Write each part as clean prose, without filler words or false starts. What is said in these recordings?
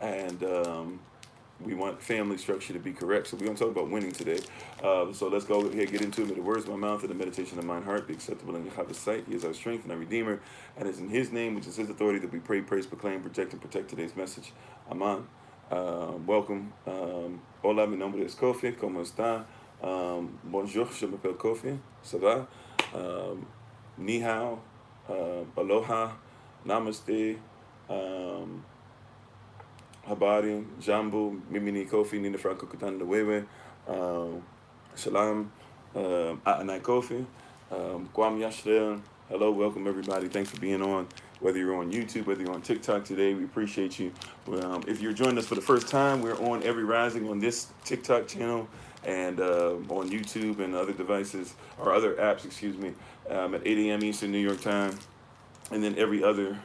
and we want family structure to be correct. So we're going to talk about winning today. So let's go ahead, get into it. May the words of my mouth and the meditation of my heart be acceptable in Yahweh's sight. He is our strength and our Redeemer, and it's in His name, which is His authority, that we pray, praise, proclaim, project, and protect today's message. Aman. Welcome. Hola, mi nombre es Kofi. ¿Cómo está? Bonjour, je m'appelle Kofi. Ça va? Ni hao. Aloha. Namaste. Um, Habari, Jambu, Mimini Kofi, Nina Franco Kutanda Wewe, Shalom, Aanai Kofi, Kwam Yashtel. Hello, welcome everybody. Thanks for being on. Whether you're on YouTube, whether you're on TikTok today, we appreciate you. If you're joining us for the first time, we're on every rising on this TikTok channel and on YouTube and other devices or other apps, excuse me, at 8 a.m. Eastern New York time, and then every other.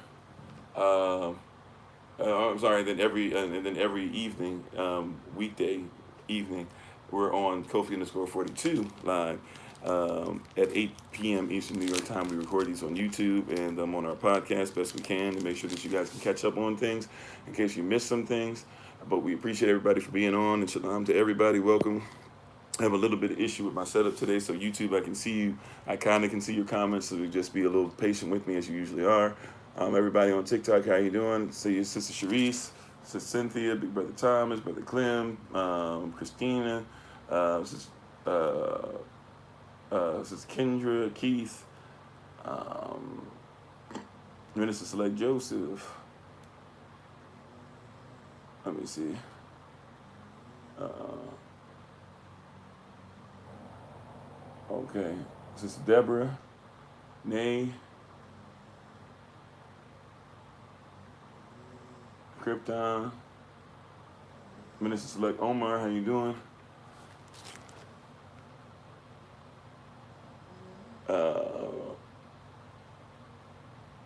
I'm sorry. Then every evening, weekday evening, we're on Kofi_42 live at 8 p.m. Eastern New York time. We record these on YouTube and on our podcast best we can to make sure that you guys can catch up on things in case you missed some things. But we appreciate everybody for being on, and shalom to everybody. Welcome. I have a little bit of issue with my setup today, so YouTube, I can see you. I kind of can see your comments, so just be a little patient with me as you usually are. Everybody on TikTok, how you doing? See you, Sister Sharice, Sister Cynthia, Big Brother Thomas, Brother Clem, Christina, Sister, Sister Kendra, Keith, um, Minister Select Joseph. Let me see. Okay, Sister Deborah, Nay, Krypton, Minister Select Omar, how you doing?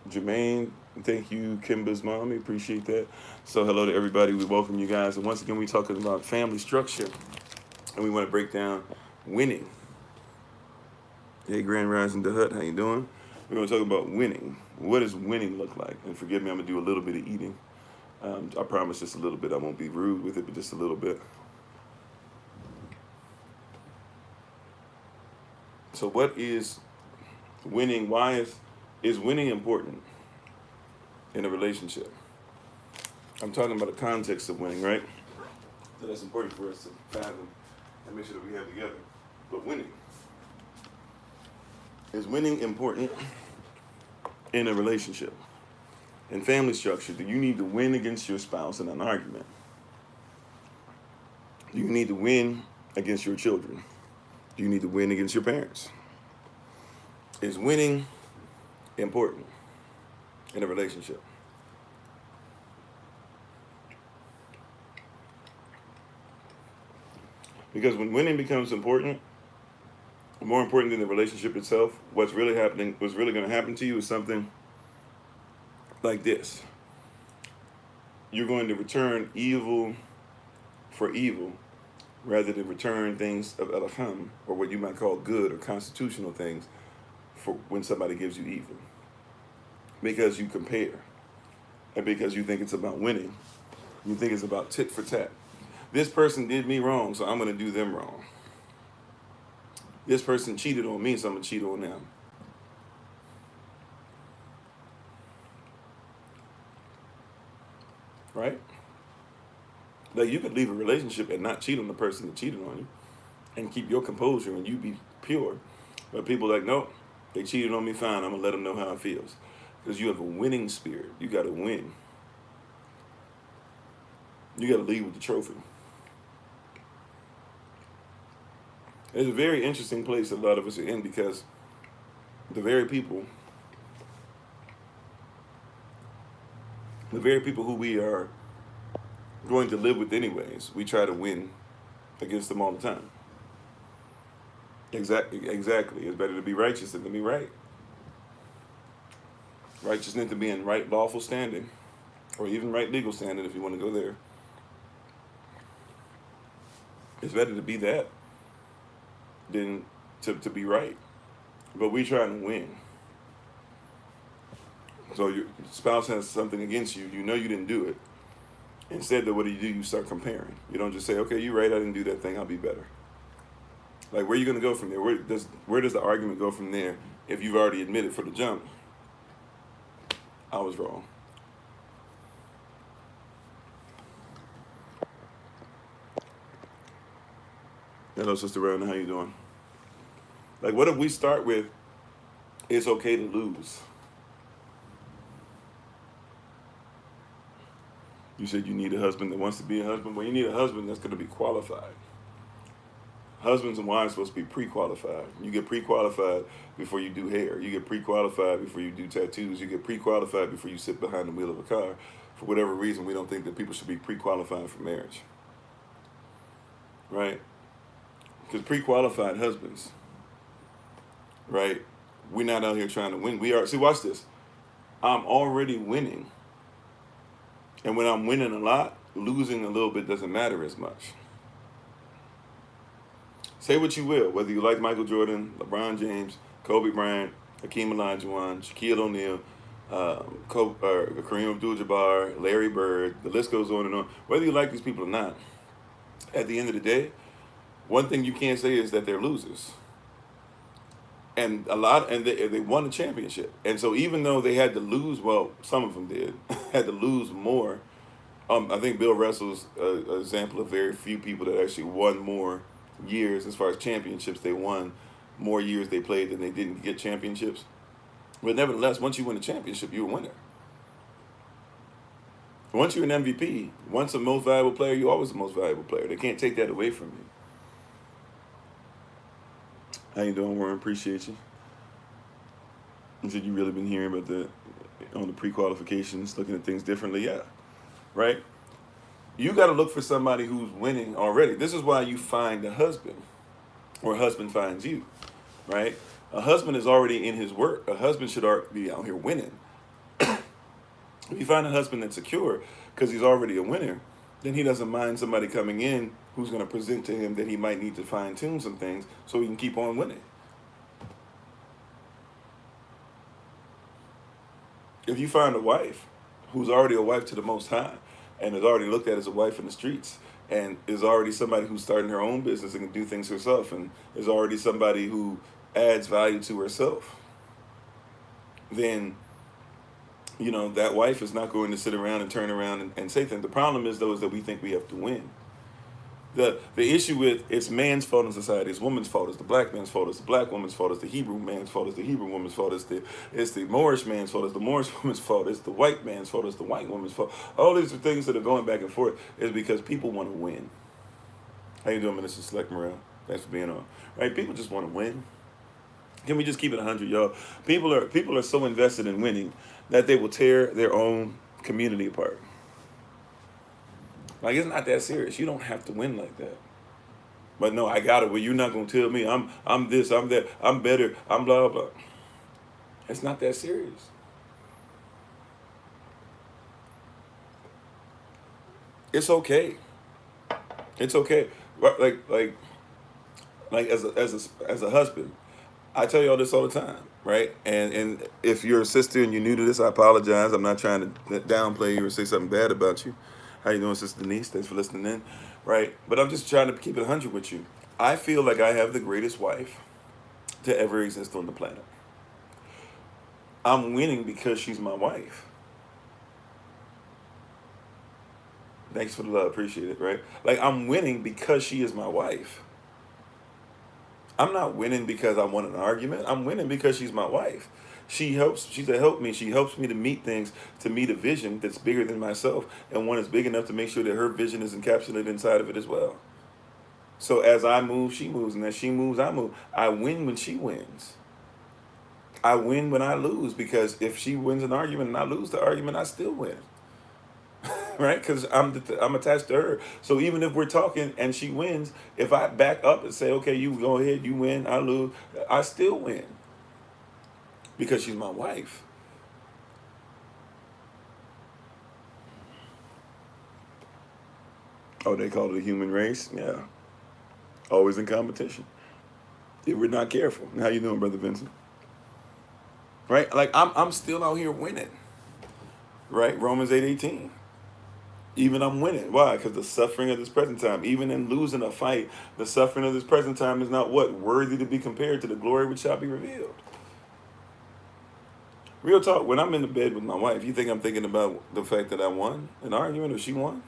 Jermaine, thank you, Kimba's mommy, appreciate that. So hello to everybody, we welcome you guys. And once again, we're talking about family structure, and we want to break down winning. Hey, Grand Rising the Hut, how you doing? We're going to talk about winning. What does winning look like? And forgive me, I'm going to do a little bit of eating. I promise just a little bit. I won't be rude with it, but just a little bit. So what is winning? Why is winning important in a relationship? I'm talking about the context of winning, right? So that's important for us to fathom and make sure that we have together. But winning. Is winning important in a relationship? In family structure, do you need to win against your spouse in an argument? Do you need to win against your children? Do you need to win against your parents? Is winning important in a relationship? Because when winning becomes important, more important than the relationship itself, what's really going to happen to you is something like this. You're going to return evil for evil rather than return things of Elohim, or what you might call good or constitutional things, for when somebody gives you evil. Because you compare, and because you think it's about winning. You think it's about tit for tat. This person did me wrong, so I'm going to do them wrong. This person cheated on me, so I'm going to cheat on them. Right? Like, you could leave a relationship and not cheat on the person that cheated on you and keep your composure and you be pure. But people are like, nope, they cheated on me, fine, I'm going to let them know how it feels. Because you have a winning spirit. You got to win. You got to leave with the trophy. It's a very interesting place a lot of us are in, because the very people who we are going to live with anyways, we try to win against them all the time. Exactly. It's better to be righteous than to be right. Righteousness to be in right lawful standing, or even right legal standing if you want to go there. It's better to be that than to be right. But we try to win. So your spouse has something against you, you know you didn't do it, Instead, what do? You start comparing. You don't just say, okay, you're right, I didn't do that thing, I'll be better. Like, where are you going to go from there? Where does the argument go from there if you've already admitted for the jump, I was wrong? Hello, Sister Rowena, how you doing? Like, what if we start with, it's okay to lose? You said you need a husband that wants to be a husband. Well, you need a husband that's going to be qualified. Husbands and wives are supposed to be pre-qualified. You get pre-qualified before you do hair. You get pre-qualified before you do tattoos. You get pre-qualified before you sit behind the wheel of a car. For whatever reason, we don't think that people should be pre-qualified for marriage. Right? Because pre-qualified husbands, right? We're not out here trying to win. We are. See, watch this. I'm already winning. And when I'm winning a lot, losing a little bit doesn't matter as much. Say what you will, whether you like Michael Jordan, LeBron James, Kobe Bryant, Hakeem Olajuwon, Shaquille O'Neal, Kareem Abdul-Jabbar, Larry Bird, the list goes on and on. Whether you like these people or not, at the end of the day, one thing you can't say is that they're losers. And they won the championship. And so even though they had to lose, well, some of them did, had to lose more. I think Bill Russell's an example of very few people that actually won more years as far as championships. They won more years they played than they didn't get championships. But nevertheless, once you win a championship, you're a winner. Once you're an MVP, once a most valuable player, you're always the most valuable player. They can't take that away from you. How you doing, Warren? Appreciate you. You said you really been hearing about on the pre-qualifications, looking at things differently. Yeah, right? You got to look for somebody who's winning already. This is why you find a husband, or a husband finds you, right? A husband is already in his work. A husband should already be out here winning. If you find a husband that's secure because he's already a winner, then he doesn't mind somebody coming in who's going to present to him that he might need to fine-tune some things so he can keep on winning. If you find a wife who's already a wife to the Most High and is already looked at as a wife in the streets and is already somebody who's starting her own business and can do things herself and is already somebody who adds value to herself, then, you know, that wife is not going to sit around and turn around and say things. The problem is, though, is that we think we have to win. The issue with it's man's fault in society, it's woman's fault, it's the black man's fault, it's the black woman's fault, it's the Hebrew man's fault, it's the Hebrew woman's fault, it's the Moorish man's fault, it's the Moorish woman's fault, it's the white man's fault, it's the white woman's fault. All these are things that are going back and forth is because people want to win. How you doing, Minister Select Morale? Thanks for being on. Right? People just want to win. Can we just keep it 100, y'all? People are so invested in winning that they will tear their own community apart. Like, it's not that serious. You don't have to win like that. But no, I got it. Well, you're not going to tell me I'm this, I'm that, I'm better, I'm blah, blah. It's not that serious. It's okay. It's okay. Like as a husband, I tell y'all this all the time, right? And if you're a sister and you're new to this, I apologize. I'm not trying to downplay you or say something bad about you. How you doing, Sister Denise? Thanks for listening in, right? But I'm just trying to keep it 100 with you. I feel like I have the greatest wife to ever exist on the planet. I'm winning because she's my wife. Thanks for the love. Appreciate it, right? Like, I'm winning because she is my wife. I'm not winning because I won an argument. I'm winning because she's my wife. She's a help me. She helps me to meet things, to meet a vision that's bigger than myself, and one is big enough to make sure that her vision is encapsulated inside of it as well. So as I move, she moves, and as she moves, I move. I win when she wins. I win when I lose, because if she wins an argument and I lose the argument, I still win. Right? Because I'm attached to her. So even if we're talking and she wins, if I back up and say, okay, you go ahead, you win, I lose, I still win. Because she's my wife. Oh, they call it a human race? Yeah. Always in competition. If we're not careful. How you doing, Brother Vincent? Right? Like, I'm still out here winning. Right? Romans 8:18. Even I'm winning. Why? Because the suffering of this present time, even in losing a fight, the suffering of this present time is not what? Worthy to be compared to the glory which shall be revealed. Real talk, when I'm in the bed with my wife, you think I'm thinking about the fact that I won an argument or she won?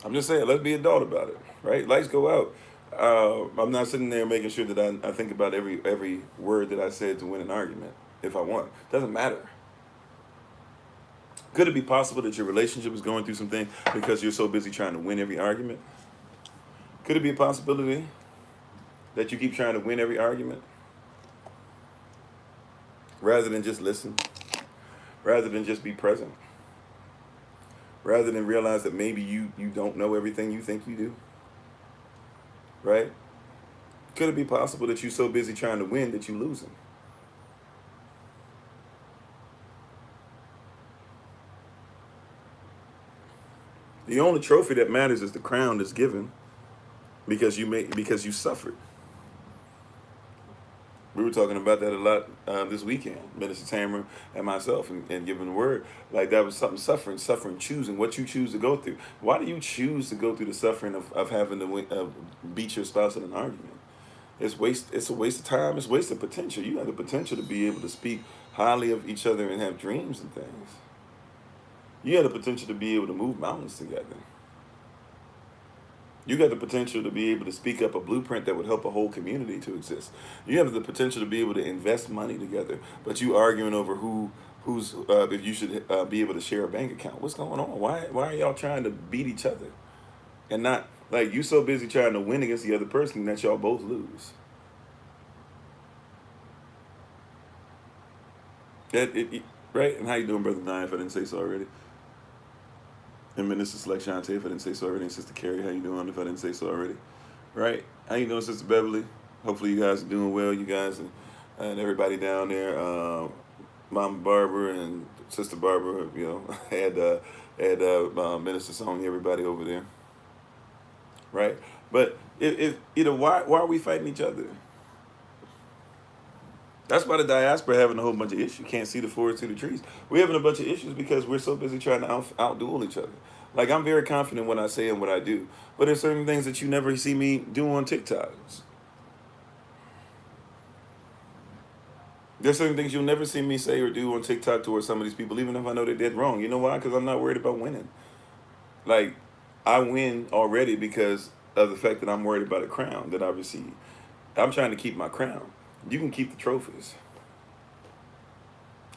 I'm just saying, let's be adult about it, right? Lights go out. I'm not sitting there making sure that I think about every word that I said to win an argument if I won. Doesn't matter. Could it be possible that your relationship is going through something because you're so busy trying to win every argument? Could it be a possibility that you keep trying to win every argument rather than just listen, rather than just be present, rather than realize that maybe you don't know everything you think you do, right? Could it be possible that you're so busy trying to win that you're losing? The only trophy that matters is the crown that's given because you suffered. We were talking about that a lot this weekend, Minister Tamara and myself, and giving the word. Like that was something suffering, choosing what you choose to go through. Why do you choose to go through the suffering of having to beat your spouse in an argument? It's a waste of time. It's a waste of potential. You have the potential to be able to speak highly of each other and have dreams and things. You have the potential to be able to move mountains together. You got the potential to be able to speak up a blueprint that would help a whole community to exist. You have the potential to be able to invest money together, but you arguing over who's if you should be able to share a bank account. What's going on? Why are y'all trying to beat each other and not like you so busy trying to win against the other person that y'all both lose? Right? And how you doing, Brother Nye, if I didn't say so already? And Minister Select Shantae, if I didn't say so already, and Sister Carrie, how you doing, if I didn't say so already? Right? How you doing, Sister Beverly? Hopefully you guys are doing well, you guys, and everybody down there. Mama Barbara and Sister Barbara, you know, had Minister Sonia, everybody over there. Right? But if you know, why are we fighting each other? That's why the diaspora having a whole bunch of issues. Can't see the forest through the trees. We're having a bunch of issues because we're so busy trying to outduel each other. Like I'm very confident when I say and what I do, but there's certain things that you never see me do on TikToks. There's certain things you'll never see me say or do on TikTok towards some of these people, even if I know they did wrong. You know why? Because I'm not worried about winning. Like I win already because of the fact that I'm worried about a crown that I receive. I'm trying to keep my crown. You can keep the trophies.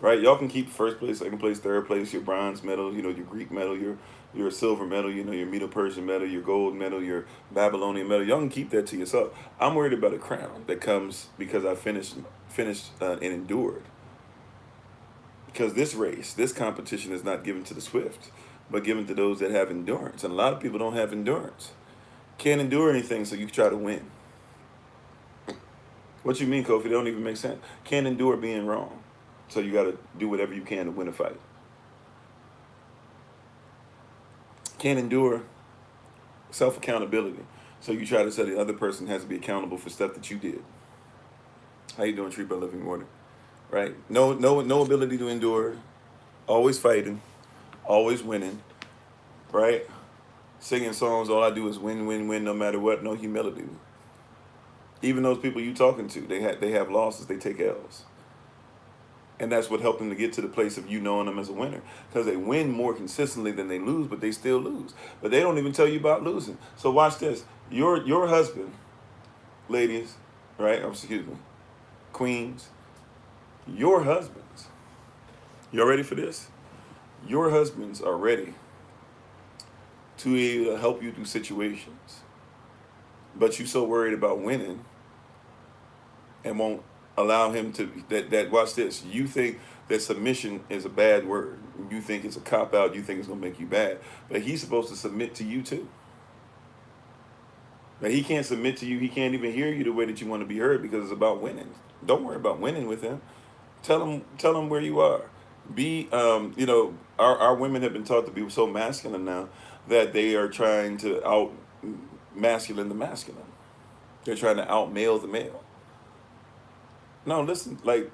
Right? Y'all can keep first place, second place, third place, your bronze medal, you know, your Greek medal, your silver medal, you know, your Medo-Persian medal, your gold medal, your Babylonian medal. Y'all can keep that to yourself. I'm worried about a crown that comes because I finished and endured. Because this race, this competition is not given to the swift, but given to those that have endurance. And a lot of people don't have endurance. Can't endure anything, so you try to win. What you mean, Kofi? That don't even make sense. Can't endure being wrong. So you got to do whatever you can to win a fight. Can't endure self-accountability. So you try to say the other person has to be accountable for stuff that you did. How you doing, Tree by Living Water? Right? No ability to endure. Always fighting. Always winning. Right? Singing songs, all I do is win, win, win, no matter what. No humility. Even those people you talking to, they have losses, they take L's. And that's what helped them to get to the place of you knowing them as a winner. Because they win more consistently than they lose, but they still lose. But they don't even tell you about losing. So watch this. Your husband, ladies, right? Excuse me, queens, your husbands, y'all ready for this? Your husbands are ready to be able to help you through situations. But you so worried about winning and won't allow him to that watch this. You think that submission is a bad word. You think it's a cop out. You think it's gonna make you bad. But he's supposed to submit to you too. But he can't submit to you. He can't even hear you the way that you want to be heard because it's about winning. Don't worry about winning with him. Tell him where you are. Be you know, our women have been taught to be so masculine now that they are trying to out masculine the masculine. They're trying to out male the male. No, listen, like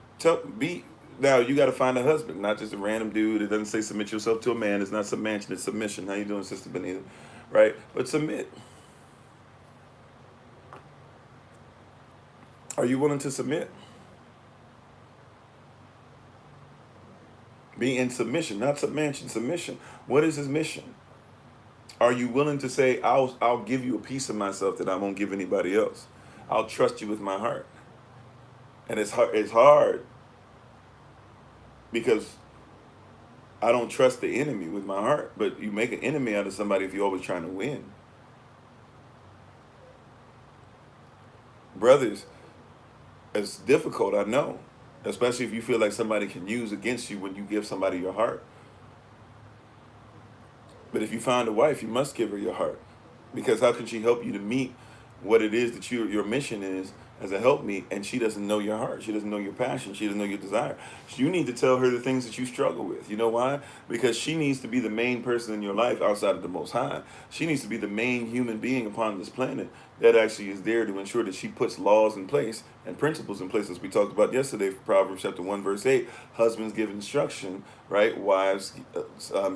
Now you got to find a husband, not just a random dude. It doesn't say submit yourself to a man. It's not submission. It's submission. How you doing, Sister Benita? Right? But submit. Are you willing to submit? Be in submission, not submission. Submission. What is his mission? Are you willing to say, I'll give you a piece of myself that I won't give anybody else? I'll trust you with my heart. And it's hard. It's hard because I don't trust the enemy with my heart. But you make an enemy out of somebody if you're always trying to win. Brothers, it's difficult, I know. Especially if you feel like somebody can use against you when you give somebody your heart. But if you find a wife, you must give her your heart. Because how can she help you to meet what it is that your mission is as a helpmeet, and she doesn't know your heart. She doesn't know your passion. She doesn't know your desire. So you need to tell her the things that you struggle with. You know why? Because she needs to be the main person in your life outside of the Most High. She needs to be the main human being upon this planet that actually is there to ensure that she puts laws in place and principles in place, as we talked about yesterday, Proverbs chapter 1, verse 8. Husbands give instruction, right? Wives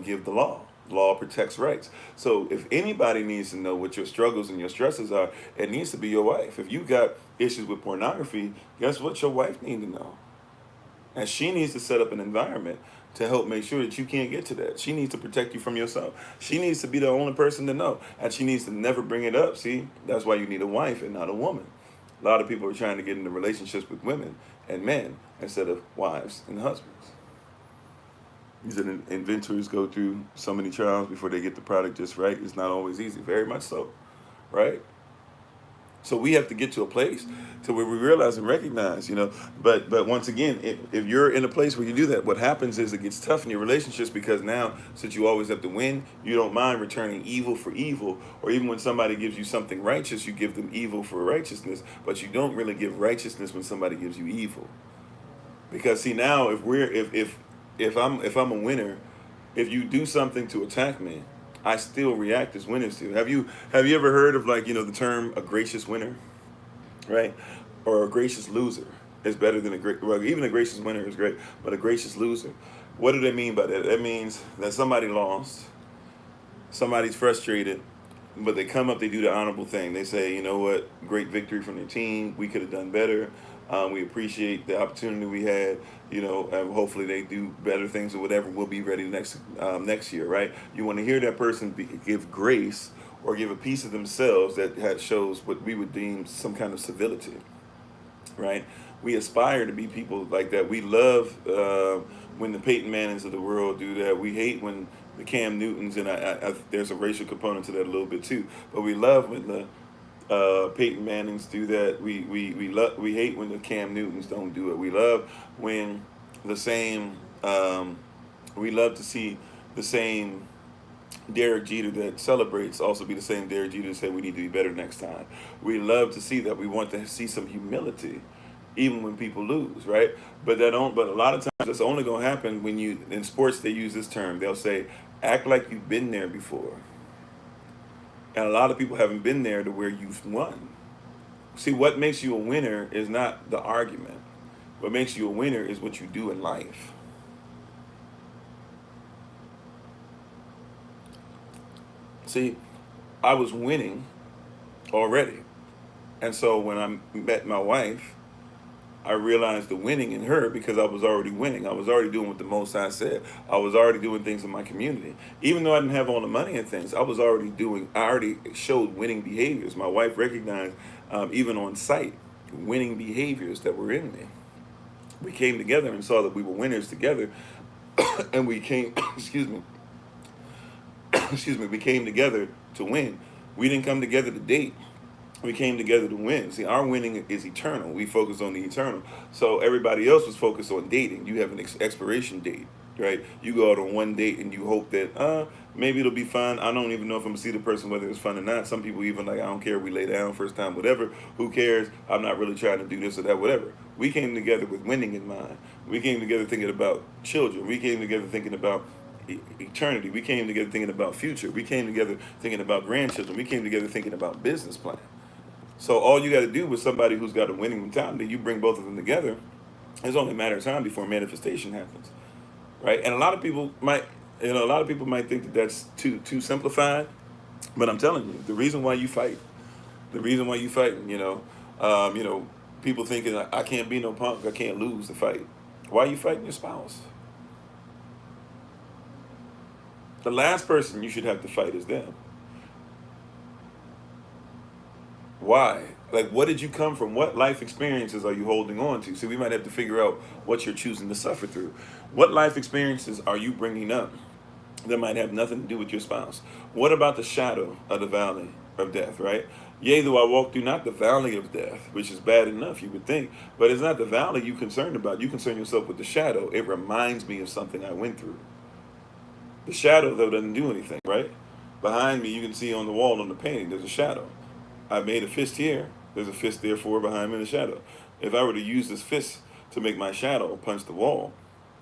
give the law. Law protects rights. So if anybody needs to know what your struggles and your stresses are, it needs to be your wife. If you got issues with pornography, guess what? Your wife needs to know. And she needs to set up an environment to help make sure that you can't get to that. She needs to protect you from yourself. She needs to be the only person to know. And she needs to never bring it up. See, that's why you need a wife and not a woman. A lot of people are trying to get into relationships with women and men instead of wives and husbands. These inventors go through so many trials before they get the product just right. It's not always easy, very much so, right? So we have to get to a place to where we realize and recognize, But once again, if you're in a place where you do that, what happens is it gets tough in your relationships because now, since you always have to win, you don't mind returning evil for evil. Or even when somebody gives you something righteous, you give them evil for righteousness, but you don't really give righteousness when somebody gives you evil. Because see, now if I'm a winner, if you do something to attack me, I still react as winners do. Have you ever heard of the term a gracious winner, right? Or a gracious loser is better than even a gracious winner is great, but a gracious loser. What do they mean by that? That means that somebody lost, somebody's frustrated, but they come up, they do the honorable thing. They say, you know what, great victory from their team. We could have done better. We appreciate the opportunity we had, and hopefully they do better things or whatever. We'll be ready next year, right? You want to hear that person give grace or give a piece of themselves that shows what we would deem some kind of civility, right? We aspire to be people like that. We love when the Peyton Mannings of the world do that. We hate when the Cam Newtons, and I there's a racial component to that a little bit too, but we love when the Peyton Mannings do that. We hate when the Cam Newtons don't do it. We love when the same we love to see the same Derek Jeter that celebrates also be the same Derek Jeter to say we need to be better next time. We love to see that. We want to see some humility even when people lose, right? But a lot of times that's only going to happen when in sports they use this term. They'll say act like you've been there before. And a lot of people haven't been there to where you've won. See, what makes you a winner is not the argument. What makes you a winner is what you do in life. See, I was winning already. And so when I met my wife, I realized the winning in her because I was already winning. I was already doing what the Most High said. I was already doing things in my community. Even though I didn't have all the money and things, I already showed winning behaviors. My wife recognized, even on site, winning behaviors that were in me. We came together and saw that we were winners together. And we came, we came together to win. We didn't come together to date. We came together to win. See, our winning is eternal. We focus on the eternal. So everybody else was focused on dating. You have an expiration date, right? You go out on one date and you hope that, maybe it'll be fun. I don't even know if I'm going to see the person, whether it's fun or not. Some people even I don't care. We lay down first time, whatever. Who cares? I'm not really trying to do this or that, whatever. We came together with winning in mind. We came together thinking about children. We came together thinking about eternity. We came together thinking about future. We came together thinking about grandchildren. We came together thinking about business plan. So all you got to do with somebody who's got a winning mentality, you bring both of them together, It's only a matter of time before manifestation happens, right? And a lot of people might think that that's too simplified, but I'm telling you, the reason why you fight, the reason why you fight, people thinking I can't be no punk, I can't lose the fight. Why are you fighting your spouse? The last person you should have to fight is them. Why? Like, what did you come from? What life experiences are you holding on to? See, we might have to figure out what you're choosing to suffer through. What life experiences are you bringing up that might have nothing to do with your spouse? What about the shadow of the valley of death, right? Yea, though I walk through not the valley of death, which is bad enough, you would think, but it's not the valley you're concerned about. You concern yourself with the shadow. It reminds me of something I went through. The shadow, though, doesn't do anything, right? Behind me, you can see on the wall on the painting, there's a shadow. I made a fist here. There's a fist therefore behind me in the shadow. If I were to use this fist to make my shadow punch the wall,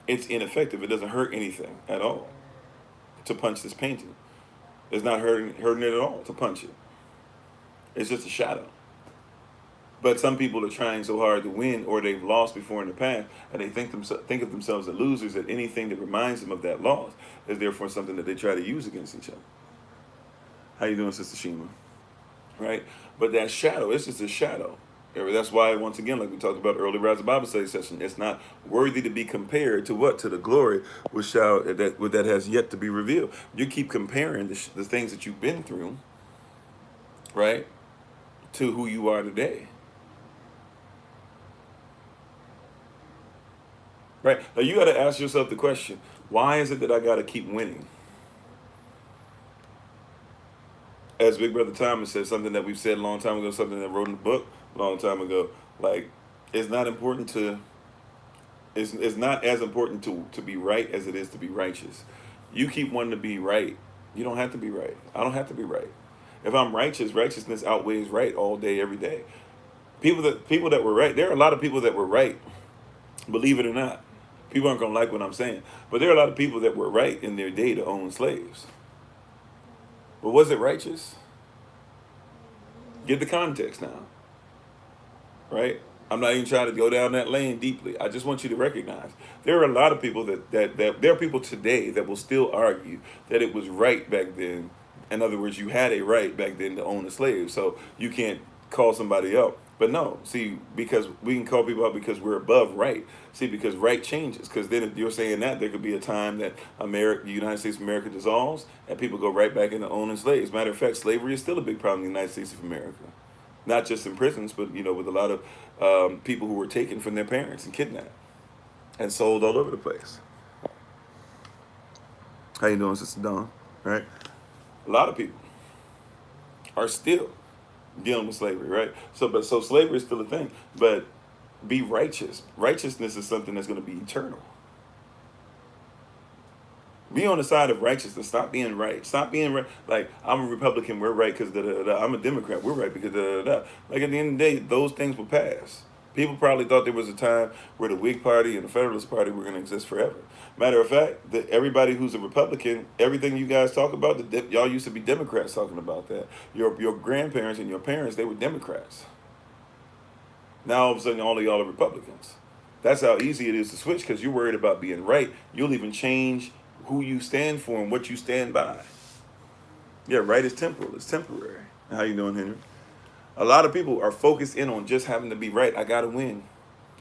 it's ineffective. It doesn't hurt anything at all to punch this painting. It's not hurting it at all to punch it. It's just a shadow. But some people are trying so hard to win, or they've lost before in the past, and they think of themselves as losers, that anything that reminds them of that loss is therefore something that they try to use against each other. How you doing, Sister Shima? Right? But that shadow, it's just a shadow. That's why, once again, like we talked about earlier as a Bible study session, it's not worthy to be compared to what? To the glory that has yet to be revealed. You keep comparing the things that you've been through, right, to who you are today. Right? Now you got to ask yourself the question, why is it that I got to keep winning? As Big Brother Thomas said, something that we've said a long time ago, something that I wrote in the book a long time ago, like, it's not important to, it's not as important to be right as it is to be righteous. You keep wanting to be right. You don't have to be right. I don't have to be right. If I'm righteous, righteousness outweighs right all day, every day. People that were right, there are a lot of people that were right, believe it or not. People aren't going to like what I'm saying. But there are a lot of people that were right in their day to own slaves. But was it righteous? Get the context now. Right? I'm not even trying to go down that lane deeply. I just want you to recognize there are a lot of people that there are people today that will still argue that it was right back then. In other words, you had a right back then to own a slave. So you can't call somebody out. But no, see, because we can call people out because we're above right. See, because right changes. Because then if you're saying that, there could be a time that the United States of America dissolves and people go right back into owning slaves. Matter of fact, slavery is still a big problem in the United States of America. Not just in prisons, but, with a lot of people who were taken from their parents and kidnapped and sold all over the place. How you doing, Sister Dawn? Right? A lot of people are still dealing with slavery, right? So slavery is still a thing, but be righteous. Righteousness is something that's going to be eternal. Be on the side of righteousness. Stop being right. Stop being right. Like, I'm a Republican, we're right because da-da-da-da. I'm a Democrat, we're right because da-da-da-da. Like, at the end of the day, those things will pass. People probably thought there was a time where the Whig Party and the Federalist Party were going to exist forever. Matter of fact, everybody who's a Republican, everything you guys talk about, y'all used to be Democrats talking about that. Your grandparents and your parents, they were Democrats. Now, all of a sudden, all of y'all are Republicans. That's how easy it is to switch because you're worried about being right. You'll even change who you stand for and what you stand by. Yeah, right is temporal. It's temporary. How you doing, Henry? A lot of people are focused in on just having to be right. I got to win.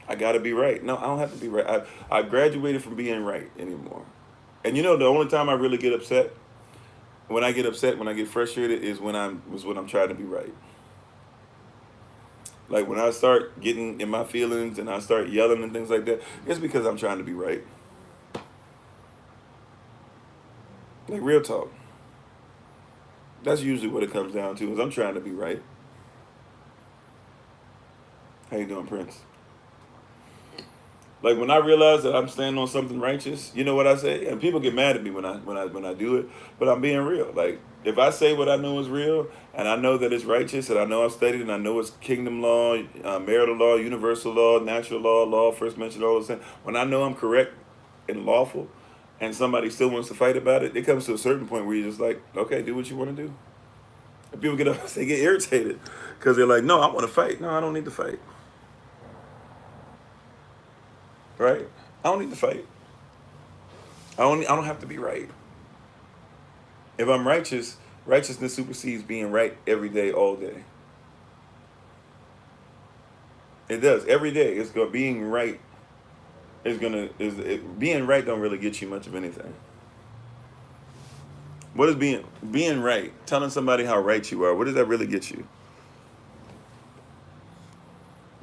I got to be right. No, I don't have to be right. I graduated from being right anymore. And the only time I really get upset, when I get frustrated, is when I'm trying to be right. Like, when I start getting in my feelings and I start yelling and things like that, it's because I'm trying to be right. Like, real talk. That's usually what it comes down to, is I'm trying to be right. How you doing, Prince? Like, when I realize that I'm standing on something righteous, you know what I say? And people get mad at me when I do it, but I'm being real. Like, if I say what I know is real, and I know that it's righteous, and I know I've studied, and I know it's kingdom law, marital law, universal law, natural law, first mention, all those things, when I know I'm correct and lawful, and somebody still wants to fight about it, it comes to a certain point where you're just like, okay, do what you want to do. And people they get irritated because they're like, no, I want to fight. No, I don't need to fight. right? I don't need to fight. I don't have to be right. If I'm righteous, righteousness supersedes being right every day, all day. It does every day. It's going being right is gonna is it, being right don't really get you much of anything. What is being right? Telling somebody how right you are. What does that really get you?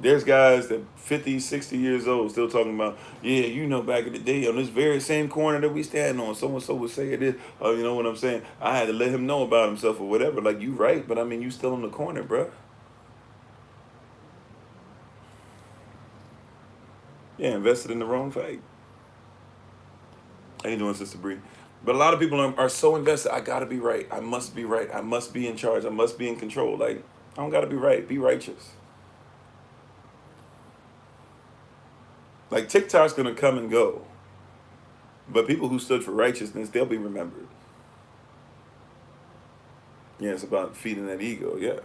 There's guys that 50, 60 years old still talking about, yeah, you know, back in the day on this very same corner that we stand on, so and so would say it is. Oh, you know what I'm saying? I had to let him know about himself or whatever. Like, you right, but I mean, you still in the corner, bruh. Yeah, invested in the wrong fight. How you doing, Sister Bree? But a lot of people are so invested. I gotta be right. I must be right. I must be in charge. I must be in control. Like, I don't gotta be right. Be righteous. Like, TikTok's gonna come and go, but people who stood for righteousness, they'll be remembered. Yeah, it's about feeding that ego. Yeah,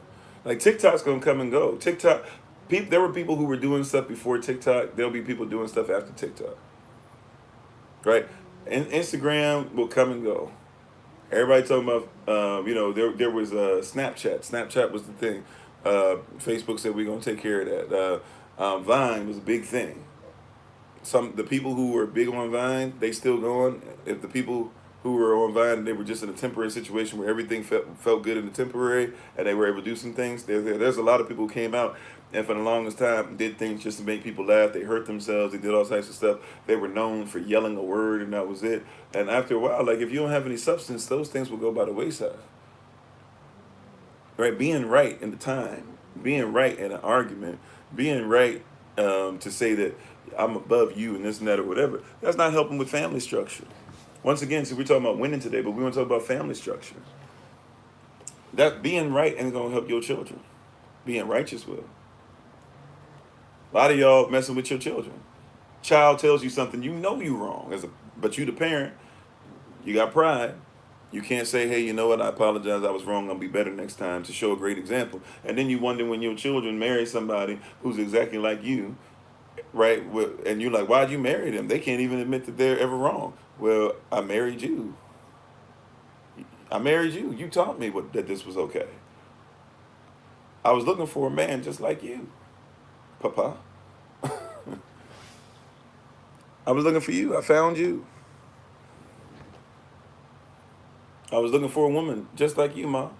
like TikTok's gonna come and go. TikTok, there were people who were doing stuff before TikTok. There'll be people doing stuff after TikTok, right? And Instagram will come and go. Everybody talking about, there was Snapchat. Snapchat was the thing. Facebook said we're gonna take care of that. Vine was a big thing. The people who were big on Vine, they still going. If the people who were on Vine, they were just in a temporary situation where everything felt good in the temporary, and they were able to do some things. There's a lot of people who came out and for the longest time did things just to make people laugh. They hurt themselves. They did all types of stuff. They were known for yelling a word, and that was it. And after a while, like if you don't have any substance, those things will go by the wayside. Right? Being right in the time, being right in an argument, being right to say that I'm above you and this and that or whatever, that's not helping with family structure. Once again, so we're talking about winning today, but we want to talk about family structure. That being right ain't gonna help your children. Being righteous will. A lot of y'all messing with your children. Child tells you something you know you wrong, but you the parent, you got pride. You can't say, hey, you know what, I apologize, I was wrong, I'll be better next time, to show a great example. And then you wonder when your children marry somebody who's exactly like you, right? And you're like, why'd you marry them? They can't even admit that they're ever wrong. Well, I married you. I married you. You taught me that this was okay. I was looking for a man just like you, Papa. I was looking for you. I found you. I was looking for a woman just like you, Ma.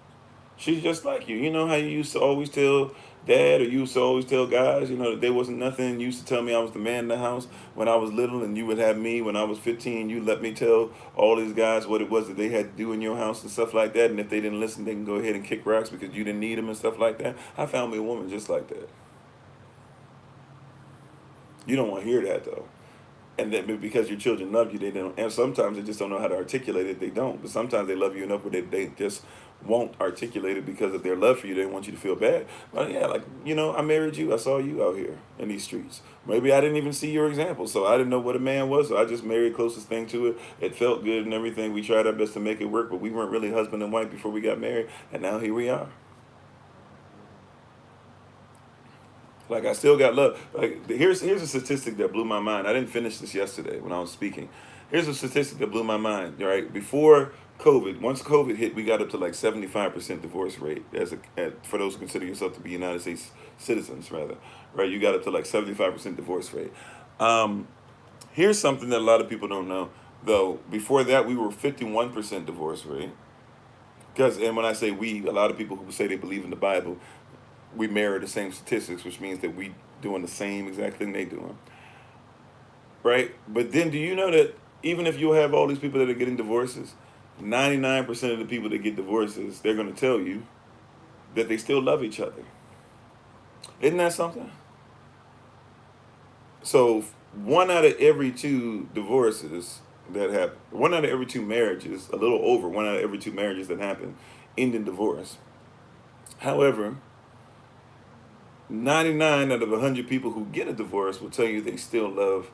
She's just like you. You know how you used to always tell dad, or you used to always tell guys, that there wasn't nothing. You used to tell me I was the man in the house when I was little, and you would have me when I was 15. You let me tell all these guys what it was that they had to do in your house and stuff like that. And if they didn't listen, they can go ahead and kick rocks because you didn't need them and stuff like that. I found me a woman just like that. You don't want to hear that though. And then because your children love you, they don't. And sometimes they just don't know how to articulate it. They don't. But sometimes they love you enough where they just won't articulate it because of their love for you. They don't want you to feel bad. But yeah, like, I married you. I saw you out here in these streets. Maybe I didn't even see your example, so I didn't know what a man was. So I just married closest thing to it. It felt good and everything. We tried our best to make it work, but we weren't really husband and wife before we got married. And now here we are. Like, I still got love. Like, here's a statistic that blew my mind. I didn't finish this yesterday when I was speaking. Here's a statistic that blew my mind. Right before COVID, once COVID hit, we got up to like 75% divorce rate for those who consider yourself to be United States citizens, rather. Right, you got up to like 75% divorce rate. Here's something that a lot of people don't know, though. Before that, we were 51% divorce rate. And when I say we, a lot of people who say they believe in the Bible, we mirror the same statistics, which means that we doing the same exact thing they doing, right? But then, do you know that even if you have all these people that are getting divorces, 99% of the people that get divorces, they're going to tell you that they still love each other. Isn't that something? So 1 out of every 2 divorces that happen, 1 out of every 2 marriages, a little over 1 out of every 2 marriages that happen, end in divorce. However, 99 out of 100 people who get a divorce will tell you they still love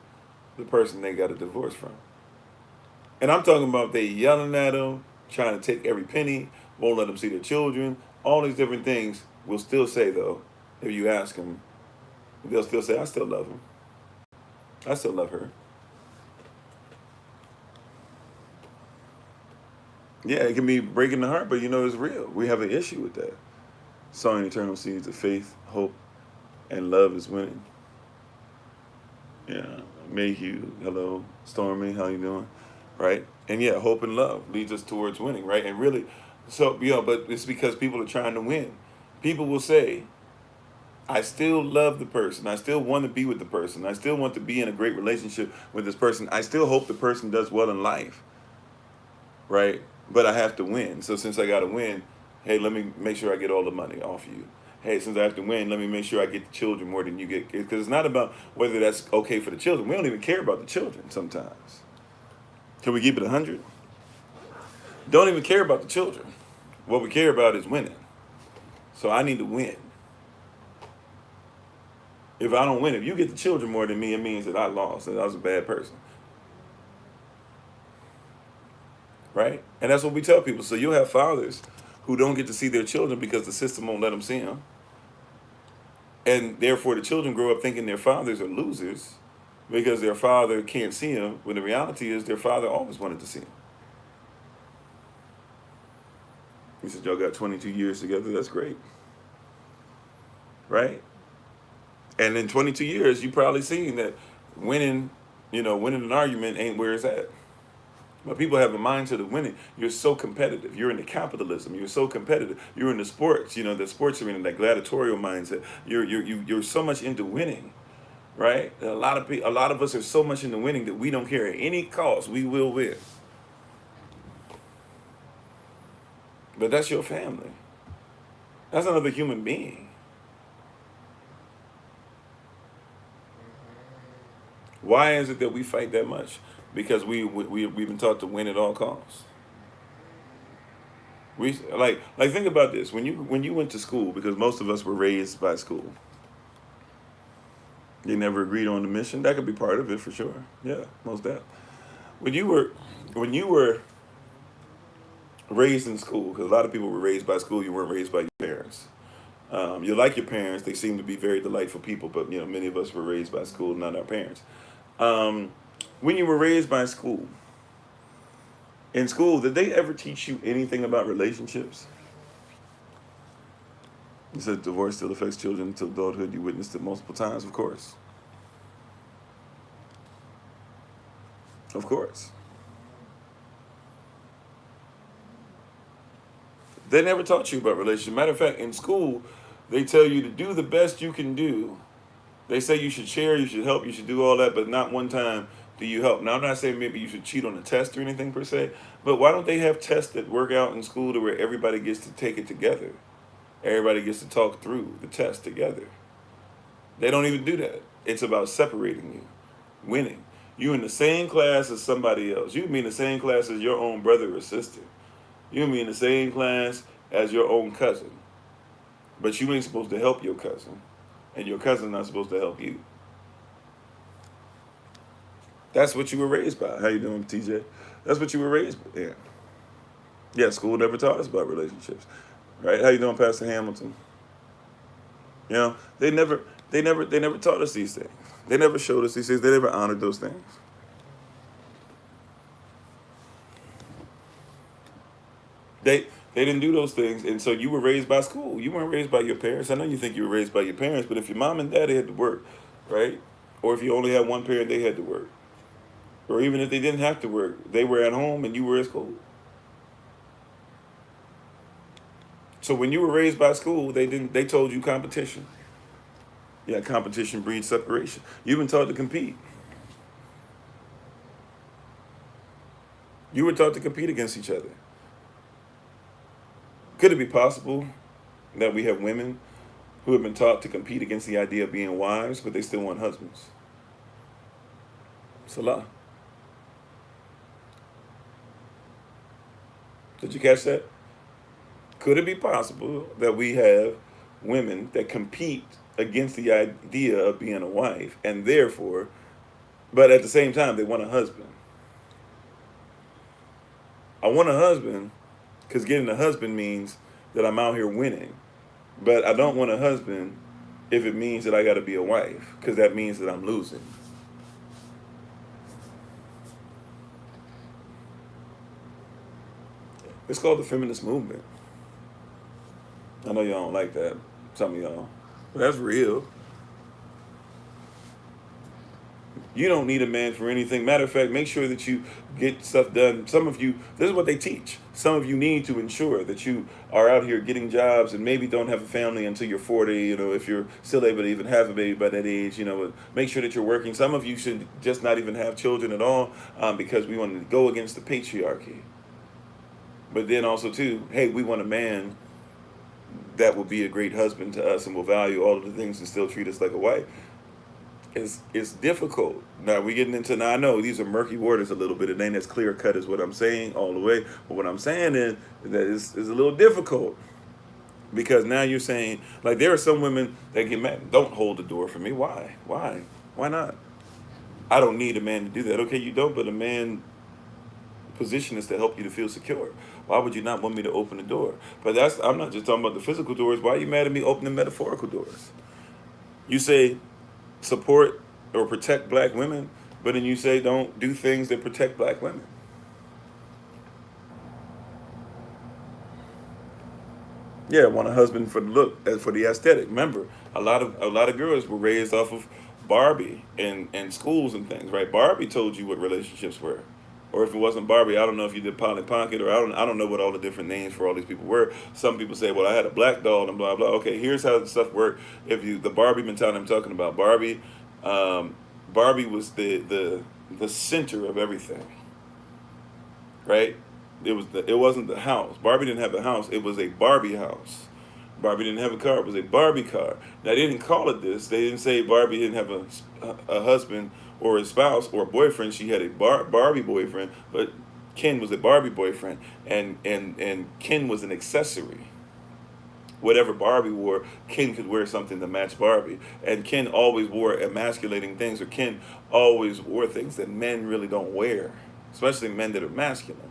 the person they got a divorce from. And I'm talking about they yelling at them, trying to take every penny, won't let them see their children, all these different things. Will still say, though, if you ask them, they'll still say, I still love him. I still love her. Yeah, it can be breaking the heart, but it's real. We have an issue with that. Sowing eternal seeds of faith, hope, and love is winning. Yeah, Mayhew, hello, Stormy, how you doing? Right? And yeah, hope and love leads us towards winning, right? And really, so but it's because people are trying to win. People will say, I still love the person. I still want to be with the person. I still want to be in a great relationship with this person. I still hope the person does well in life, right? But I have to win. So since I got to win, hey, let me make sure I get all the money off you. Hey, since I have to win, let me make sure I get the children more than you get. Because it's not about whether that's okay for the children. We don't even care about the children sometimes. Can we keep it 100? Don't even care about the children. What we care about is winning. So I need to win. If I don't win, if you get the children more than me, it means that I lost, that I was a bad person. Right? And that's what we tell people. So you'll have fathers who don't get to see their children because the system won't let them see them. And therefore, the children grow up thinking their fathers are losers because their father can't see them, when the reality is their father always wanted to see them. He said, y'all got 22 years together. That's great. Right? And in 22 years, you probably seen that winning an argument ain't where it's at. But people have a mindset of winning. You're so competitive. You're into capitalism. You're so competitive. You're into sports. The sports arena, that gladiatorial mindset. You're so much into winning, right? A lot of us are so much into winning that we don't care at any cost. We will win. But that's your family. That's another human being. Why is it that we fight that much? Because we've been taught to win at all costs. We like think about this. When you went to school, because most of us were raised by school. You never agreed on the mission. That could be part of it for sure. Yeah, most definitely. When you were raised in school, because a lot of people were raised by school, you weren't raised by your parents. You like your parents; they seem to be very delightful people. But many of us were raised by school, not our parents. When you were raised by school, in school, did they ever teach you anything about relationships? You said divorce still affects children until adulthood. You witnessed it multiple times, of course. Of course. They never taught you about relationships. Matter of fact, in school, they tell you to do the best you can do. They say you should share, you should help, you should do all that, but not one time do you help. Now, I'm not saying maybe you should cheat on a test or anything per se, but why don't they have tests that work out in school to where everybody gets to take it together? Everybody gets to talk through the test together. They don't even do that. It's about separating you, winning. You in the same class as somebody else. You can be in the same class as your own brother or sister. You can be in the same class as your own cousin. But you ain't supposed to help your cousin. And your cousin's not supposed to help you. That's what you were raised by. How you doing, TJ? That's what you were raised by. Yeah. Yeah, school never taught us about relationships. Right? How you doing, Pastor Hamilton? They never taught us these things. They never showed us these things. They never honored those things. They didn't do those things, and so you were raised by school. You weren't raised by your parents. I know you think you were raised by your parents, but if your mom and daddy had to work, right? Or if you only had one parent, they had to work. Or even if they didn't have to work, they were at home and you were at school. So when you were raised by school, they told you competition. Yeah, competition breeds separation. You've been taught to compete. You were taught to compete against each other. Could it be possible that we have women who have been taught to compete against the idea of being wives, but they still want husbands? Salah. Did you catch that? Could it be possible that we have women that compete against the idea of being a wife, and therefore, but at the same time, they want a husband? I want a husband because getting a husband means that I'm out here winning. But I don't want a husband if it means that I got to be a wife, because that means that I'm losing. It's called the feminist movement. I know y'all don't like that, some of y'all, but that's real. You don't need a man for anything. Matter of fact, make sure that you get stuff done. Some of you, this is what they teach. Some of you need to ensure that you are out here getting jobs and maybe don't have a family until you're 40, if you're still able to even have a baby by that age, make sure that you're working. Some of you should just not even have children at all because we want to go against the patriarchy. But then also, too, hey, we want a man that will be a great husband to us and will value all of the things and still treat us like a wife. It's difficult. Now we're getting into, now I know these are murky waters a little bit. It ain't as clear cut as what I'm saying all the way. But what I'm saying is that it's a little difficult because now you're saying, like, there are some women that get mad. Don't hold the door for me. Why? Why not? I don't need a man to do that. Okay, you don't, but a man position is to help you to feel secure. Why would you not want me to open the door? But I'm not just talking about the physical doors. Why are you mad at me opening metaphorical doors? You say support or protect black women, but then you say don't do things that protect black women. Yeah, want a husband for the look, for the aesthetic. Remember, a lot of girls were raised off of Barbie and schools and things, right? Barbie told you what relationships were. Or if it wasn't Barbie, I don't know if you did Polly Pocket, or I don't know what all the different names for all these people were. Some people say, well, I had a black doll and blah blah. Okay, here's how the stuff worked. If the Barbie mentality I'm talking about, Barbie was the center of everything, right? It wasn't the house. Barbie didn't have a house. It was a Barbie house. Barbie didn't have a car. It was a Barbie car. Now, they didn't call it this. They didn't say Barbie didn't have a husband or a spouse or a boyfriend. She had a Barbie boyfriend, but Ken was a Barbie boyfriend, and Ken was an accessory. Whatever Barbie wore, Ken could wear something to match Barbie. And Ken always wore emasculating things, or Ken always wore things that men really don't wear, especially men that are masculine.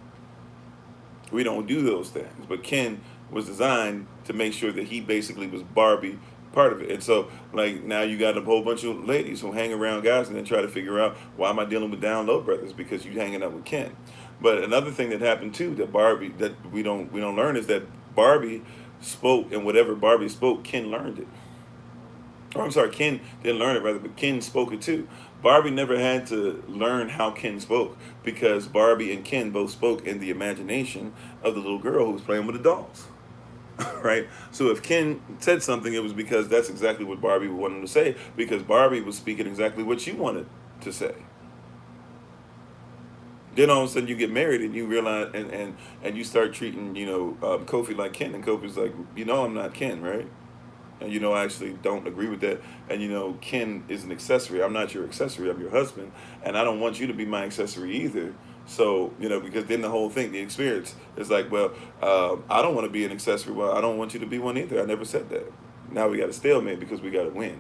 We don't do those things. But Ken was designed to make sure that he basically was Barbie part of it. And so, like, now you got a whole bunch of ladies who hang around guys and then try to figure out, why am I dealing with down low brothers? Because you hanging out with Ken. But another thing that happened too that we don't learn is that Barbie spoke, and whatever Barbie spoke, Ken learned it. Or I'm sorry, Ken didn't learn it rather, but Ken spoke it too. Barbie never had to learn how Ken spoke because Barbie and Ken both spoke in the imagination of the little girl who was playing with the dolls. Right? So if Ken said something, it was because that's exactly what Barbie wanted him to say, because Barbie was speaking exactly what she wanted to say. Then all of a sudden you get married and you realize, and you start treating, Kofi like Ken, and Kofi's like, I'm not Ken, right? And I actually don't agree with that. And Ken is an accessory. I'm not your accessory. I'm your husband, and I don't want you to be my accessory either. So because then the whole thing, the experience is like, well, I don't want to be an accessory. Well, I don't want you to be one either. I never said that. Now we got a stalemate because we got to win.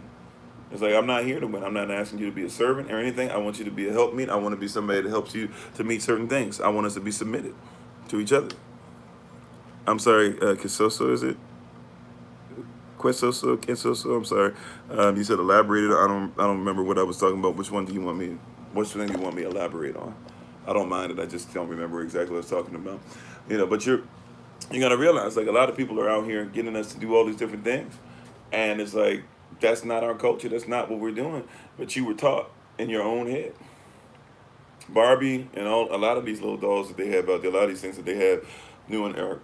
It's like, I'm not here to win. I'm not asking you to be a servant or anything. I want you to be a helpmeet. I want to be somebody that helps you to meet certain things. I want us to be submitted to each other. I'm sorry, Kisoso, is it? Quesoso, Kensoso, I'm sorry. You said elaborated. I don't remember what I was talking about. Which thing do you want me to elaborate on? I don't mind it. I just don't remember exactly what I was talking about. But you got to realize, like, a lot of people are out here getting us to do all these different things. And it's like, that's not our culture. That's not what we're doing. But you were taught in your own head. Barbie and a lot of these little dolls that they have out there, a lot of these things that they have new and are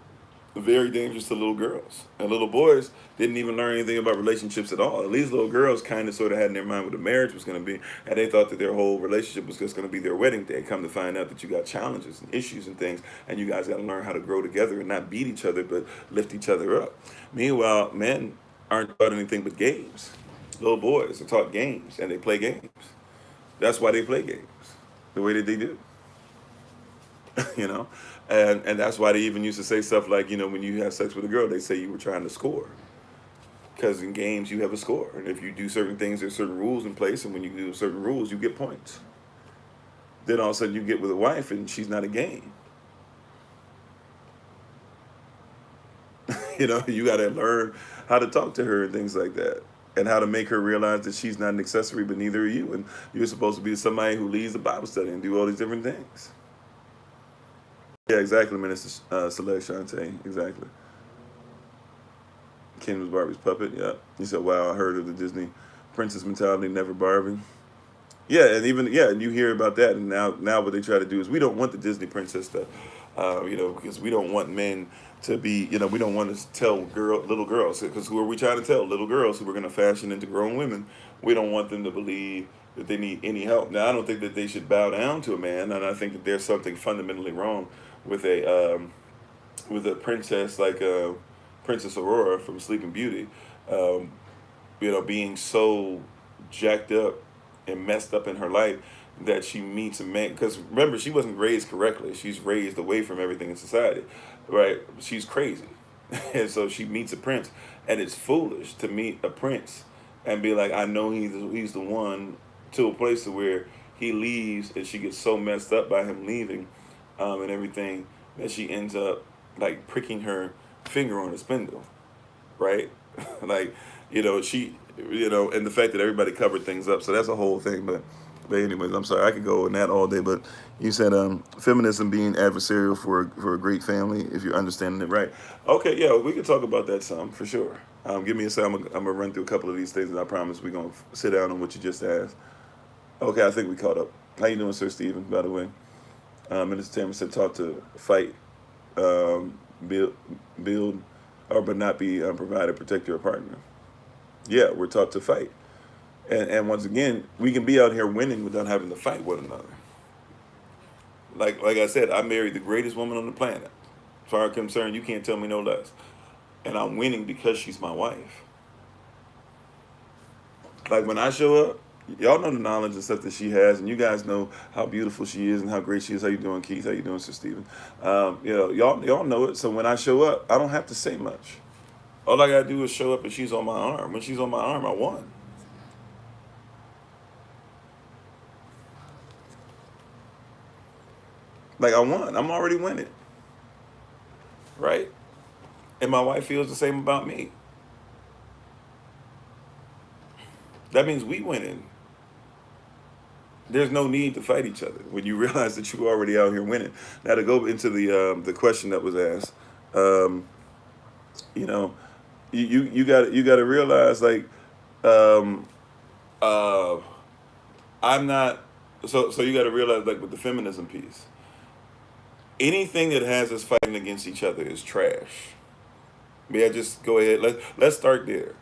very dangerous to little girls. And little boys didn't even learn anything about relationships at all. These little girls kind of sort of had in their mind what a marriage was going to be, and they thought that their whole relationship was just going to be their wedding day. Come to find out that you got challenges and issues and things, and you guys got to learn how to grow together and not beat each other, but lift each other up. Meanwhile, men aren't taught anything but games. Little boys are taught games, and they play games. That's why they play games the way that they do. you know, and that's why they even used to say stuff like, when you have sex with a girl, they say you were trying to score. Because in games, you have a score. And if you do certain things, there's certain rules in place. And when you do certain rules, you get points. Then all of a sudden you get with a wife and she's not a game. You got to learn how to talk to her and things like that. And how to make her realize that she's not an accessory, but neither are you. And you're supposed to be somebody who leads the Bible study and do all these different things. Yeah, exactly, Minister Select Shante. Exactly. Ken was Barbie's puppet. Yeah. He said, "Wow, I heard of the Disney princess mentality, never Barbie." Yeah, and even yeah, and you hear about that, and now what they try to do is we don't want the Disney princess stuff, because we don't want men to be, we don't want to tell little girls, because who are we trying to tell? Little girls who are going to fashion into grown women. We don't want them to believe that they need any help. Now, I don't think that they should bow down to a man, and I think that there's something fundamentally wrong with a princess like Princess Aurora from Sleeping Beauty, um, being so jacked up and messed up in her life that she meets a man. Because remember, she wasn't raised correctly. She's raised away from everything in society, right? She's crazy. And so she meets a prince, and it's foolish to meet a prince and be like, I know he's the one, to a place to where he leaves and she gets so messed up by him leaving, and everything, that she ends up like pricking her finger on a spindle, right? Like, and the fact that everybody covered things up. So that's a whole thing. But anyways, I'm sorry, I could go on that all day. But you said feminism being adversarial for a great family, if you're understanding it right. Okay, yeah, we can talk about that some for sure. Give me a second. I'm gonna run through a couple of these things, and I promise we're gonna sit down on what you just asked. Okay, I think we caught up. How you doing, Sir Stephen? By the way, Minister Tamer said talk to fight, build, or but not be provider, protect your partner. Yeah, we're taught to fight. And once again, we can be out here winning without having to fight one another. Like I said, I married the greatest woman on the planet. As far as I'm concerned, you can't tell me no less. And I'm winning because she's my wife. Like when I show up, y'all know the knowledge and stuff that she has, and you guys know how beautiful she is and how great she is. How you doing, Keith? How you doing, Sir Stephen? Y'all know it. So when I show up, I don't have to say much. All I gotta do is show up, and she's on my arm. When she's on my arm, I won. Like I won. I'm already winning, right? And my wife feels the same about me. That means we winning. There's no need to fight each other when you realize that you're already out here winning. Now to go into the question that was asked, um, you know, you got to realize like, um, uh, I'm not. So you got to realize like with the feminism piece, anything that has us fighting against each other is trash. May I just go ahead? Let's start there.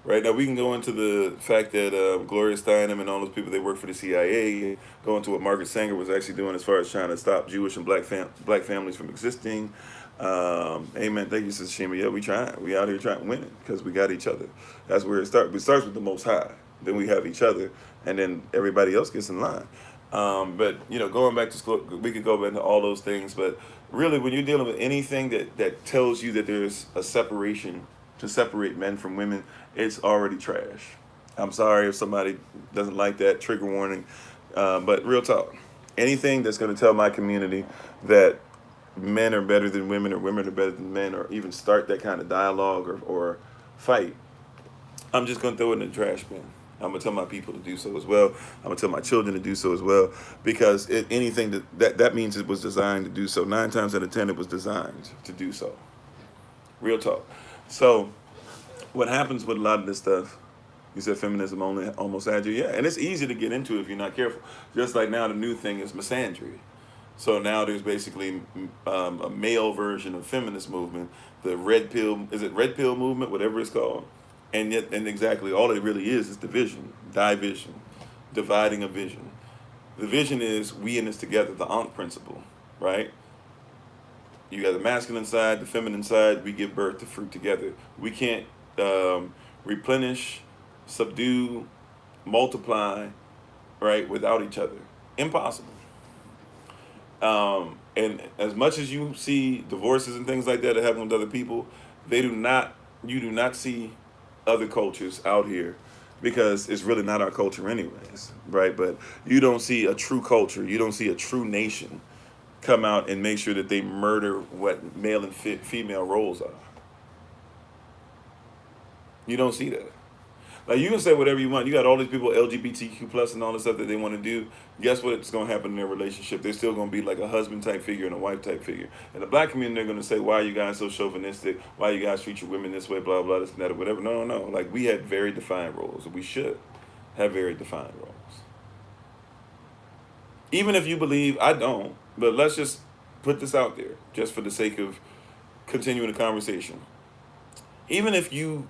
Right now, we can go into the fact that Gloria Steinem and all those people they work for the CIA, go into what Margaret Sanger was actually doing as far as trying to stop Jewish and black families from existing. Amen. Thank you, Sister Shima. Yeah, we trying. We out here trying to win it because we got each other. That's where it starts. It starts with the Most High. Then we have each other, and then everybody else gets in line. But going back to school, we could go into all those things. But really, when you're dealing with anything that tells you that there's a separation to separate men from women, it's already trash. I'm sorry if somebody doesn't like that, trigger warning. But real talk, anything that's going to tell my community that men are better than women or women are better than men or even start that kind of dialogue or fight, I'm just going to throw it in the trash bin. I'm going to tell my people to do so as well. I'm going to tell my children to do so as well, because anything that means it was designed to do so. 9 times out of 10, it was designed to do so. Real talk. So what happens with a lot of this stuff, you said feminism only almost had you. Yeah, and it's easy to get into if you're not careful. Just like now the new thing is misandry. So now there's basically a male version of feminist movement, the red pill, is it red pill movement, whatever it's called. And exactly all it really is division, dividing a vision. The vision is we in this together, the Ankh principle, right? You got the masculine side, the feminine side. We give birth to fruit together. We can't replenish, subdue, multiply, right, without each other. Impossible. And as much as you see divorces and things like that happen with other people, you do not see other cultures out here, because it's really not our culture anyways, right? But you don't see a true culture. You don't see a true nation come out and make sure that they murder what male and female roles are. You don't see that. Like you can say whatever you want. You got all these people LGBTQ plus and all the stuff that they want to do. Guess what's going to happen in their relationship? They're still going to be like a husband type figure and a wife type figure. In the black community, they're going to say, "Why are you guys so chauvinistic? Why you guys treat your women this way? Blah blah this and that or whatever." No, no, no. Like we had very defined roles, and we should have very defined roles. Even if you believe I don't, but let's just put this out there, just for the sake of continuing the conversation. Even if you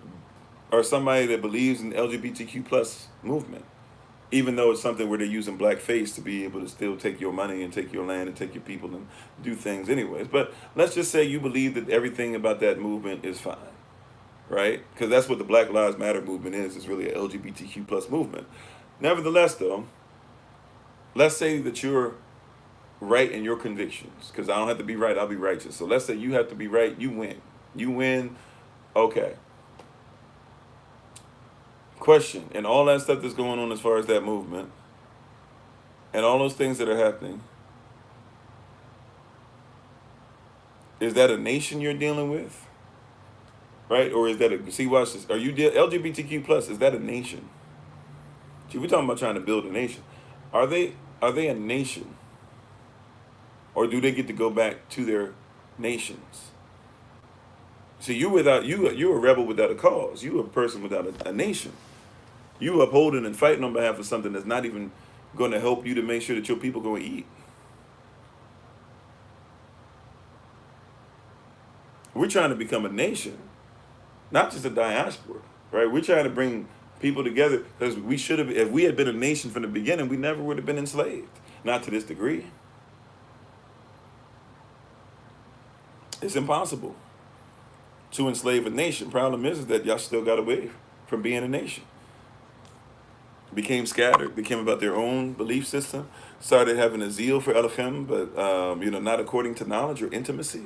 are somebody that believes in the LGBTQ plus movement, even though it's something where they're using blackface to be able to still take your money and take your land and take your people and do things anyways. But let's just say you believe that everything about that movement is fine, right? Because that's what the Black Lives Matter movement is. It's really an LGBTQ plus movement. Nevertheless, though, let's say that you're right in your convictions, because I don't have to be right, I'll be righteous. So let's say you have to be right, you win. You win, okay. Question, and all that stuff that's going on as far as that movement, and all those things that are happening, is that a nation you're dealing with? Right? Or is that a, see, watch this, are you, LGBTQ plus, is that a nation? See, we're talking about trying to build a nation. Are they a nation? Or do they get to go back to their nations? See, you're a rebel without a cause. You're a person without a nation. You upholding and fighting on behalf of something that's not even going to help you to make sure that your people go and eat. We're trying to become a nation, not just a diaspora, right? We're trying to bring people together because we should have, if we had been a nation from the beginning, we never would have been enslaved. Not to this degree. It's impossible to enslave a nation. Problem is that y'all still got away from being a nation. Became scattered, became about their own belief system, started having a zeal for Elohim, but not according to knowledge or intimacy.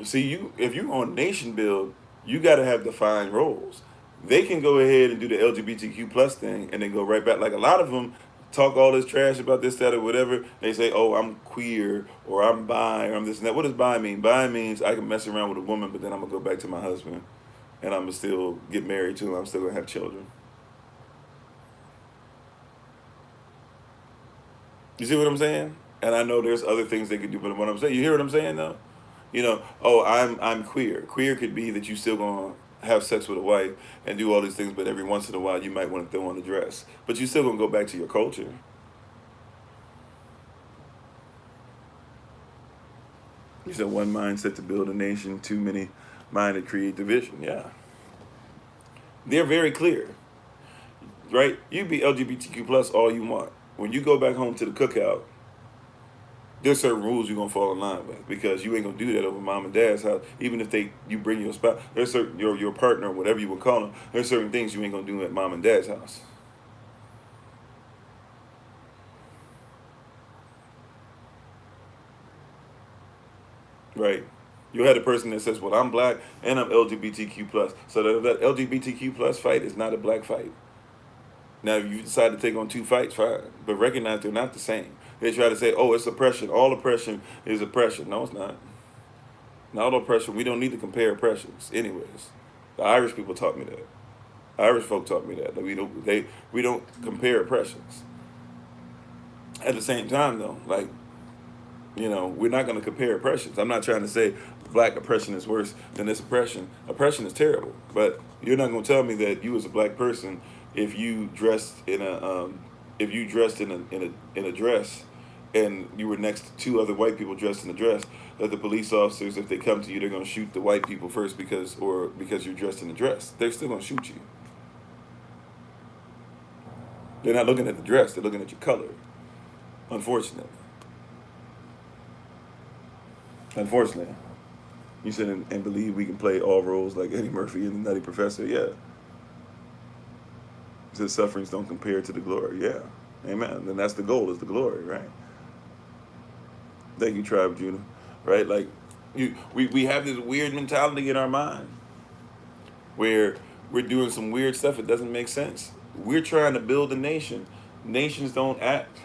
See, if you're on nation build, you got to have defined roles. They can go ahead and do the LGBTQ plus thing and then go right back. Like a lot of them talk all this trash about this, that, or whatever. They say, "Oh, I'm queer," or "I'm bi," or "I'm this and that." What does bi mean? Bi means I can mess around with a woman, but then I'm gonna go back to my husband, and I'm gonna still get married to him. I'm still gonna have children. You see what I'm saying? And I know there's other things they could do, but what I'm saying, you hear what I'm saying though? Oh, I'm queer. Queer could be that you still gonna have sex with a wife and do all these things, but every once in a while you might want to throw on a dress. But you still gonna go back to your culture. You said one mindset to build a nation, too many minded create division. Yeah. They're very clear. Right? You be LGBTQ plus all you want. When you go back home to the cookout, there's certain rules you're gonna fall in line with because you ain't gonna do that over mom and dad's house. Even if you bring your spouse, there's certain your partner, whatever you would call them. There's certain things you ain't gonna do at mom and dad's house. Right? You had a person that says, "Well, I'm black and I'm LGBTQ plus," so that LGBTQ plus fight is not a black fight. Now, if you decide to take on two fights, fine, but recognize they're not the same. They try to say, "Oh, it's oppression. All oppression is oppression." No, it's not. Not all oppression. We don't need to compare oppressions. Anyways, the Irish people taught me that. Irish folk taught me that. We don't compare oppressions. At the same time, though, we're not going to compare oppressions. I'm not trying to say black oppression is worse than this oppression. Oppression is terrible, but you're not going to tell me that you as a black person, if you dressed in a dress, and you were next to two other white people dressed in a dress, that the police officers, if they come to you, they're going to shoot the white people first because you're dressed in a dress. They're still going to shoot you. They're not looking at the dress. They're looking at your color. Unfortunately. You said and believe we can play all roles like Eddie Murphy and the Nutty Professor. Yeah. He said sufferings don't compare to the glory. Yeah. Amen. And that's the goal, is the glory, right? Thank you, Tribe Judah. Right? Like we have this weird mentality in our mind where we're doing some weird stuff. It doesn't make sense. We're trying to build a nation. Nations don't act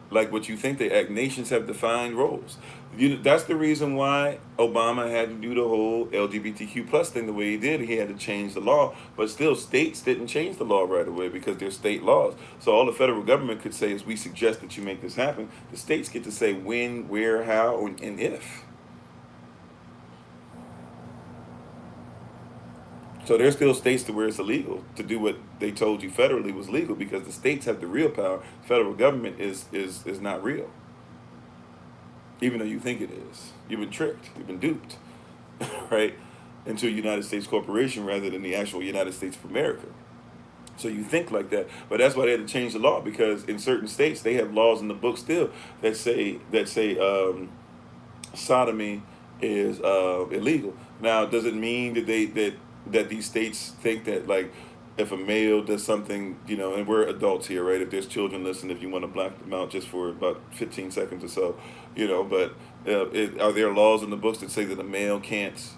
like what you think they act. Nations have defined roles. That's the reason why Obama had to do the whole LGBTQ plus thing the way he did. He had to change the law, but still, states didn't change the law right away because they're state laws. So all the federal government could say is, we suggest that you make this happen. The states get to say when, where, how, and if. So there's still states to where it's illegal to do what they told you federally was legal, because the states have the real power. Federal government is not real, even though you think it is. You've been tricked. You've been duped, right? Into a United States corporation rather than the actual United States of America. So you think like that, but that's why they had to change the law, because in certain states they have laws in the book still that say sodomy is illegal. Now, does it mean that these states think that, like, if a male does something, and we're adults here, right? If there's children listening, if you want to black them out just for about 15 seconds or so, but are there laws in the books that say that a male can't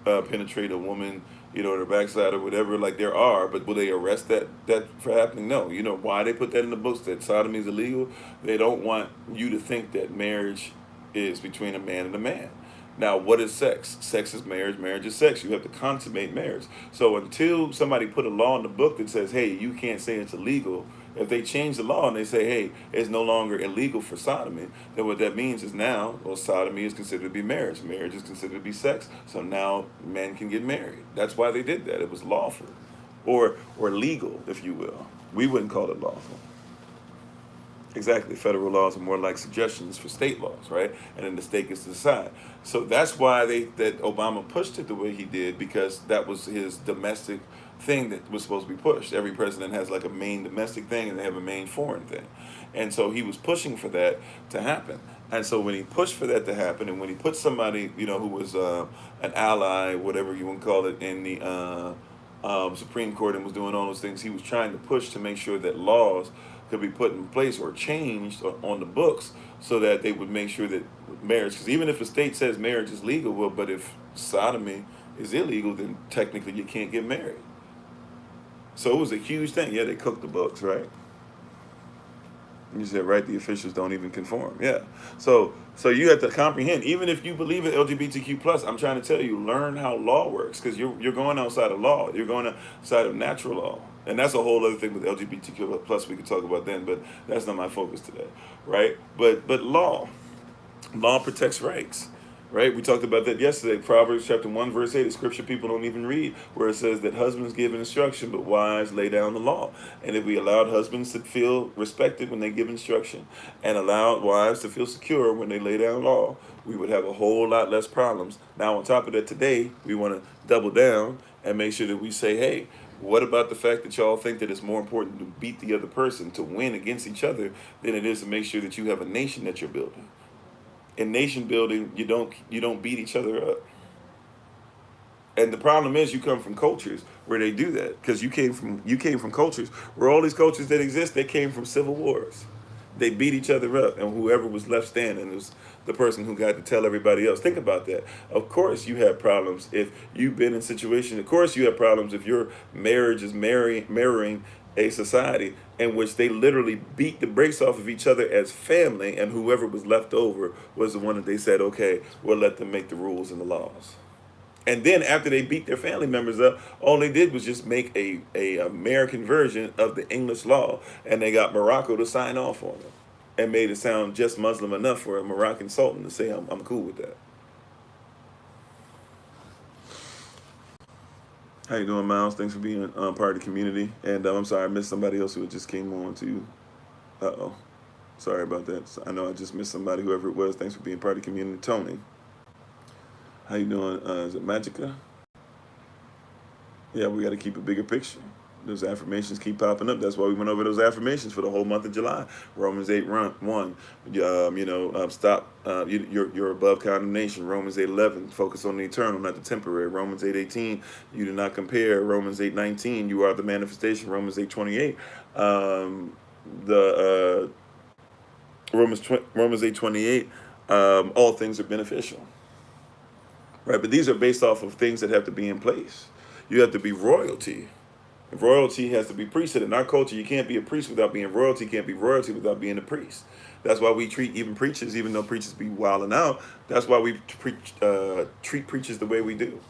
penetrate a woman, in her backside or whatever? Like, there are, but will they arrest that for happening? No. You know why they put that in the books, that sodomy is illegal? They don't want you to think that marriage is between a man and a man. Now, what is sex? Sex is marriage. Marriage is sex. You have to consummate marriage. So until somebody put a law in the book that says, hey, you can't say it's illegal, if they change the law and they say, hey, it's no longer illegal for sodomy, then what that means is now, well, sodomy is considered to be marriage. Marriage is considered to be sex. So now men can get married. That's why they did that. It was lawful, or legal, if you will. We wouldn't call it lawful. Exactly. Federal laws are more like suggestions for state laws, right? And then the state gets to decide. So that's why that Obama pushed it the way he did, because that was his domestic thing that was supposed to be pushed. Every president has like a main domestic thing and they have a main foreign thing. And so he was pushing for that to happen. And so when he pushed for that to happen, and when he put somebody, who was an ally, whatever you want to call it, in the Supreme Court, and was doing all those things, he was trying to push to make sure that laws could be put in place or changed on the books, so that they would make sure that marriage, because even if a state says marriage is legal, well, but if sodomy is illegal, then technically you can't get married. So it was a huge thing. Yeah, they cooked the books, right? You said, right, the officials don't even conform. Yeah. So you have to comprehend, even if you believe in LGBTQ plus, I'm trying to tell you, learn how law works, because you're going outside of law. You're going outside of natural law. And that's a whole other thing with LGBTQ plus we could talk about then, but that's not my focus today, right? But law protects rights, right? We talked about that yesterday. Proverbs chapter 1, verse 8, a scripture people don't even read, where it says that husbands give instruction, but wives lay down the law. And if we allowed husbands to feel respected when they give instruction, and allowed wives to feel secure when they lay down law, we would have a whole lot less problems. Now, on top of that, today, we want to double down and make sure that we say, hey, what about the fact that y'all think that it's more important to beat the other person, to win against each other, than it is to make sure that you have a nation that you're building? In nation building, you don't beat each other up. And the problem is, you come from cultures where they do that, because you came from cultures where all these cultures that exist, they came from civil wars. They beat each other up, and whoever was left standing was the person who got to tell everybody else. Think about that. Of course you have problems if you've been in situations. Of course you have problems if your marriage is mirroring a society in which they literally beat the brakes off of each other as family, and whoever was left over was the one that they said, okay, we'll let them make the rules and the laws. And then after they beat their family members up, all they did was just make a American version of the English law, and they got Morocco to sign off on it, and made it sound just Muslim enough for a Moroccan sultan to say, I'm cool with that. How you doing, Miles? Thanks for being part of the community. And I'm sorry I missed somebody else who just came on too. Uh-oh. Sorry about that. I know I just missed somebody, whoever it was. Thanks for being part of the community. Tony. How you doing? Is it Magica? Yeah, we got to keep a bigger picture. Those affirmations keep popping up. That's why we went over those affirmations for the whole month of July. Romans 8:1. Stop. You're above condemnation. Romans 8:11. Focus on the eternal, not the temporary. Romans 8:18. You do not compare. Romans 8:19. You are the manifestation. Romans 8:28. Romans 8:28. All things are beneficial. Right, but these are based off of things that have to be in place. You have to be royalty, Royalty has to be priesthood. In our culture, you can't be a priest without being royalty. You can't be royalty without being a priest. That's why we treat even preachers, even though preachers be wilding out, that's why we treat preachers the way we do.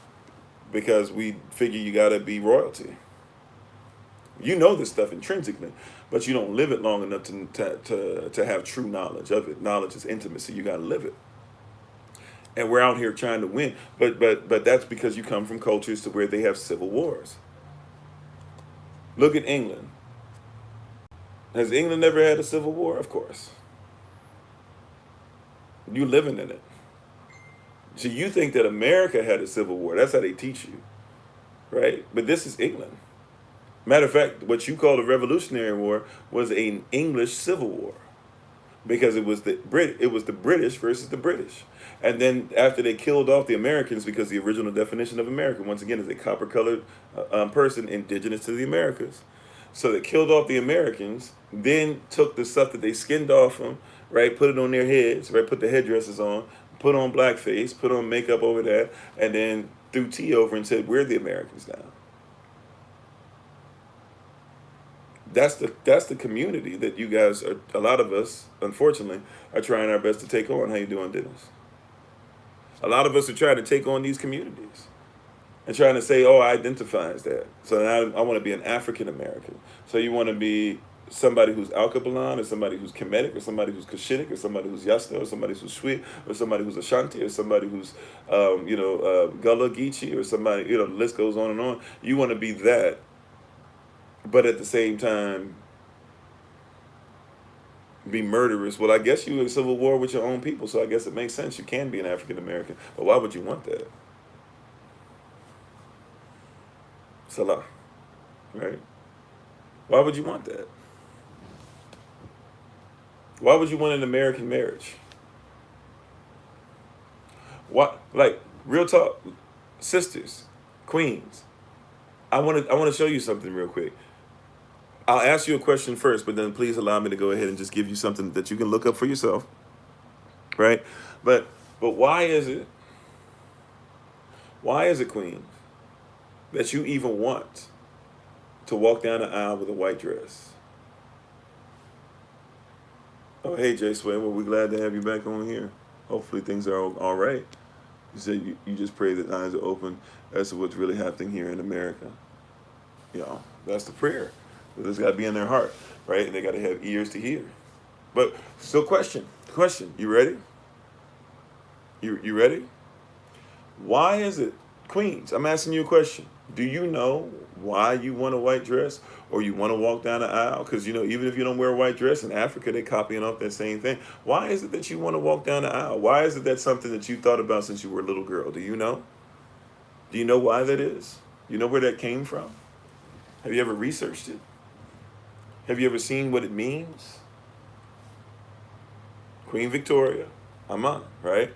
Because we figure you got to be royalty. You know this stuff intrinsically, but you don't live it long enough to have true knowledge of it. Knowledge is intimacy. You got to live it. And we're out here trying to win. But that's because you come from cultures to where they have civil wars. Look at England. Has England ever had a civil war? Of course. You living in it. So you think that America had a civil war. That's how they teach you. Right? But this is England. Matter of fact, what you call the Revolutionary War was an English civil war. Because it was the British versus the British. And then after they killed off the Americans, because the original definition of American, once again, is a copper-colored person indigenous to the Americas. So they killed off the Americans, then took the stuff that they skinned off them, right, put it on their heads, right, put the headdresses on, put on blackface, put on makeup over that, and then threw tea over and said, we're the Americans now. That's the community that you guys are, a lot of us, unfortunately, are trying our best to take on. How you doing, Dennis? A lot of us are trying to take on these communities and trying to say, oh, I identify as that. So now I want to be an African American. So you want to be somebody who's Alkebulan, or somebody who's Kemetic, or somebody who's Cushitic, or somebody who's Yasta, or somebody who's Sweet, or somebody who's Ashanti, or somebody who's, Gullah Geechee, or somebody, the list goes on and on. You want to be that. But at the same time, be murderous. Well, I guess you in civil war with your own people, so I guess it makes sense. You can be an African American. But why would you want that? Salah. Right? Why would you want that? Why would you want an American marriage? What, like, real talk, sisters, queens, I want to show you something real quick. I'll ask you a question first, but then please allow me to go ahead and just give you something that you can look up for yourself, right? But why is it, Queen, that you even want to walk down the aisle with a white dress? Oh, hey, Jay Sway, well, we're glad to have you back on here. Hopefully things are all right. You said you just pray that eyes are open as to what's really happening here in America. That's the prayer. It's got to be in their heart, right? And they got to have ears to hear. But still, question. You ready? You ready? Why is it, queens? I'm asking you a question. Do you know why you want a white dress, or you want to walk down the aisle? Because even if you don't wear a white dress in Africa, they're copying off that same thing. Why is it that you want to walk down the aisle? Why is it that's something that you thought about since you were a little girl? Do you know? Do you know why that is? You know where that came from? Have you ever researched it? Have you ever seen what it means? Queen Victoria, Aman, right?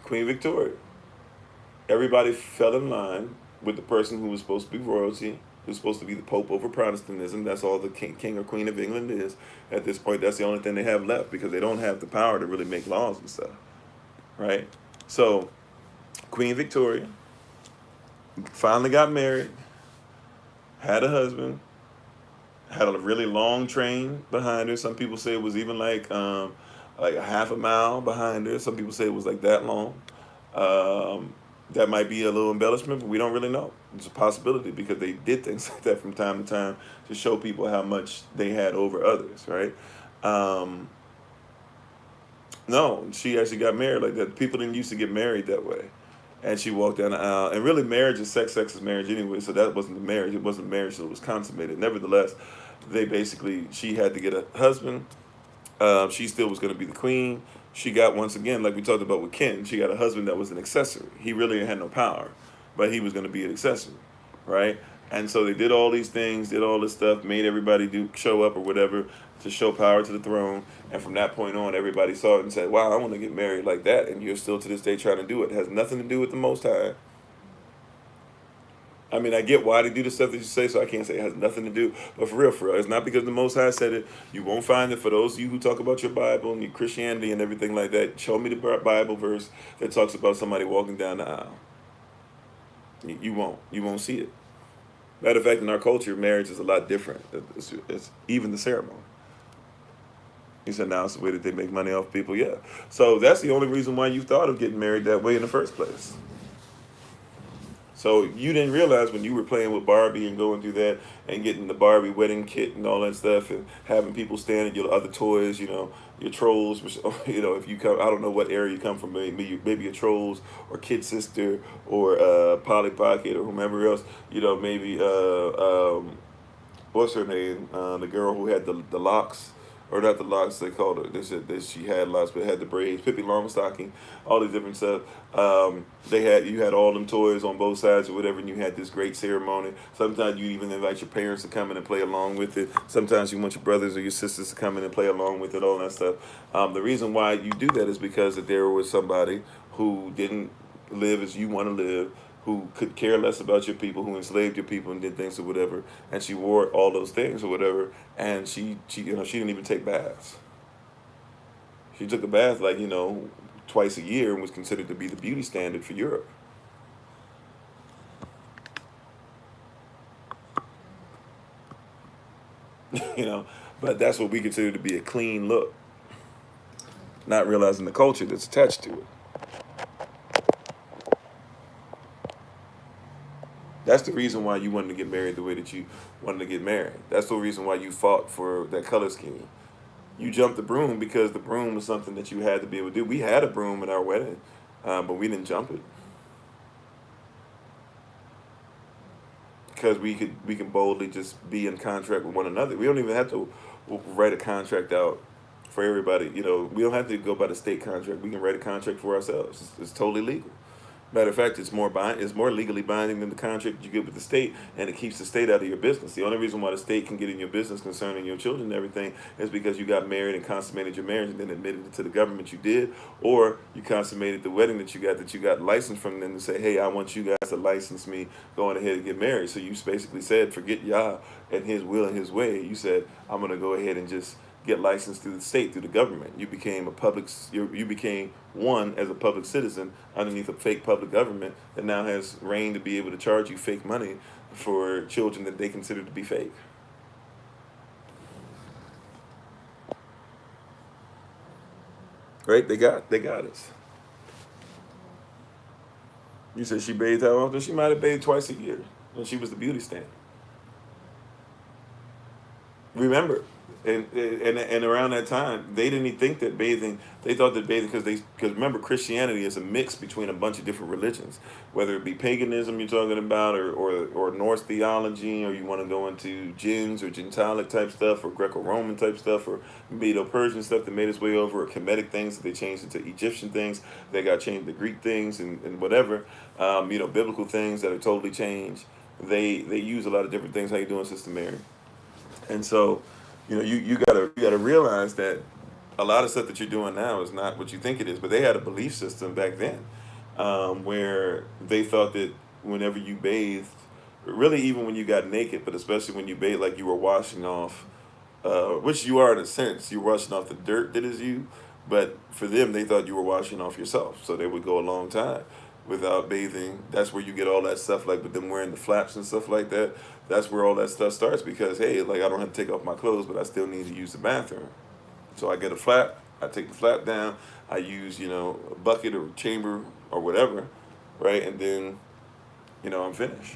Queen Victoria. Everybody fell in line with the person who was supposed to be royalty, who's supposed to be the Pope over Protestantism. That's all the king or queen of England is. At this point, that's the only thing they have left, because they don't have the power to really make laws and stuff, right? So, Queen Victoria finally got married, had a husband, had a really long train behind her. Some people say it was even like a half a mile behind her. Some people say it was like that long. That might be a little embellishment, but we don't really know. It's a possibility, because they did things like that from time to time to show people how much they had over others, right? No, she actually got married like that. People didn't used to get married that way. And she walked down the aisle. And really, marriage is sex is marriage anyway, so that wasn't the marriage. It wasn't marriage that was consummated. Nevertheless, she had to get a husband. She still was going to be the queen. She got, once again, like we talked about with Ken, she got a husband that was an accessory. He really had no power, but he was going to be an accessory, right? And so they did all these things, did all this stuff, made everybody show up or whatever to show power to the throne. And from that point on, everybody saw it and said, wow, I want to get married like that. And you're still to this day trying to do it. It has nothing to do with the Most High. I mean, I get why they do the stuff that you say, so I can't say it has nothing to do. But for real, it's not because the Most High said it. You won't find it. For those of you who talk about your Bible and your Christianity and everything like that, show me the Bible verse that talks about somebody walking down the aisle. You won't see it. Matter of fact, in our culture, marriage is a lot different. It's even the ceremony. He said, now it's the way that they make money off people. Yeah. So that's the only reason why you thought of getting married that way in the first place. So you didn't realize when you were playing with Barbie and going through that and getting the Barbie wedding kit and all that stuff and having people stand at your other toys, your trolls, which, if you come, I don't know what area you come from, maybe your trolls or Kid Sister or Polly Pocket or whomever else, maybe, what's her name? The girl who had the locks. Or not the locks, they called her. They said that she had locks, but had the braids. Pippi Longstocking, all these different stuff. You had all them toys on both sides or whatever, and you had this great ceremony. Sometimes you even invite your parents to come in and play along with it. Sometimes you want your brothers or your sisters to come in and play along with it, all that stuff. The reason why you do that is because that there was somebody who didn't live as you want to live, who could care less about your people, who enslaved your people and did things or whatever, and she wore all those things or whatever, and she didn't even take baths. She took a bath twice a year and was considered to be the beauty standard for Europe. But that's what we consider to be a clean look, not realizing the culture that's attached to it. That's the reason why you wanted to get married the way that you wanted to get married. That's the reason why you fought for that color scheme. You jumped the broom because the broom was something that you had to be able to do. We had a broom at our wedding, but we didn't jump it because we can boldly just be in contract with one another. We don't even have to write a contract out for everybody. We don't have to go by the state contract. We can write a contract for ourselves. It's totally legal. Matter of fact, it's more legally binding than the contract you get with the state, and it keeps the state out of your business. The only reason why the state can get in your business concerning your children and everything is because you got married and consummated your marriage and then admitted it to the government you did, or you consummated the wedding that you got licensed from them to say, hey, I want you guys to license me going ahead and get married. So you basically said, forget Yah and his will and his way. You said, I'm going to go ahead and just get licensed through the state, through the government. You became you became one as a public citizen underneath a fake public government that now has reign to be able to charge you fake money for children that they consider to be fake. Right? They got us. You said she bathed how often? She might have bathed twice a year when she was the beauty standard. Remember, and around that time, they didn't even think that bathing. They thought that bathing because remember, Christianity is a mix between a bunch of different religions, whether it be paganism you're talking about, or Norse theology, or you want to go into jinns or Gentilic type stuff, or Greco-Roman type stuff, or Medo-Persian stuff that made its way over, or Kemetic things that they changed into Egyptian things that got changed to Greek things and whatever, biblical things that are totally changed. They use a lot of different things. How you doing, Sister Mary? And so, you gotta realize that a lot of stuff that you're doing now is not what you think it is. But they had a belief system back then, where they thought that whenever you bathed, really even when you got naked, but especially when you bathed, like you were washing off, which you are in a sense, you're washing off the dirt that is you. But for them, they thought you were washing off yourself. So they would go a long time without bathing. That's where you get all that stuff, like with them wearing the flaps and stuff like that. That's where all that stuff starts because, hey, like I don't have to take off my clothes, but I still need to use the bathroom. So I get a flap, I take the flap down, I use, a bucket or chamber or whatever, right? And then, I'm finished.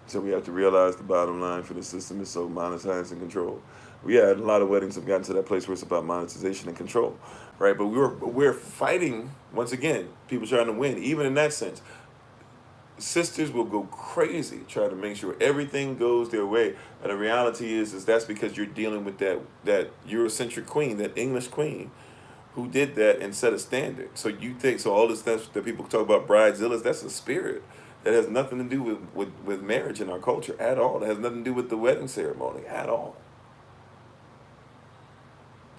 So we have to realize the bottom line for the system is so monetized and controlled. A lot of weddings have gotten to that place where it's about monetization and control, right? But we're fighting, once again, people trying to win, even in that sense. Sisters will go crazy trying to make sure everything goes their way. And the reality is that's because you're dealing with that Eurocentric queen, that English queen, who did that and set a standard. So all this stuff that people talk about bridezillas, that's a spirit. That has nothing to do with marriage in our culture at all. That has nothing to do with the wedding ceremony at all.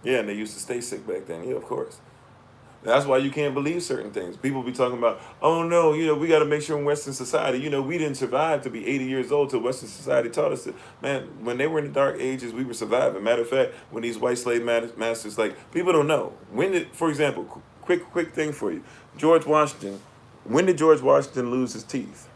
Yeah, and they used to stay sick back then. Yeah, of course. That's why you can't believe certain things. People be talking about, oh no, we got to make sure in Western society, we didn't survive to be 80 years old till Western society taught us that, man, when they were in the dark ages, we were surviving. Matter of fact, when these white slave masters, like, people don't know. For example, quick thing for you. George Washington When did George Washington lose his teeth?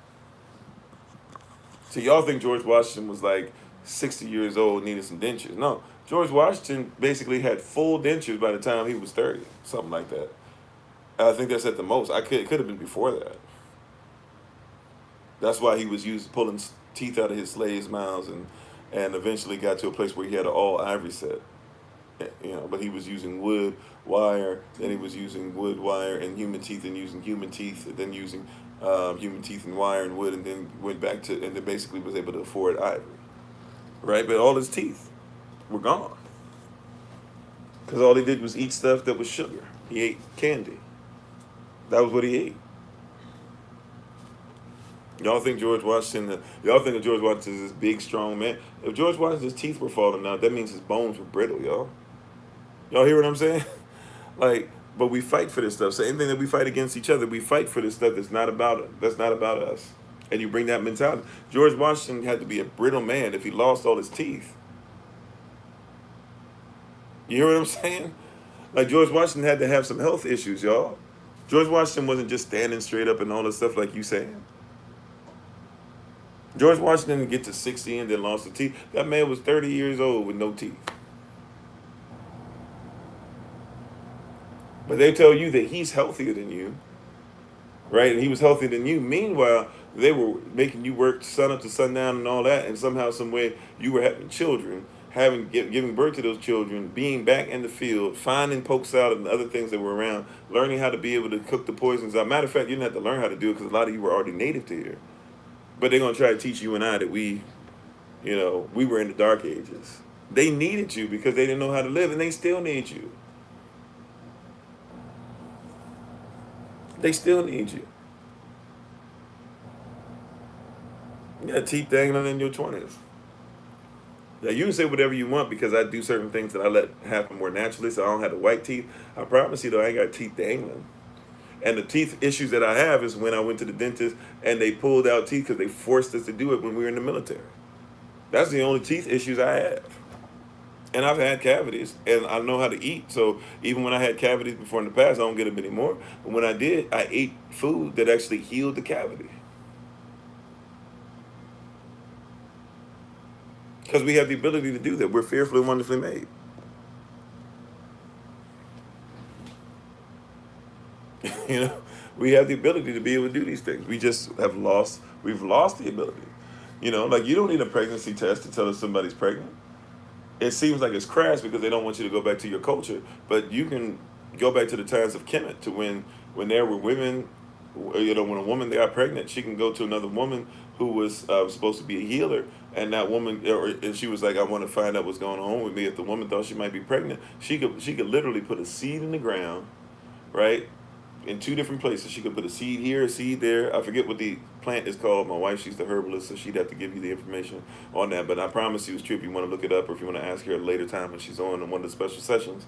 So y'all think George Washington was like 60 years old, needed some dentures. No, George Washington basically had full dentures by the time he was 30, something like that. I think that's at the most. It could have been before that. That's why he was pulling teeth out of his slaves' mouths and eventually got to a place where he had an all ivory set. But he was using wood, wire, then he was using wood, wire, and human teeth, and using human teeth, and then using human teeth and wire and wood, and then went back to, and then basically was able to afford ivory. Right? But all his teeth were gone. Because all he did was eat stuff that was sugar. He ate candy. That was what he ate. Y'all think George Washington is this big, strong man? If George Washington's teeth were falling out, that means his bones were brittle, y'all. Y'all hear what I'm saying? But we fight for this stuff. Same thing that we fight against each other. We fight for this stuff that's not about us. And you bring that mentality. George Washington had to be a brittle man if he lost all his teeth. You hear what I'm saying? Like, George Washington had to have some health issues, y'all. George Washington wasn't just standing straight up and all this stuff like you saying. George Washington didn't get to 60 and then lost the teeth. That man was 30 years old with no teeth. But they tell you that he's healthier than you, right? And he was healthier than you. Meanwhile, they were making you work sun up to sundown and all that, and somehow, some way, you were having children, giving birth to those children, being back in the field, finding poke salad and other things that were around, learning how to be able to cook the poisons. As a matter of fact, you didn't have to learn how to do it because a lot of you were already native to here. But they're going to try to teach you and I that we were in the dark ages. They needed you because they didn't know how to live, and they still need you. They still need you. You got teeth dangling in your 20s. Now, you can say whatever you want because I do certain things that I let happen more naturally, so I don't have the white teeth. I promise you, though, I ain't got teeth dangling. And the teeth issues that I have is when I went to the dentist and they pulled out teeth because they forced us to do it when we were in the military. That's the only teeth issues I have. And I've had cavities, and I know how to eat. So even when I had cavities before in the past, I don't get them anymore. But when I did, I ate food that actually healed the cavity. Because we have the ability to do that. We're fearfully and wonderfully made. We have the ability to be able to do these things. We've lost the ability. You don't need a pregnancy test to tell if somebody's pregnant. It seems like it's crass because they don't want you to go back to your culture, but you can go back to the times of Kemet, to when there were women, when a woman got pregnant, she can go to another woman who was supposed to be a healer, and that woman, and she was like, I want to find out what's going on with me. If the woman thought she might be pregnant, she could literally put a seed in the ground, right? In two different places. She could put a seed here, a seed there. I forget what the plant is called. My wife, she's the herbalist, so she'd have to give you the information on that. But I promise you, it's true. If you want to look it up, or if you want to ask her at a later time when she's on one of the special sessions,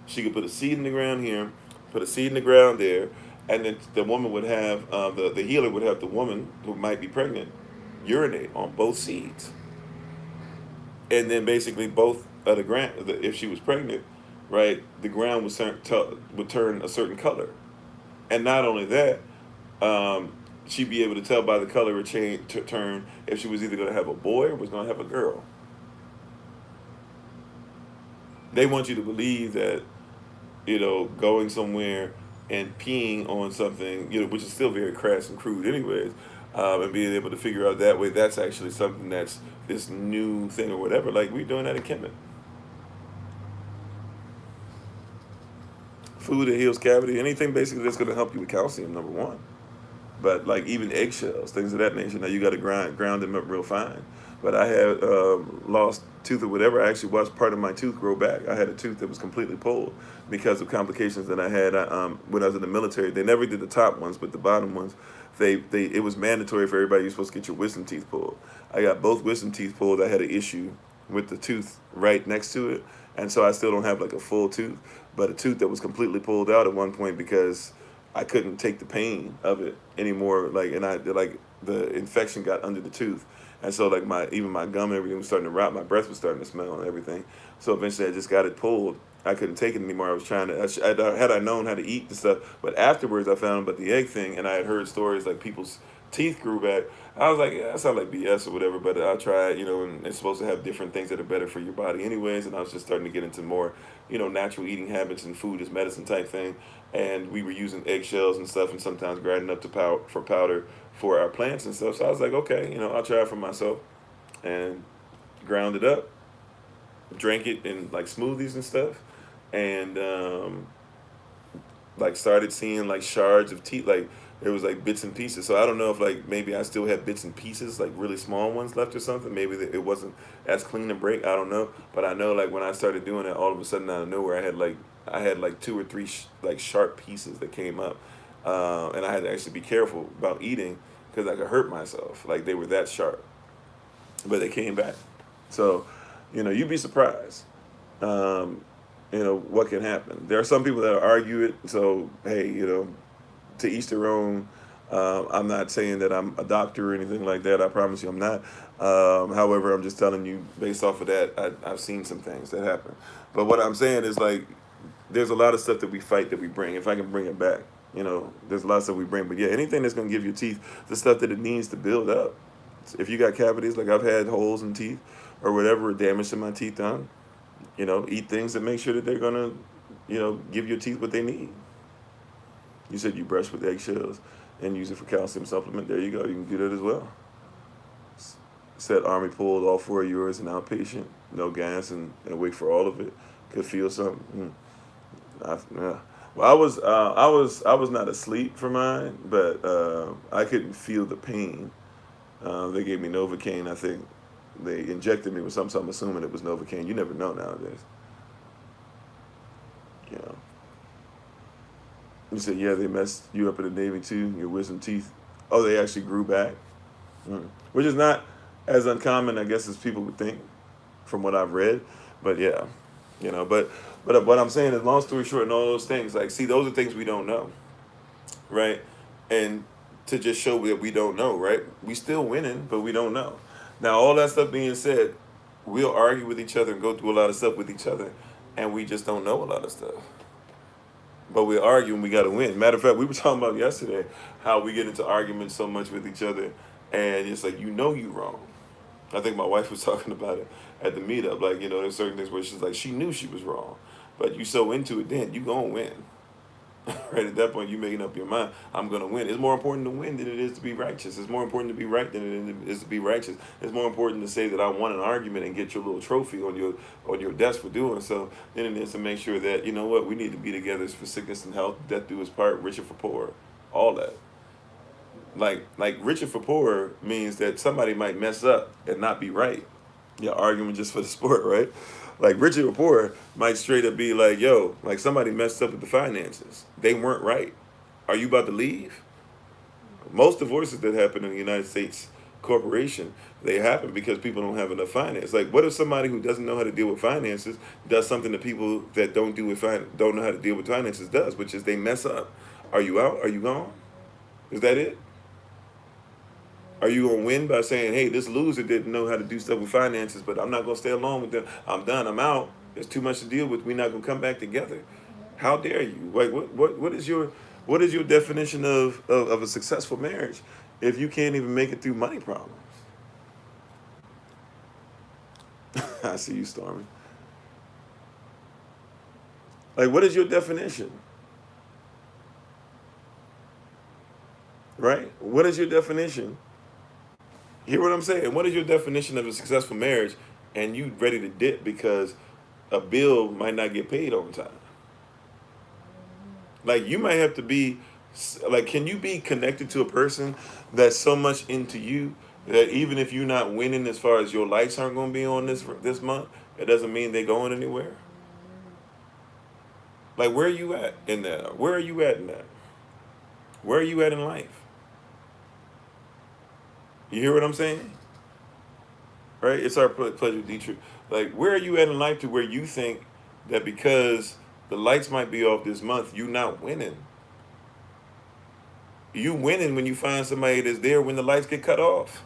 she could put a seed in the ground here, put a seed in the ground there, and then the woman would have, the healer would have the woman who might be pregnant urinate on both seeds. And then basically both of the ground, if she was pregnant, right, the ground would turn a certain color. And not only that, she'd be able to tell by the color it turn if she was either going to have a boy or was going to have a girl. They want you to believe that, going somewhere and peeing on something, which is still very crass and crude anyways, and being able to figure out that way, that's actually something that's this new thing or whatever. Like, we're doing that in Kemet. Food that heals cavity, anything basically that's going to help you with calcium, number one. But like even eggshells, things of that nature. Now you got to ground them up real fine. But I had lost tooth or whatever. I actually watched part of my tooth grow back. I had a tooth that was completely pulled because of complications that I had when I was in the military. They never did the top ones, but the bottom ones, it was mandatory for everybody. You're supposed to get your wisdom teeth pulled. I got both wisdom teeth pulled. I had an issue with the tooth right next to it, and so I still don't have like a full tooth, but a tooth that was completely pulled out at one point because I couldn't take the pain of it anymore. The infection got under the tooth, And so like even my gum and everything was starting to rot. My breath was starting to smell and everything. So eventually I just got it pulled. I couldn't take it anymore. I was trying to, had I known how to eat and stuff. But afterwards I found about the egg thing, and I had heard stories like people's teeth grew back. I was like, yeah, that sounds like BS or whatever, but I'll try it, and it's supposed to have different things that are better for your body anyways. And I was just starting to get into more, natural eating habits and food as medicine type thing. And we were using eggshells and stuff, and sometimes grinding up to powder for our plants and stuff. So I was like, okay, I'll try it for myself, and ground it up, drank it in like smoothies and stuff, and like started seeing like shards of teeth, like there was like bits and pieces. So I don't know if like maybe I still had bits and pieces, like really small ones left or something. Maybe it wasn't as clean to break. I don't know, but I know like when I started doing it, all of a sudden out of nowhere, I had like two or three like sharp pieces that came up, and I had to actually be careful about eating because I could hurt myself. Like they were that sharp, but they came back. So, you'd be surprised. What can happen. There are some people that argue it. So hey, to each their own. I'm not saying that I'm a doctor or anything like that. I promise you I'm not. However, I'm just telling you based off of that, I've seen some things that happen. But what I'm saying is like, there's a lot of stuff that we fight that we bring. If I can bring it back, there's a lot of stuff we bring. But yeah, anything that's going to give your teeth the stuff that it needs to build up. If you got cavities, like I've had holes in teeth or whatever, damage to my teeth done, eat things that make sure that they're going to, give your teeth what they need. You said you brush with eggshells and use it for calcium supplement. There you go. You can do that as well. Said Army pulled all four of yours, an outpatient, no gas, and wait for all of it. Could feel something. Yeah. Well, I was not asleep for mine, but I couldn't feel the pain. They gave me Novocaine. I think they injected me with something, so I'm assuming it was Novocaine. You never know nowadays. You said, yeah, they messed you up in the Navy too, your wisdom teeth. Oh, they actually grew back? Which is not as uncommon, I guess, as people would think from what I've read. But yeah, but what I'm saying is, long story short, and all those things, like, see, those are things we don't know, right? And to just show that we don't know, right? We still winning, but we don't know. Now, all that stuff being said, we'll argue with each other and go through a lot of stuff with each other, and we just don't know a lot of stuff. But we're arguing, we got to win. Matter of fact, we were talking about yesterday how we get into arguments so much with each other, and it's like, you wrong. I think my wife was talking about it at the meetup. Like, there's certain things where she's like, she knew she was wrong, but you so into it, then you gonna win. Right at that point, you making up your mind, I'm gonna win. It's more important to win than it is to be righteous. It's more important to be right than it is to be righteous. It's more important to say that I won an argument and get your little trophy on your desk for doing so than it is to make sure that, we need to be together for sickness and health, death do us part, richer for poor, all that. Like richer for poor means that somebody might mess up and not be right. You're arguing just for the sport, right? Like richer or poor might straight up be like, yo, like somebody messed up with the finances. They weren't right. Are you about to leave? Most divorces that happen in the United States corporation, they happen because people don't have enough finance. Like, what if somebody who doesn't know how to deal with finances does something that people that don't know how to deal with finances does, which is they mess up? Are you out? Are you gone? Is that it? Are you going to win by saying, hey, this loser didn't know how to do stuff with finances, but I'm not going to stay along with them. I'm done. I'm out. There's too much to deal with. We're not going to come back together. How dare you? Like, what is your definition of a successful marriage if you can't even make it through money problems? I see you, Stormy. Like, what is your definition? Right? What is your definition? Hear what I'm saying? What is your definition of a successful marriage and you ready to dip because a bill might not get paid on time? Like, you might have to be, like, can you be connected to a person that's so much into you that even if you're not winning as far as your lights aren't going to be on this month, it doesn't mean they're going anywhere? Like, where are you at in that? Where are you at in that? Where are you at in life? You hear what I'm saying? Right? It's our pleasure, Dietrich. Like, where are you at in life to where you think that because the lights might be off this month, you not winning? You winning when you find somebody that's there when the lights get cut off.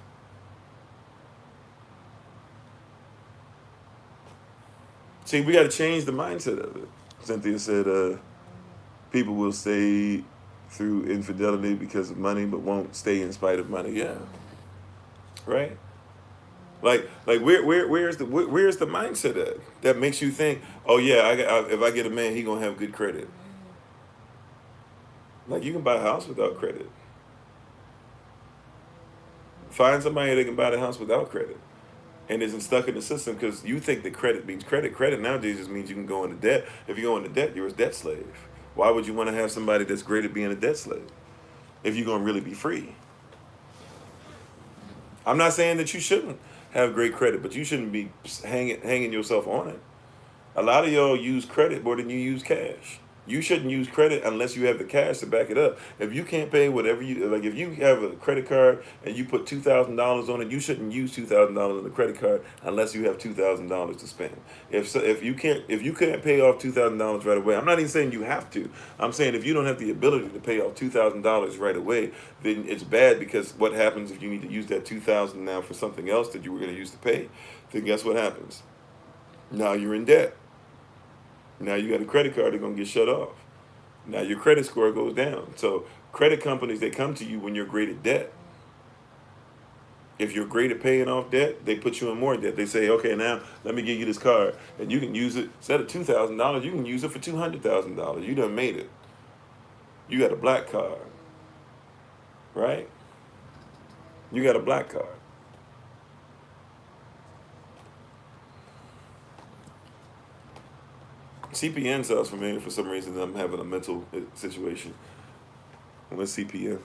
See, we got to change the mindset of it. Cynthia said, people will stay through infidelity because of money, but won't stay in spite of money. Yeah, right. Like where's the mindset at that makes you think, oh yeah, if I get a man, he gonna have good credit. Like, you can buy a house without credit. Find somebody that can buy the house without credit and isn't stuck in the system because you think that credit means credit. Credit nowadays just means you can go into debt. If you go into debt, you're a debt slave. Why would you want to have somebody that's great at being a debt slave if you're gonna really be free? I'm not saying that you shouldn't have great credit, but you shouldn't be hanging yourself on it. A lot of y'all use credit more than you use cash. You shouldn't use credit unless you have the cash to back it up. If you can't pay whatever you like, if you have a credit card and you put $2,000 on it, you shouldn't use $2,000 on the credit card unless you have $2,000 to spend. If you can't pay off $2,000 right away, I'm not even saying you have to. I'm saying if you don't have the ability to pay off $2,000 right away, then it's bad, because what happens if you need to use that $2,000 now for something else that you were going to use to pay? Then guess what happens? Now you're in debt. Now you got a credit card, they're going to get shut off. Now your credit score goes down. So credit companies, they come to you when you're great at debt. If you're great at paying off debt, they put you in more debt. They say, okay, now let me give you this card, and you can use it, instead of $2,000, you can use it for $200,000. You done made it. You got a black card, right? You got a black card. CPN sounds familiar for some reason. I'm having a mental situation with CPN.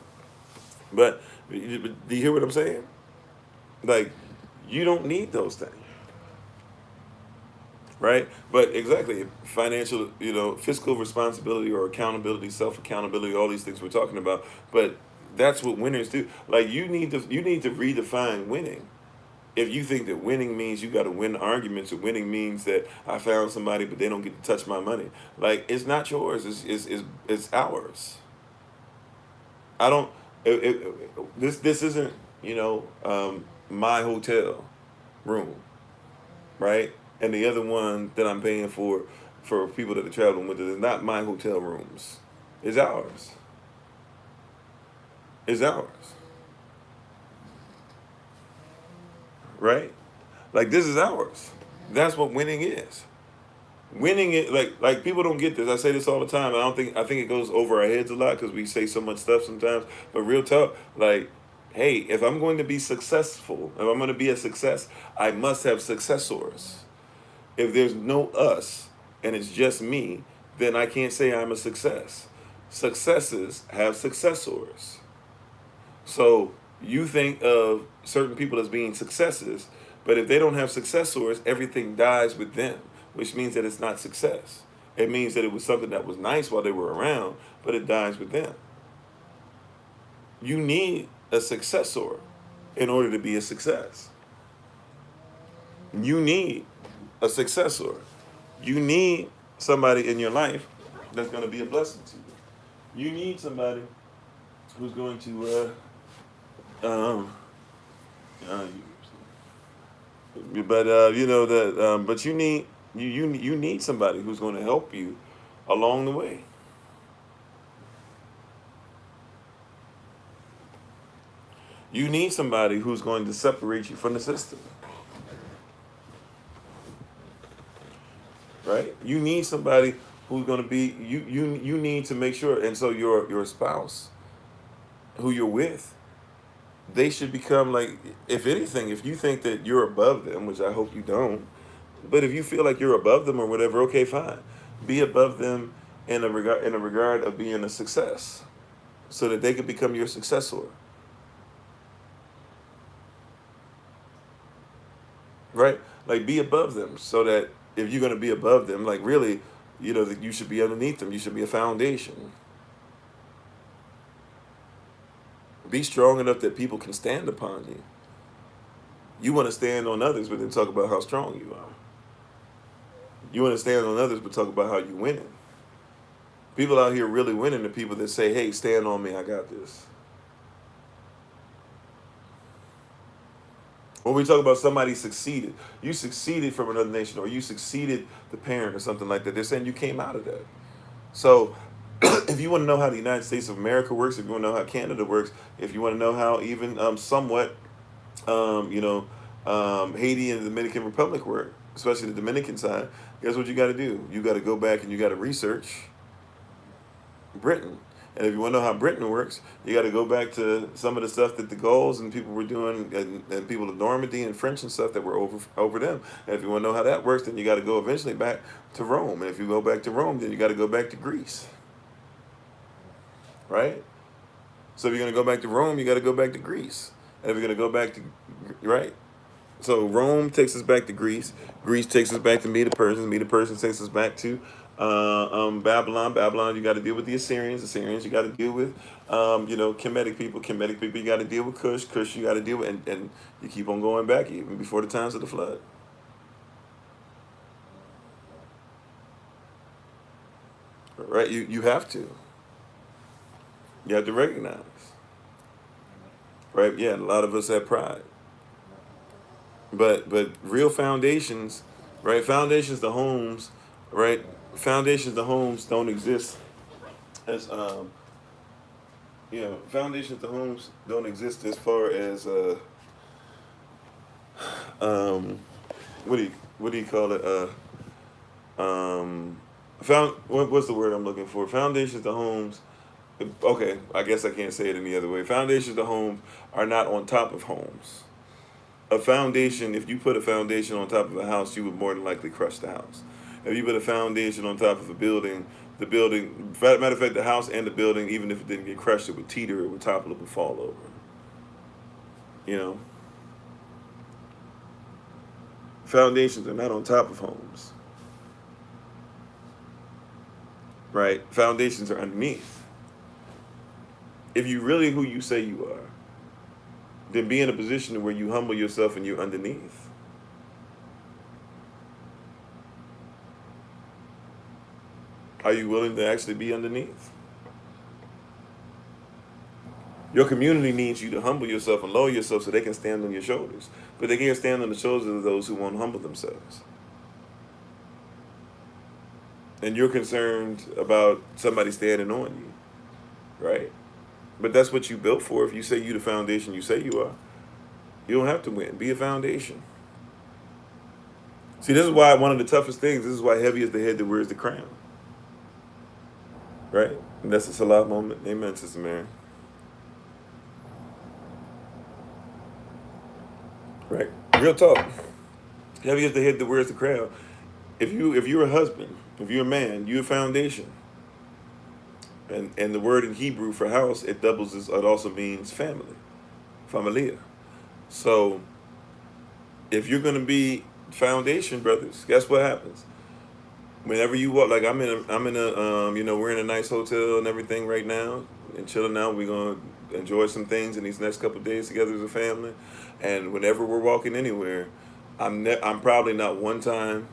But do you hear what I'm saying? Like, you don't need those things. Right? But exactly, financial, fiscal responsibility or accountability, self-accountability, all these things we're talking about. But that's what winners do. Like, you need to redefine winning. If you think that winning means you got to win arguments, or winning means that I found somebody but they don't get to touch my money, like, it's not yours. It's ours. I don't. This isn't my hotel room, right? And the other one that I'm paying for people that are traveling with us is not my hotel rooms. It's ours. It's ours. Right? Like, this is ours. That's what winning is. Winning it, like people don't get this. I say this all the time. I think it goes over our heads a lot because we say so much stuff sometimes. But real talk, like, hey, if I'm going to be successful, if I'm going to be a success, I must have successors. If there's no us and it's just me, then I can't say I'm a success. Successes have successors. So you think of certain people as being successes, but if they don't have successors, everything dies with them, which means that it's not success. It means that it was something that was nice while they were around, but it dies with them. You need a successor in order to be a success. You need a successor. You need somebody in your life that's going to be a blessing to you. You need somebody who's going to but you need somebody who's going to help you along the way. You need somebody who's going to separate you from the system. Right? You need somebody who's going to be you need to make sure, and so your spouse who you're with, they should become, like, if anything, if you think that you're above them, which I hope you don't, but if you feel like you're above them or whatever, okay, fine. Be above them in a regard of being a success, so that they can become your successor. Right? Like, be above them, so that if you're going to be above them, like, really, that you should be underneath them. You should be a foundation. Be strong enough that people can stand upon you. You want to stand on others, but then talk about how strong you are. You want to stand on others, but talk about how you're winning. People out here really winning are people that say, hey, stand on me, I got this. When we talk about somebody succeeded, you succeeded from another nation, or you succeeded the parent, or something like that. They're saying you came out of that. So, if you want to know how the United States of America works, if you want to know how Canada works, if you want to know how even somewhat, you know, Haiti and the Dominican Republic work, especially the Dominican side, guess what you got to do? You got to go back and you got to research Britain. And if you want to know how Britain works, you got to go back to some of the stuff that the Gauls and people were doing, and people of Normandy and French and stuff that were over them. And if you want to know how that works, then you got to go eventually back to Rome. And if you go back to Rome, then you got to go back to Greece. Right? So if you're going to go back to Rome, you got to go back to Greece. And if you're going to go back to, right? So Rome takes us back to Greece. Greece takes us back to Medo Persians. Medo Persians takes us back to Babylon. Babylon, you got to deal with the Assyrians. Assyrians, you got to deal with, you know, Kemetic people. Kemetic people, you got to deal with Cush. Cush, you got to deal with, and you keep on going back even before the times of the flood. Right? You have to. You have to recognize. Right? Yeah, a lot of us have pride. But real foundations, right? Foundations to homes, right? Foundations to homes don't exist as you know, foundations to homes don't exist as far as what do you call it? What's the word I'm looking for? Foundations to homes. Okay, I guess I can't say it any other way. Foundations to homes are not on top of homes. A foundation, if you put a foundation on top of a house, you would more than likely crush the house. If you put a foundation on top of a building, matter of fact, the house and the building, even if it didn't get crushed, it would teeter, it would topple, it would fall over. You know? Foundations are not on top of homes. Right? Foundations are underneath. If you really who you say you are, then be in a position where you humble yourself and you're underneath. Are you willing to actually be underneath? Your community needs you to humble yourself and lower yourself so they can stand on your shoulders. But they can't stand on the shoulders of those who won't humble themselves. And you're concerned about somebody standing on you, right? But that's what you built for. If you say you the foundation you say you are, you don't have to win. Be a foundation. See, this is why one of the toughest things, this is why heavy is the head that wears the crown. Right? And that's a Salah moment. Amen, Sister Mary. Right? Real talk. Heavy is the head that wears the crown. If you're a husband, if you're a man, you're a foundation. And the word in Hebrew for house, it also means family, familia. So if you're gonna be foundation, brothers, guess what happens? Whenever you walk, like I'm in a you know, we're in a nice hotel and everything right now and chilling out. We're gonna enjoy some things in these next couple of days together as a family. And whenever we're walking anywhere, I'm probably not one time.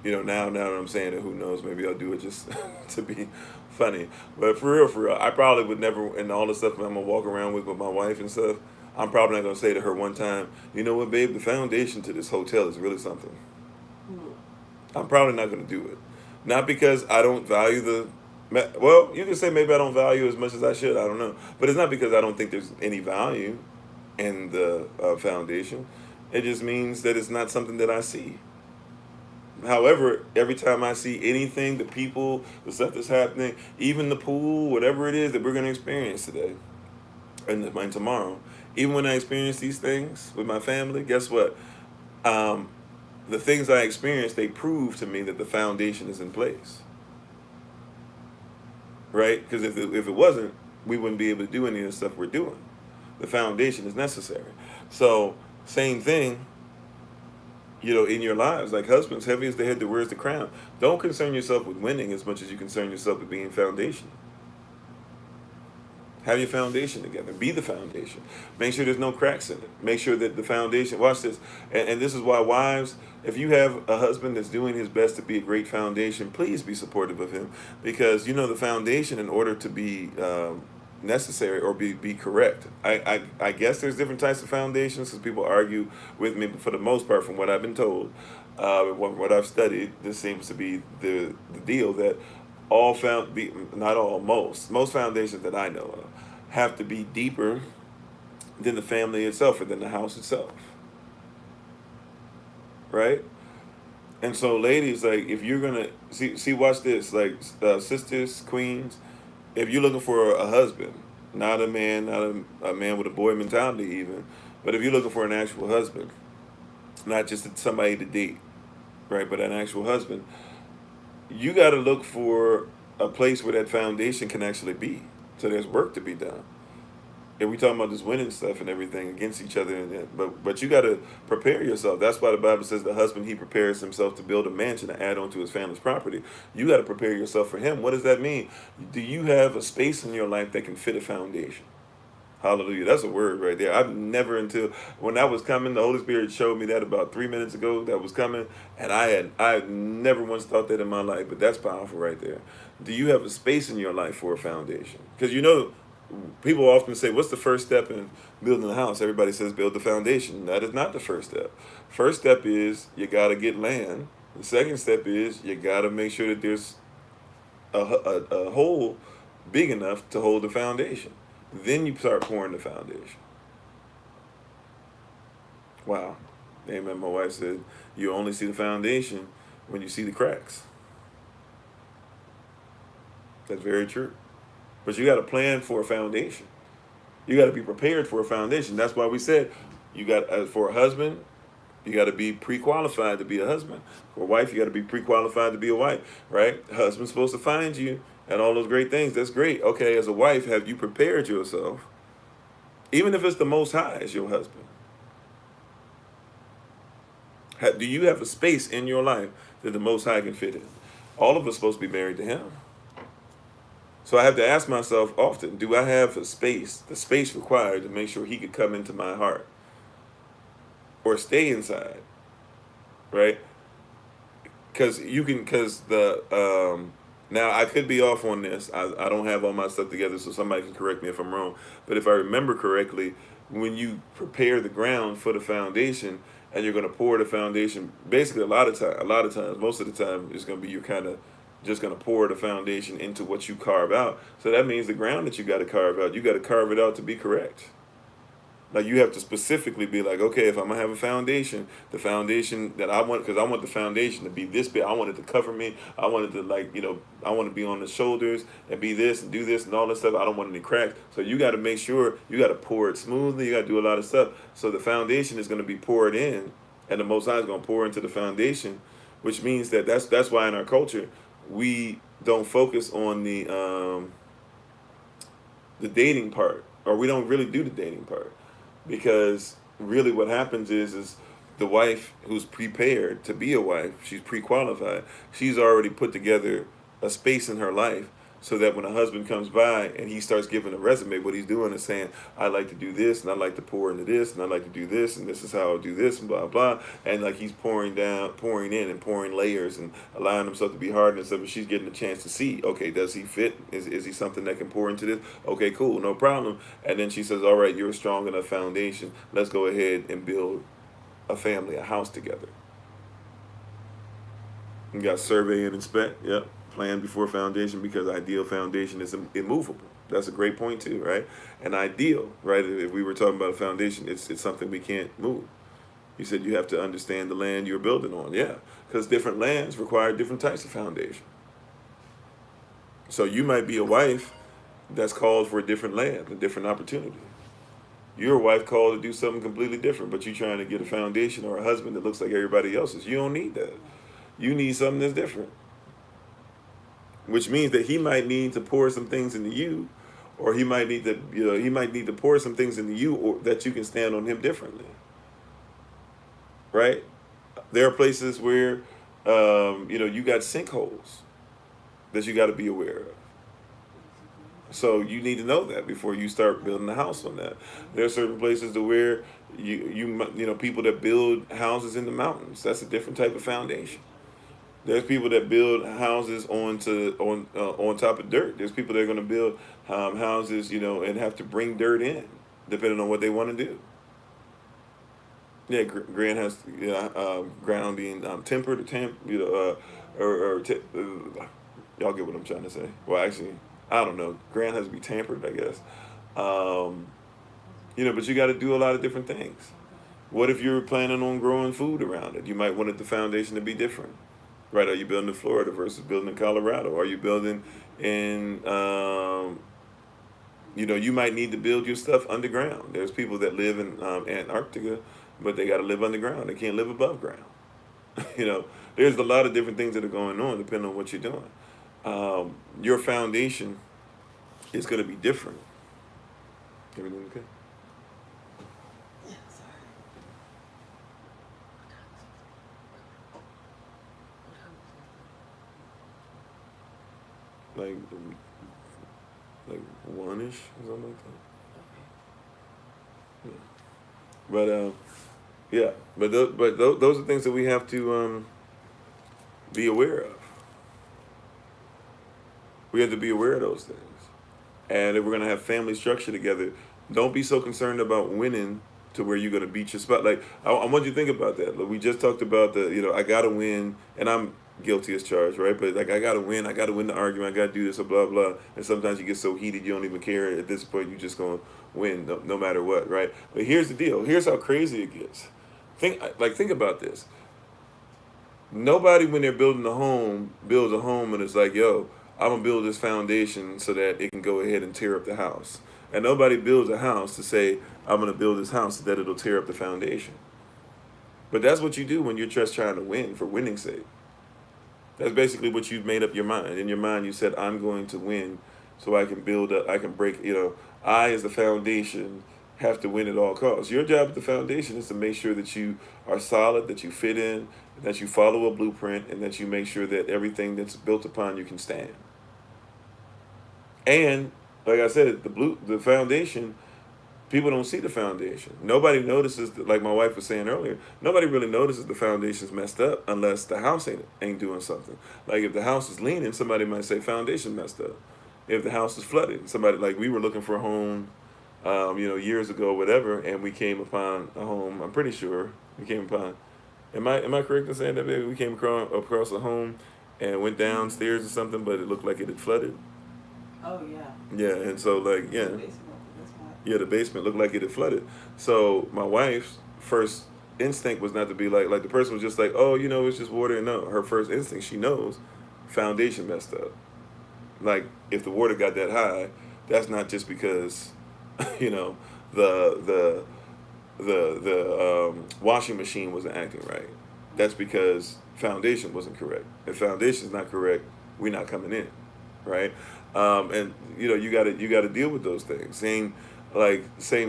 You know, now that I'm saying it, who knows? Maybe I'll do it just to be funny. But for real, I probably would never, and all the stuff I'm gonna walk around with my wife and stuff, I'm probably not gonna say to her one time, you know what, babe, the foundation to this hotel is really something. I'm probably not gonna do it. Not because I don't value well, you can say maybe I don't value as much as I should, I don't know. But it's not because I don't think there's any value in the foundation. It just means that it's not something that I see. However, every time I see anything, the people, the stuff that's happening, even the pool, whatever it is that we're going to experience today and tomorrow, even when I experience these things with my family, guess what? The things I experience, they prove to me that the foundation is in place. Right? Because if it wasn't, we wouldn't be able to do any of the stuff we're doing. The foundation is necessary. So, same thing. You know, in your lives, like husbands, heavy is the head that wears the crown. Don't concern yourself with winning as much as you concern yourself with being foundation. Have your foundation together. Be the foundation. Make sure there's no cracks in it. Make sure that the foundation, watch this, and this is why wives, if you have a husband that's doing his best to be a great foundation, please be supportive of him. Because, you know, the foundation, in order to be necessary or be correct. I guess there's different types of foundations because people argue with me, but for the most part, from what I've been told, what I've studied, this seems to be the deal that not all, most foundations that I know of have to be deeper than the family itself or than the house itself, right? And so, ladies, like if you're gonna watch this, like sisters, queens, if you're looking for a husband, not a man, not a man with a boy mentality, even, but if you're looking for an actual husband, not just somebody to date, right, but an actual husband, you got to look for a place where that foundation can actually be. So there's work to be done. And we talking about this winning stuff and everything against each other, but you got to prepare yourself. That's why the Bible says the husband, he prepares himself to build a mansion to add on to his family's property. You got to prepare yourself for him. What does that mean? Do you have a space in your life that can fit a foundation? Hallelujah. That's a word right there. I've never, until when that was coming, the Holy Spirit showed me that about 3 minutes ago that was coming, and I had never once thought that in my life, but that's powerful right there. Do you have a space in your life for a foundation? Because people often say, what's the first step in building a house? Everybody says build the foundation. That is not the first step. First step is you got to get land. The second step is you got to make sure that there's a hole big enough to hold the foundation. Then you start pouring the foundation. Wow. Amen. My wife said, you only see the foundation when you see the cracks. That's very true. But you got to plan for a foundation. You got to be prepared for a foundation. That's why we said, you got for a husband, you got to be pre-qualified to be a husband. For a wife, you got to be pre-qualified to be a wife, right? The husband's supposed to find you and all those great things. That's great. Okay, as a wife, have you prepared yourself? Even if it's the Most High as your husband. Do you have a space in your life that the Most High can fit in? All of us are supposed to be married to Him. So I have to ask myself often, do I have the space required to make sure He could come into my heart? Or stay inside, right? Because now I could be off on this. I don't have all my stuff together, so somebody can correct me if I'm wrong. But if I remember correctly, when you prepare the ground for the foundation and you're going to pour the foundation, basically a lot of times, most of the time, it's going to be you're kind of just going to pour the foundation into what you carve out. So that means the ground that you got to carve out, you got to carve it out to be correct. Like you have to specifically be like, okay, if I'm gonna have a foundation, the foundation that I want, because I want the foundation to be this big. I want it to cover me. I want it to I want to be on the shoulders and be this and do this and all this stuff. I don't want any cracks. So you got to make sure you got to pour it smoothly. You got to do a lot of stuff. So the foundation is going to be poured in, and the Most High is going to pour into the foundation, which means that's why in our culture we don't focus on the dating part, or we don't really do the dating part. Because really what happens is the wife who's prepared to be a wife, she's pre-qualified, she's already put together a space in her life so that when a husband comes by and he starts giving a resume, what he's doing is saying, I like to do this, and I like to pour into this, and I like to do this, and this is how I'll do this, and blah, blah. And like he's pouring in and pouring layers and allowing himself to be hard and stuff, and she's getting a chance to see, okay, does he fit? Is he something that can pour into this? Okay, cool, no problem. And then she says, all right, you're a strong enough foundation. Let's go ahead and build a family, a house together. You got survey and inspect, yep. Plan before foundation, because ideal foundation is immovable. That's a great point too, right? An ideal, right? If we were talking about a foundation, it's something we can't move. You said you have to understand the land you're building on. Yeah, because different lands require different types of foundation. So you might be a wife that's called for a different land, a different opportunity. You're a wife called to do something completely different, but you're trying to get a foundation or a husband that looks like everybody else's. You don't need that. You need something that's different. Which means that he might need to pour some things into you, or he might need to pour some things into you, or that you can stand on him differently. Right? There are places where, you got sinkholes that you got to be aware of. So you need to know that before you start building a house on that. There are certain places to where you people that build houses in the mountains. That's a different type of foundation. There's people that build houses on top of dirt. There's people that are going to build houses, and have to bring dirt in, depending on what they want to do. Yeah, Grant has ground being tempered or y'all get what I'm trying to say. Well, actually, I don't know. Ground has to be tampered, I guess. Um, but you got to do a lot of different things. What if you're planning on growing food around it? You might want the foundation to be different, right? Are you building in Florida versus building in Colorado? Are you building in you might need to build your stuff underground. There's people that live in Antarctica, but they got to live underground. They can't live above ground. you know, there's a lot of different things that are going on depending on what you're doing. Your foundation is going to be different. Everything okay? Yeah, sorry. Like one-ish or something like that. Yeah. But those are things that we have to be aware of. We have to be aware of those things. And if we're gonna have family structure together, don't be so concerned about winning to where you're gonna beat your spot. Like I want you to think about that. Like, we just talked about I gotta win, and I'm guilty as charged, right? But like I gotta win the argument, I gotta do this, or blah blah. And sometimes you get so heated you don't even care. At this point, you're just gonna win no matter what, right? But here's the deal. Here's how crazy it gets. Think about this. Nobody, when they're building a home, builds a home and it's like, yo, I'm gonna build this foundation so that it can go ahead and tear up the house. And nobody builds a house to say, I'm gonna build this house so that it'll tear up the foundation. But that's what you do when you're just trying to win for winning's sake. That's basically what you've made up your mind. In your mind, you said, I'm going to win so I can build up, I can break, I as the foundation have to win at all costs. Your job at the foundation is to make sure that you are solid, that you fit in, that you follow a blueprint, and that you make sure that everything that's built upon you can stand. And like I said, the foundation, people don't see the foundation. Nobody notices, like my wife was saying earlier, nobody really notices the foundation's messed up unless the house ain't doing something. Like if the house is leaning, somebody might say foundation messed up. If the house is flooded, somebody, like we were looking for a home, years ago, whatever, and we came upon a home. I'm pretty sure we came upon. Am I correct in saying that, baby? We came across a home and went downstairs or something, but it looked like it had flooded. Oh yeah. Yeah, and so like yeah. The basement, that's why. Yeah, the basement looked like it had flooded. So my wife's first instinct was not to be like the person was just like, oh, it's just water. And no, her first instinct, she knows, foundation messed up. Like if the water got that high, that's not just because, the washing machine wasn't acting right. That's because foundation wasn't correct. If foundation's not correct, we're not coming in, right? And you gotta deal with those things. Same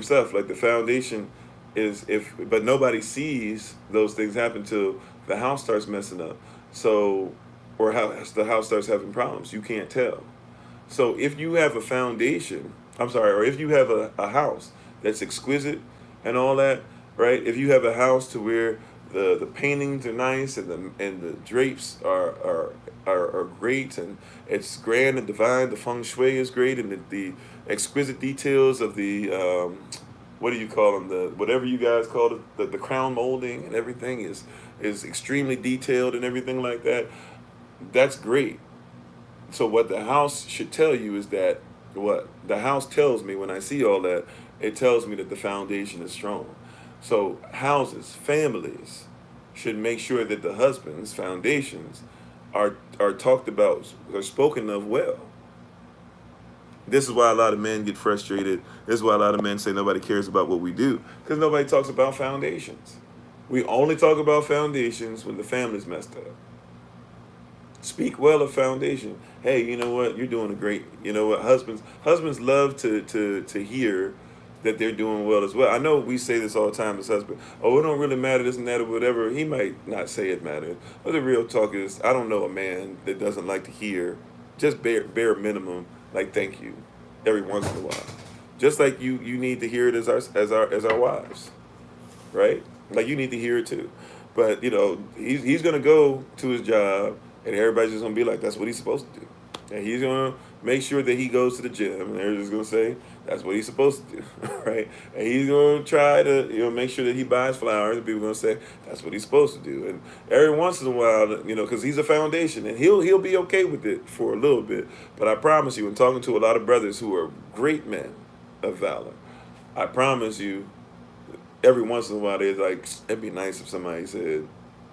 stuff. Like the foundation but nobody sees those things happen till the house starts messing up. So, or how the house starts having problems. You can't tell. So if you have a foundation, or if you have a house that's exquisite and all that, right? If you have a house to where the paintings are nice and the drapes are great and it's grand and divine, the feng shui is great, and the exquisite details of the what do you call them, the whatever you guys call it, the crown molding and everything is extremely detailed and everything like that. That's great. So what the house should tell you is that what the house tells me when I see all that, it tells me that the foundation is strong. So houses, families should make sure that the husband's foundations are talked about, are spoken of well. This is why a lot of men get frustrated. This is why a lot of men say nobody cares about what we do, because nobody talks about foundations. We only talk about foundations when the family's messed up. Speak well of foundation. Hey, you know what? You're doing a great. You know what? Husbands love to hear that they're doing well as well. I know we say this all the time as husbands. Oh, it don't really matter, this and that or whatever. He might not say it matters, but the real talk is, I don't know a man that doesn't like to hear, just bare minimum, like thank you, every once in a while. Just like you need to hear it as our wives, right? Like you need to hear it too. But he's gonna go to his job, and everybody's just gonna be like, that's what he's supposed to do. And he's gonna make sure that he goes to the gym, and they're just gonna say that's what he's supposed to do, right? And he's gonna try to make sure that he buys flowers, and people are gonna say that's what he's supposed to do. And every once in a while, because he's a foundation, and he'll be okay with it for a little bit. But I promise you, in talking to a lot of brothers who are great men of valor, I promise you, every once in a while, they're like, it'd be nice if somebody said,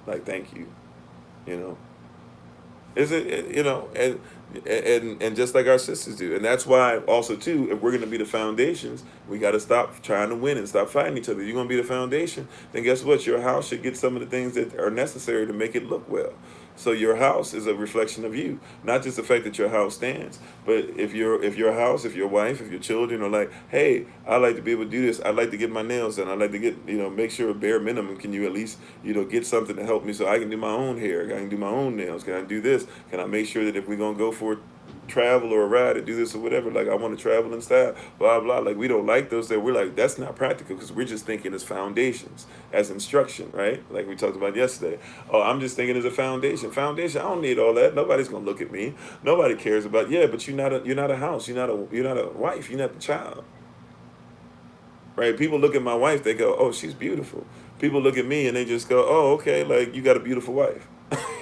like, thank you, you know. Is it, and just like our sisters do. And that's why also too, if we're going to be the foundations, we got to stop trying to win and stop fighting each other. You're going to be the foundation, then guess what? Your house should get some of the things that are necessary to make it look well. So your house is a reflection of you, not just the fact that your house stands, but if your house, if your wife, if your children are like, hey, I like to be able to do this. I'd like to get my nails done. I'd like to get, make sure a bare minimum, can you at least, get something to help me so I can do my own hair? I can do my own nails. Can I do this? Can I make sure that if we're going to go for travel or a ride or do this or whatever, like I want to travel in style, blah, blah. Like we don't like those that we're like, that's not practical because we're just thinking as foundations, as instruction, right? Like we talked about yesterday. Oh, I'm just thinking as a foundation. Foundation, I don't need all that. Nobody's gonna look at me. Nobody cares about, yeah, but you're not a house, you're not a wife, you're not the child. Right? People look at my wife, they go, oh, she's beautiful. People look at me and they just go, oh, okay, like you got a beautiful wife.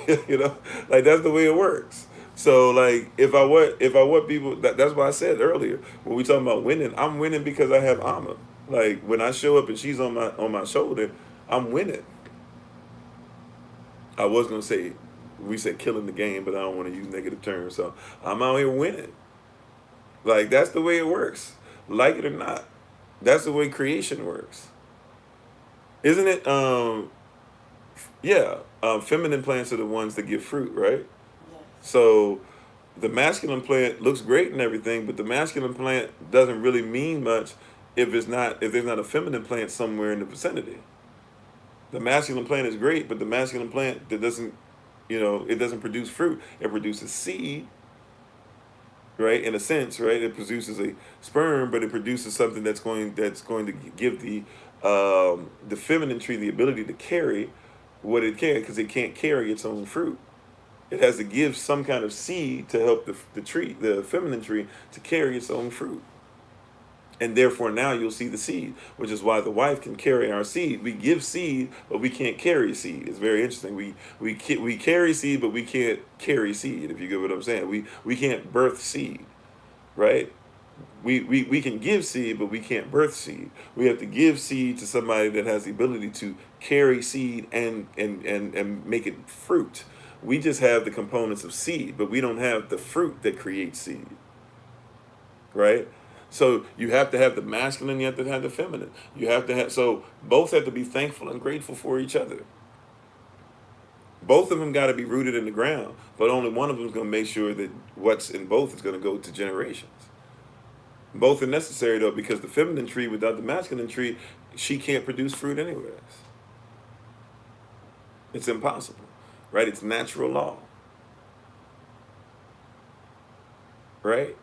Like that's the way it works. So like if I want people, that's why I said earlier when we talking about winning, I'm winning because I have armor. Like when I show up and she's on my shoulder, I'm winning. I was gonna say we said killing the game, but I don't want to use negative terms. So I'm out here winning. Like that's the way it works. Like it or not, that's the way creation works. Isn't it? Yeah. Feminine plants are the ones that give fruit, right? So the masculine plant looks great and everything, but the masculine plant doesn't really mean much if there's not a feminine plant somewhere in the vicinity. The masculine plant is great, but the masculine plant that doesn't, it doesn't produce fruit. It produces seed, right? In a sense, right? It produces a sperm, but it produces something that's going to give the feminine tree the ability to carry what it can, because it can't carry its own fruit. It has to give some kind of seed to help the feminine tree, to carry its own fruit. And therefore now you'll see the seed, which is why the wife can carry our seed. We give seed, but we can't carry seed. It's very interesting. We carry seed, but we can't carry seed, if you get what I'm saying. We can't birth seed, right? We can give seed, but we can't birth seed. We have to give seed to somebody that has the ability to carry seed and make it fruit. We just have the components of seed, but we don't have the fruit that creates seed, right? So you have to have the masculine, you have to have the feminine. So both have to be thankful and grateful for each other. Both of them got to be rooted in the ground, but only one of them is going to make sure that what's in both is going to go to generations. Both are necessary though, because the feminine tree without the masculine tree, she can't produce fruit anyways. It's impossible. Right? It's natural law. Right?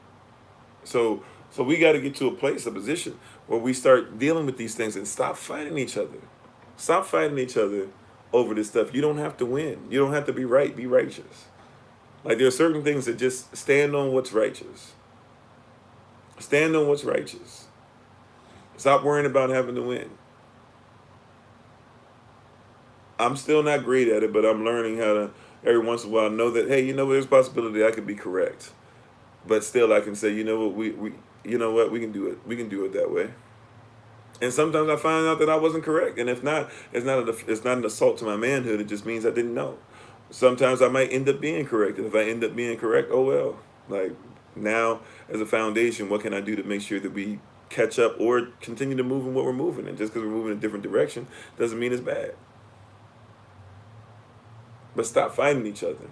So we got to get to a place, a position where we start dealing with these things and stop fighting each other. Stop fighting each other over this stuff. You don't have to win. You don't have to be right. Be righteous. Like there are certain things that just stand on what's righteous. Stand on what's righteous. Stop worrying about having to win. I'm still not great at it, but I'm learning how to, every once in a while, know that, hey, there's a possibility I could be correct. But still I can say, we can do it. We can do it that way. And sometimes I find out that I wasn't correct. And if not, it's not an assault to my manhood. It just means I didn't know. Sometimes I might end up being correct. And if I end up being correct, oh well. Like now, as a foundation, what can I do to make sure that we catch up or continue to move in what we're moving? And just because we're moving in a different direction doesn't mean it's bad. But stop fighting each other.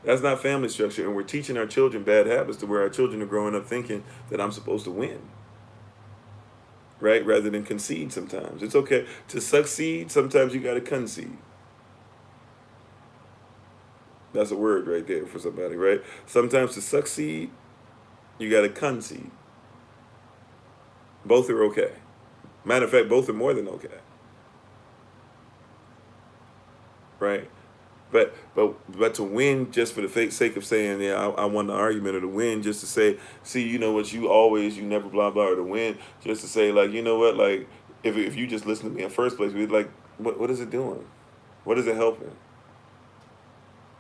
That's not family structure. And we're teaching our children bad habits to where our children are growing up thinking that I'm supposed to win. Right? Rather than concede sometimes. It's okay to succeed. Sometimes you got to concede. That's a word right there for somebody, right? Sometimes to succeed, you got to concede. Both are okay. Matter of fact, both are more than okay. right? But to win just for the sake of saying, yeah, I won the argument, or to win just to say, see, you know what, you never blah blah, or to win just to say, like, you know what, like, if you just listen to me in the first place, we'd like, what is it doing? What is it helping?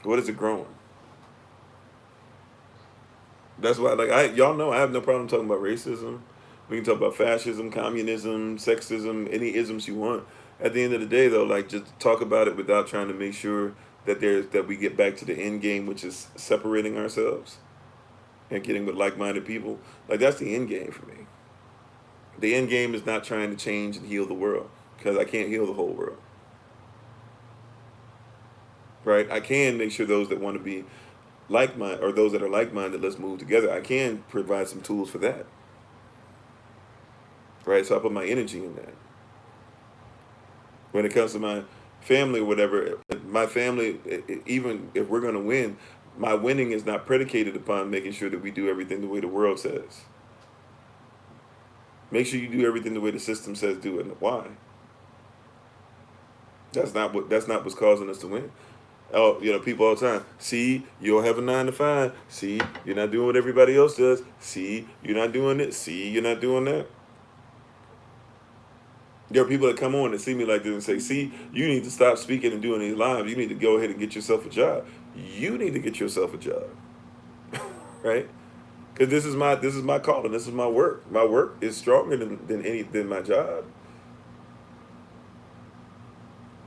What is it growing? That's why, like, y'all know I have no problem talking about racism. We can talk about fascism, communism, sexism, any isms you want. At the end of the day, though, like, just talk about it without trying to make sure that we get back to the end game, which is separating ourselves and getting with like-minded people. Like, that's the end game for me. The end game is not trying to change and heal the world, because I can't heal the whole world. Right? I can make sure those that want to be like-minded, or those that are like-minded, let's move together. I can provide some tools for that. Right? So I put my energy in that. When it comes to my family or whatever, my family, even if we're going to win, my winning is not predicated upon making sure that we do everything the way the world says. Make sure you do everything the way the system says do it. Why? That's not what's causing us to win. Oh, people all the time. See, you don't have a 9 to 5. See, you're not doing what everybody else does. See, you're not doing it. See, you're not doing that. There are people that come on and see me like this and say, see, you need to stop speaking and doing these lives. You need to go ahead and get yourself a job. You need to get yourself a job. Right? Because this is my calling. This is my work. My work is stronger than my job.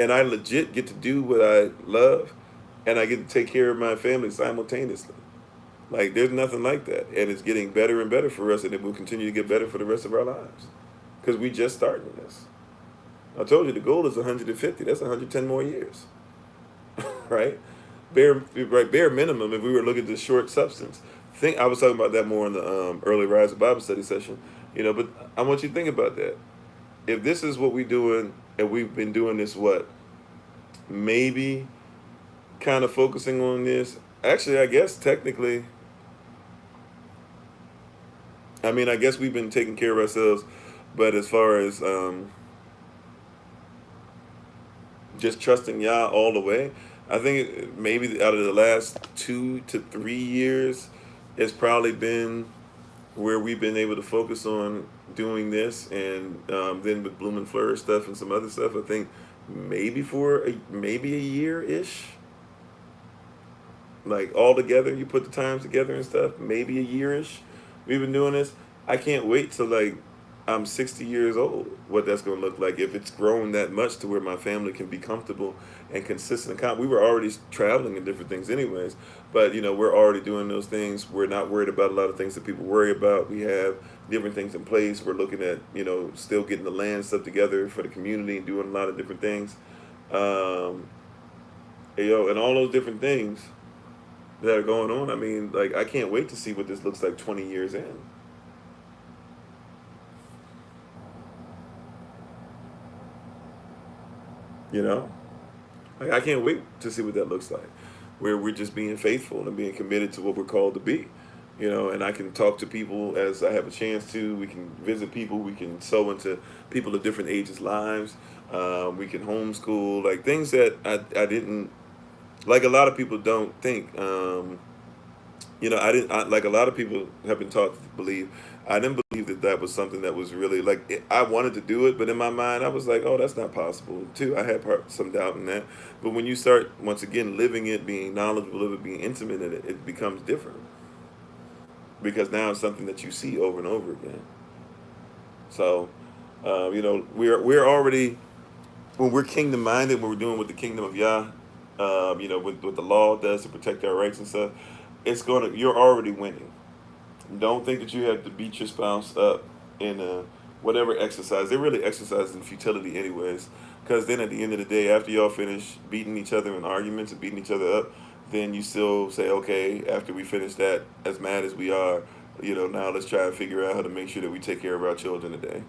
And I legit get to do what I love, and I get to take care of my family simultaneously. Like, there's nothing like that. And it's getting better and better for us, and it will continue to get better for the rest of our lives. Because we just started this. I told you the goal is 150. That's 110 more years. Right? Bare minimum, if we were looking at the short substance. I was talking about that more in the early Rise of Bible study session. But I want you to think about that. If this is what we're doing, and we've been doing this, maybe kind of focusing on this. Actually, I guess technically, I guess we've been taking care of ourselves, but as far as just trusting Yah all the way, I think maybe out of the last 2 to 3 years, it's probably been where we've been able to focus on doing this, and then with Bloom and Flourish stuff and some other stuff, I think maybe maybe a year-ish. Like, all together, you put the times together and stuff, maybe a year-ish. We've been doing this. I can't wait till, like, I'm 60 years old, what that's going to look like, if it's grown that much to where my family can be comfortable and consistent. We were already traveling and different things anyways, but, we're already doing those things. We're not worried about a lot of things that people worry about. We have different things in place. We're looking at, still getting the land stuff together for the community and doing a lot of different things. And all those different things that are going on. Like, I can't wait to see what this looks like 20 years in. Like, I can't wait to see what that looks like, where we're just being faithful and being committed to what we're called to be, and I can talk to people as I have a chance to. We can visit people. We can sow into people of different ages' lives. We can homeschool, like, things that I didn't, like, a lot of people don't think, like, a lot of people have been taught to believe. I didn't believe that was something that was really, like, I wanted to do it, but in my mind, I was like, oh, that's not possible, too. I had some doubt in that. But when you start, once again, living it, being knowledgeable of it, being intimate in it, it becomes different. Because now it's something that you see over and over again. So, we're already, when we're kingdom-minded, when we're doing what the kingdom of Yah, what the law does to protect our rights and stuff, you're already winning. Don't think that you have to beat your spouse up in whatever exercise. They're really exercises in futility anyways. Because then at the end of the day, after y'all finish beating each other in arguments and beating each other up, then you still say, okay, after we finish that, as mad as we are, now let's try and figure out how to make sure that we take care of our children today.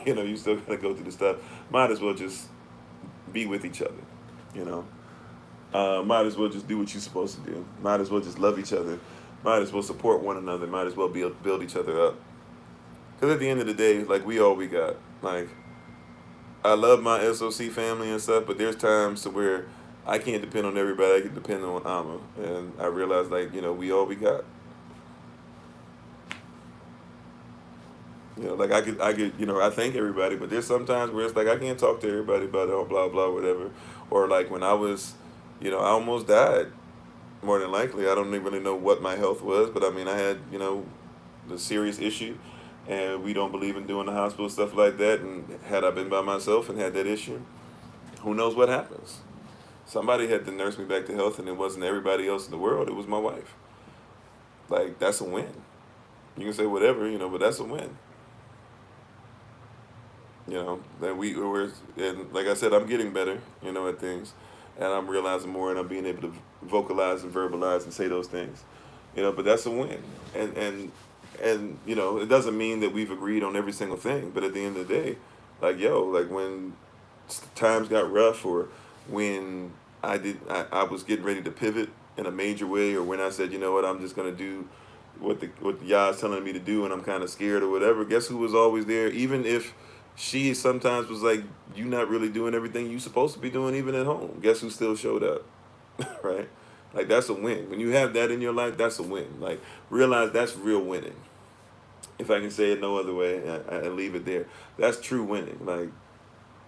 You still got to go through the stuff. Might as well just be with each other, might as well just do what you're supposed to do. Might as well just love each other. Might as well support one another. Might as well build each other up. Because at the end of the day, like, we all we got. Like, I love my SOC family and stuff, but there's times to where I can't depend on everybody. I can depend on Amma, and I realized like we all we got. Like I could, I thank everybody, but there's sometimes where it's like I can't talk to everybody about it, blah blah whatever, or like when I was, I almost died. More than likely, I don't even really know what my health was, but I mean I had the serious issue, and we don't believe in doing the hospital stuff like that. And had I been by myself and had that issue, who knows what happens? Somebody had to nurse me back to health, and it wasn't everybody else in the world. It was my wife. Like that's a win. You can say whatever, but that's a win. That we're, and like I said, I'm getting better, at things, and I'm realizing more, and I'm being able to vocalize and verbalize and say those things, but that's a win. And it doesn't mean that we've agreed on every single thing, but at the end of the day, like like when times got rough, or when I was getting ready to pivot in a major way, or when I said, you know what, I'm just gonna do what the Yah's telling me to do, and I'm kind of scared or whatever. Guess who was always there, even if she sometimes was like, you not really doing everything you supposed to be doing, even at home. Guess who still showed up, right? Like that's a win. When you have that in your life, that's a win. Like realize that's real winning. If I can say it no other way, I leave it there. That's true winning. Like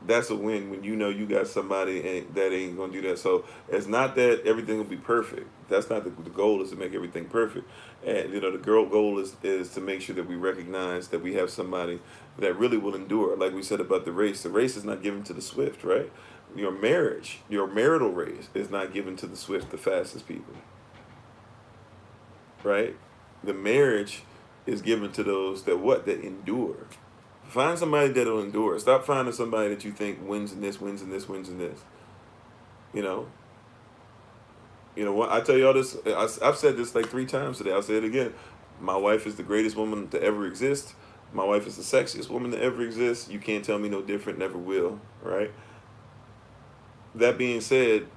that's a win when you got somebody that ain't gonna do that. So it's not that everything will be perfect. That's not the goal. Is to make everything perfect. And the goal is to make sure that we recognize that we have somebody that really will endure. Like we said about the race is not given to the swift, right? Your marital race is not given to the swift, the fastest people, right? The marriage is given to those that endure. Find somebody that'll endure. Stop finding somebody that you think wins in this, wins in this, wins in this. You know. What I tell y'all this. I've said this like 3 times today. I'll say it again. My wife is the greatest woman to ever exist. My wife is the sexiest woman to ever exist. You can't tell me no different. Never will. Right. That being said,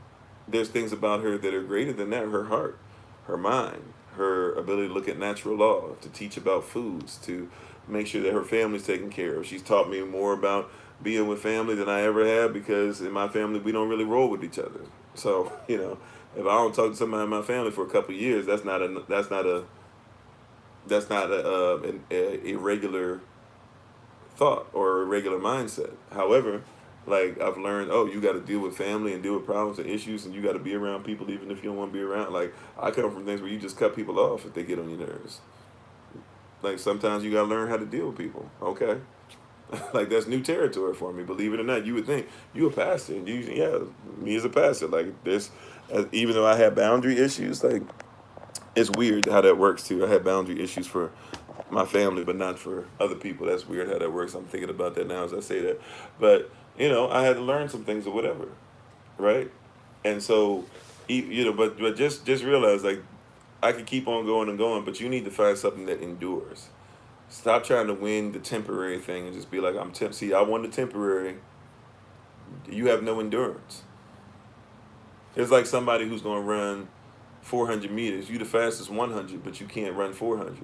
there's things about her that are greater than that. Her heart, her mind, her ability to look at natural law, to teach about foods, to make sure that her family's taken care of. She's taught me more about being with family than I ever have, because in my family we don't really roll with each other. So if I don't talk to somebody in my family for a couple of years, that's not a irregular thought or a regular mindset. However, like I've learned, you got to deal with family and deal with problems and issues, and you got to be around people even if you don't want to be around. Like I come from things where you just cut people off if they get on your nerves. Like sometimes you got to learn how to deal with people. Okay. Like that's new territory for me. Believe it or not, you would think you a pastor, and me as a pastor, like this, even though I have boundary issues, like it's weird how that works too. I have boundary issues for my family, but not for other people. That's weird how that works. I'm thinking about that now as I say that, but I had to learn some things or whatever, right? And so, but just realize like I could keep on going and going, but you need to find something that endures. Stop trying to win the temporary thing and just be like, See, I won the temporary. You have no endurance. It's like somebody who's going to run 400 meters. You the fastest 100, but you can't run 400.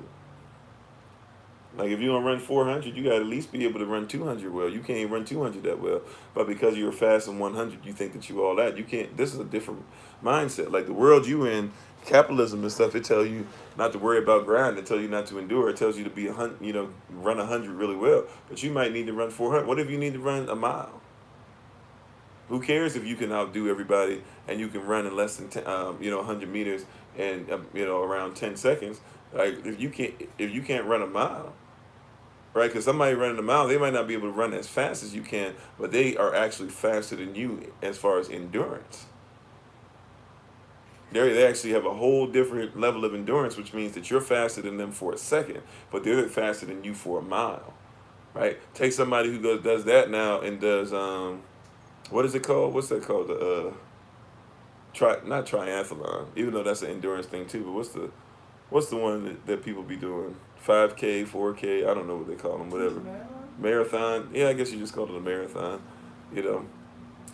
Like if you don't run 400, you got to at least be able to run 200 well. You can't run 200 that well. But because you're fast in 100, you think that you all that. You can't. This is a different mindset. Like the world you in, capitalism and stuff, it tell you not to worry about grind. It tell you not to endure. It tells you to be run 100 really well. But you might need to run 400. What if you need to run a mile? Who cares if you can outdo everybody and you can run in less than 100 meters and around 10 seconds? Like if you can't run a mile, right? Because somebody running a mile, they might not be able to run as fast as you can, but they are actually faster than you as far as endurance. They actually have a whole different level of endurance, which means that you're faster than them for a second, but they're faster than you for a mile, right? Take somebody who does that now and does what is it called? What's that called? Not triathlon, even though that's an endurance thing too. But what's the one that people be doing? 5K, 4K. I don't know what they call them. Whatever. Marathon. Yeah, I guess you just call it a marathon.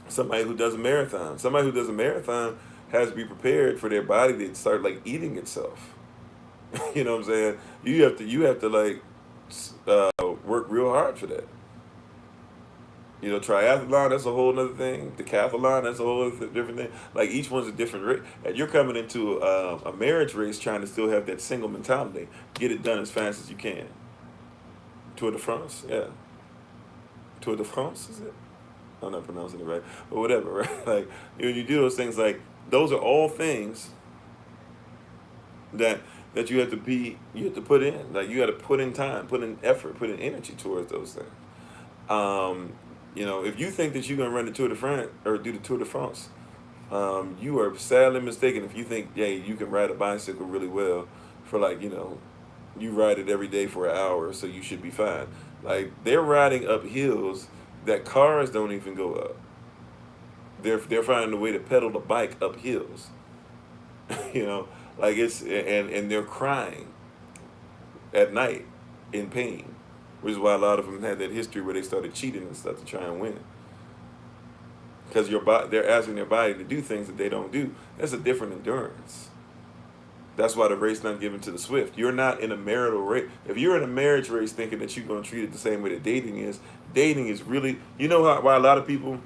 Somebody who does a marathon. Somebody who does a marathon has to be prepared for their body to start like eating itself. You know what I'm saying? You have to like work real hard for that. You know, triathlon, that's a whole other thing. Decathlon, that's a whole other different thing. Like each one's a different race. And you're coming into a marriage race trying to still have that single mentality. Get it done as fast as you can. Tour de France, yeah. Tour de France, is it? I'm not pronouncing it right. But whatever, right? Like, when you do those things, like, those are all things that you have to put in. Like, you got to put in time, put in effort, put in energy towards those things. You know, if you think that you're gonna run the Tour de France or do the Tour de France, you are sadly mistaken. If you think, yeah, you can ride a bicycle really well for like, you know, you ride it every day for an hour, so you should be fine. Like they're riding up hills that cars don't even go up. They're finding a way to pedal the bike up hills. You know, like and they're crying at night in pain, which is why a lot of them had that history where they started cheating and stuff to try and win. Because they're asking their body to do things that they don't do. That's a different endurance. That's why the race not given to the swift. You're not in a marital race. If you're in a marriage race thinking that you're going to treat it the same way that dating is really, you know why a lot of people,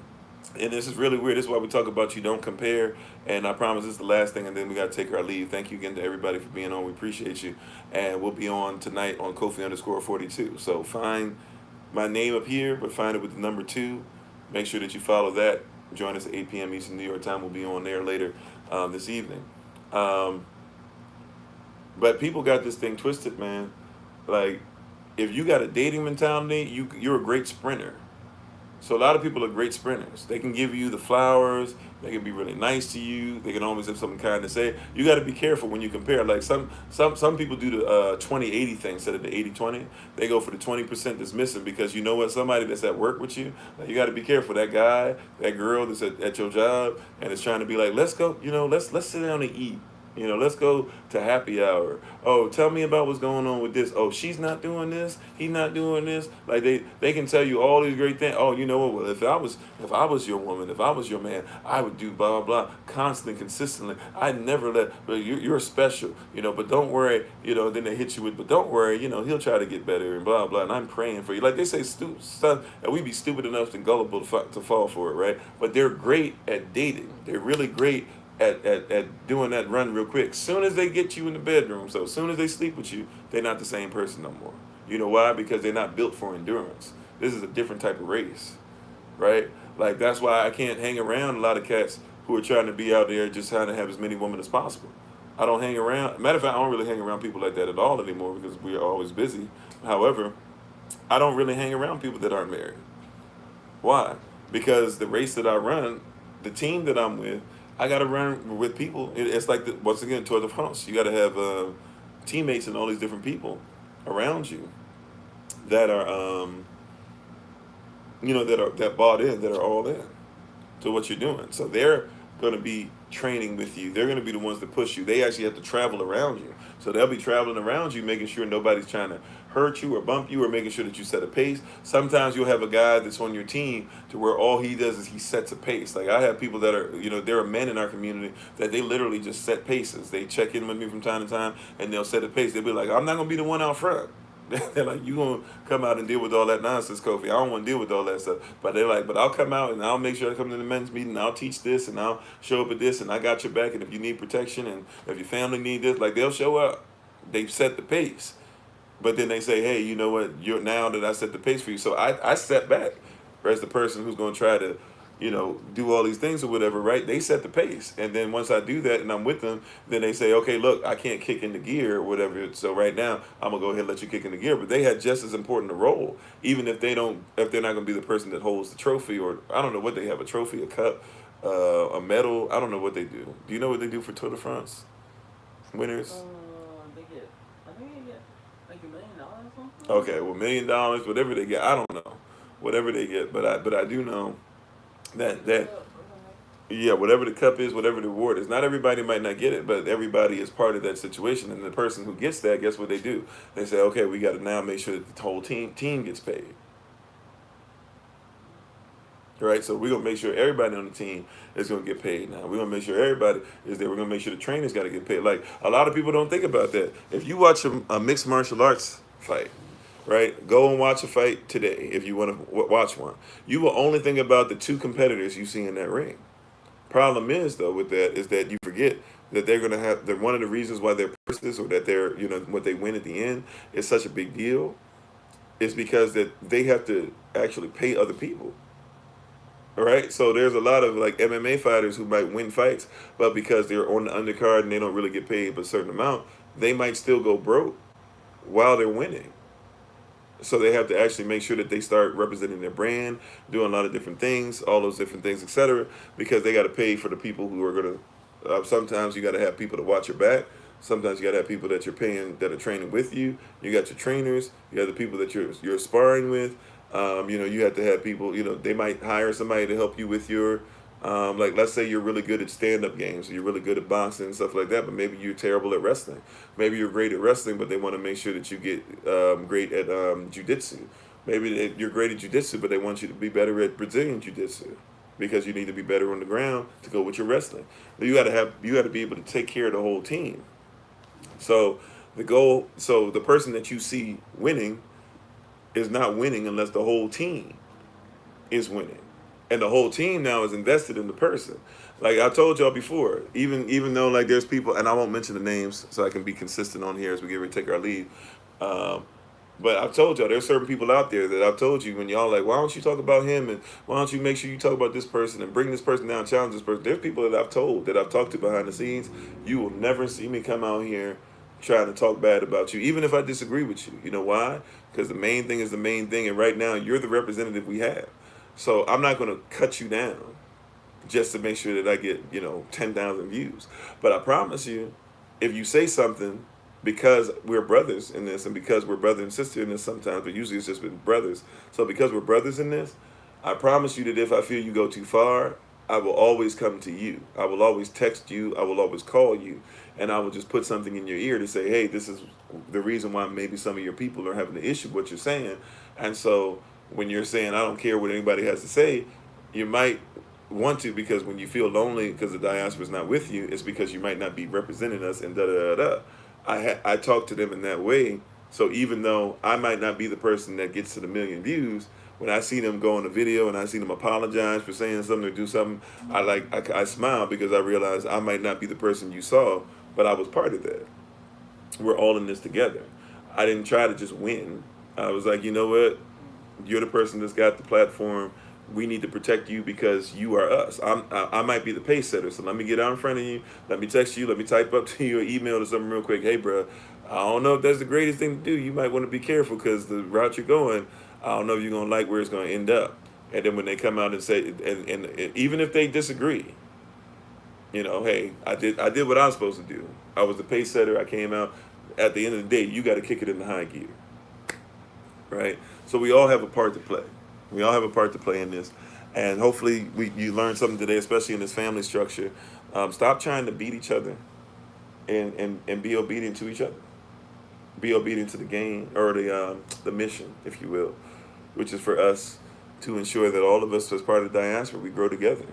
and this is really weird, this is why we talk about you don't compare, and I promise this is the last thing, and then we got to take our leave. Thank you again to everybody for being on. We appreciate you. And we'll be on tonight on Kofi_42. So find my name up here, but find it with the number 2. Make sure that you follow that. Join us at 8 p.m. Eastern New York time. We'll be on there later this evening. But people got this thing twisted, man. Like, if you got a dating mentality, you're a great sprinter. So a lot of people are great sprinters. They can give you the flowers. They can be really nice to you. They can always have something kind to say. You got to be careful when you compare. Like some people do the 20-80 thing instead of the 80-20. They go for the 20% that's missing because you know what? Somebody that's at work with you, like, you got to be careful. That guy, that girl that's at your job and is trying to be like, let's go. You know, let's sit down and eat. You know, let's go to happy hour. Oh, tell me about what's going on with this. Oh, she's not doing this. He's not doing this. Like they can tell you all these great things. Oh, you know what? Well, if I was your woman, if I was your man, I would do blah blah blah, constantly, consistently. I'd never let. But you're special. You know, but don't worry. You know, then they hit you with, but don't worry. You know, he'll try to get better and blah blah. And I'm praying for you. Like they say, stupid stuff, and we be stupid enough and gullible to fall for it, right? But they're great at dating. They're really great at doing that run real quick. Soon as they get you in the bedroom, so as soon as they sleep with you, they're not the same person no more. You know why? Because they're not built for endurance. This is a different type of race, right? Like that's why I can't hang around a lot of cats who are trying to be out there just trying to have as many women as possible. I don't hang around. Matter of fact, I don't really hang around people like that at all anymore because we are always busy. However, I don't really hang around people that aren't married. Why? Because the race that I run, the team that I'm with, I got to run with people. It's like, once again, Tour de France. You got to have teammates and all these different people around you that are, that bought in, that are all in to what you're doing. So they're going to be training with you. They're going to be the ones that push you. They actually have to travel around you. So they'll be traveling around you, making sure nobody's trying to hurt you or bump you or making sure that you set a pace. Sometimes you'll have a guy that's on your team to where all he does is he sets a pace. Like I have people that are, there are men in our community that they literally just set paces. They check in with me from time to time and they'll set a pace. They'll be like, I'm not going to be the one out front. They're like, you going to come out and deal with all that nonsense, Kofi. I don't want to deal with all that stuff. But they're like, but I'll come out and I'll make sure I come to the men's meeting. I'll teach this and I'll show up at this and I got your back. And if you need protection and if your family need this, like they'll show up. They've set the pace. But then they say, hey, you know what? You're now that I set the pace for you. So I step back as the person who's going to try to, do all these things or whatever, right? They set the pace. And then once I do that and I'm with them, then they say, okay, look, I can't kick in the gear or whatever. So right now, I'm going to go ahead and let you kick in the gear. But they had just as important a role, even if they're not going to be the person that holds the trophy or I don't know what they have, a trophy, a cup, a medal. I don't know what they do. Do you know what they do for Tour de France winners? I think they get like $1 million or something. Okay, well, $1 million, whatever they get, I don't know, whatever they get, but I do know that yeah, whatever the cup is, whatever the award is, not everybody might not get it, but everybody is part of that situation, and the person who gets that, guess what they do? They say, okay, we got to now make sure that the whole team gets paid. Right, so we're going to make sure everybody on the team is going to get paid now. We're going to make sure everybody is there. We're going to make sure the trainers got to get paid. Like, a lot of people don't think about that. If you watch a mixed martial arts fight, right? Go and watch a fight today if you want to watch one. You will only think about the two competitors you see in that ring. Problem is though with that is that you forget that they're gonna have. They're one of the reasons why they're purses or that they're what they win at the end is such a big deal. Is because that they have to actually pay other people. All right, so there's a lot of like MMA fighters who might win fights, but because they're on the undercard and they don't really get paid but a certain amount, they might still go broke while they're winning. So they have to actually make sure that they start representing their brand, doing a lot of different things, all those different things, etc. Because they got to pay for the people who are gonna. Sometimes you got to have people to watch your back. Sometimes you got to have people that you're paying that are training with you. You got your trainers. You got the people that you're sparring with. You have to have people. They might hire somebody to help you with your. Like let's say you're really good at stand-up games, you're really good at boxing and stuff like that, but maybe you're terrible at wrestling. Maybe you're great at wrestling, but they want to make sure that you get great at jiu-jitsu. Maybe you're great at jiu-jitsu, but they want you to be better at Brazilian jiu-jitsu because you need to be better on the ground to go with your wrestling. You got to be able to take care of the whole team. So the person that you see winning is not winning unless the whole team is winning. And the whole team now is invested in the person. Like I told y'all before, even though like there's people, and I won't mention the names so I can be consistent on here as we get ready to take our leave. But I've told y'all there's certain people out there that I've told you when y'all like, why don't you talk about him and why don't you make sure you talk about this person and bring this person down, challenge this person. There's people that I've talked to behind the scenes. You will never see me come out here trying to talk bad about you, even if I disagree with you. You know why? Because the main thing is the main thing, and right now you're the representative we have. So I'm not going to cut you down just to make sure that I get 10,000 views. But I promise you, if you say something, because we're brothers in this, and because we're brother and sister in this sometimes, but usually it's just been brothers. So because we're brothers in this, I promise you that if I feel you go too far, I will always come to you. I will always text you. I will always call you. And I will just put something in your ear to say, hey, this is the reason why maybe some of your people are having an issue with what you're saying. And so when you're saying, I don't care what anybody has to say, you might want to, because when you feel lonely because the diaspora is not with you, it's because you might not be representing us and da-da-da-da. I talk to them in that way. So even though I might not be the person that gets to the million views, when I see them go on a video and I see them apologize for saying something or do something, I smile because I realize I might not be the person you saw, but I was part of that. We're all in this together. I didn't try to just win. I was like, you know what? You're the person that's got the platform. We need to protect you because you are us. I might be the pace setter, so let me get out in front of you. Let me text you. Let me type up to you an email or something real quick. Hey, bro, I don't know if that's the greatest thing to do. You might want to be careful because the route you're going, I don't know if you're going to like where it's going to end up. And then when they come out and say, and even if they disagree, hey, I did what I was supposed to do. I was the pace setter. I came out. At the end of the day, you got to kick it in the high gear, right? So we all have a part to play. We all have a part to play in this. And hopefully you learned something today, especially in this family structure. Stop trying to beat each other and be obedient to each other. Be obedient to the game or the mission, if you will, which is for us to ensure that all of us as part of the diaspora, we grow together.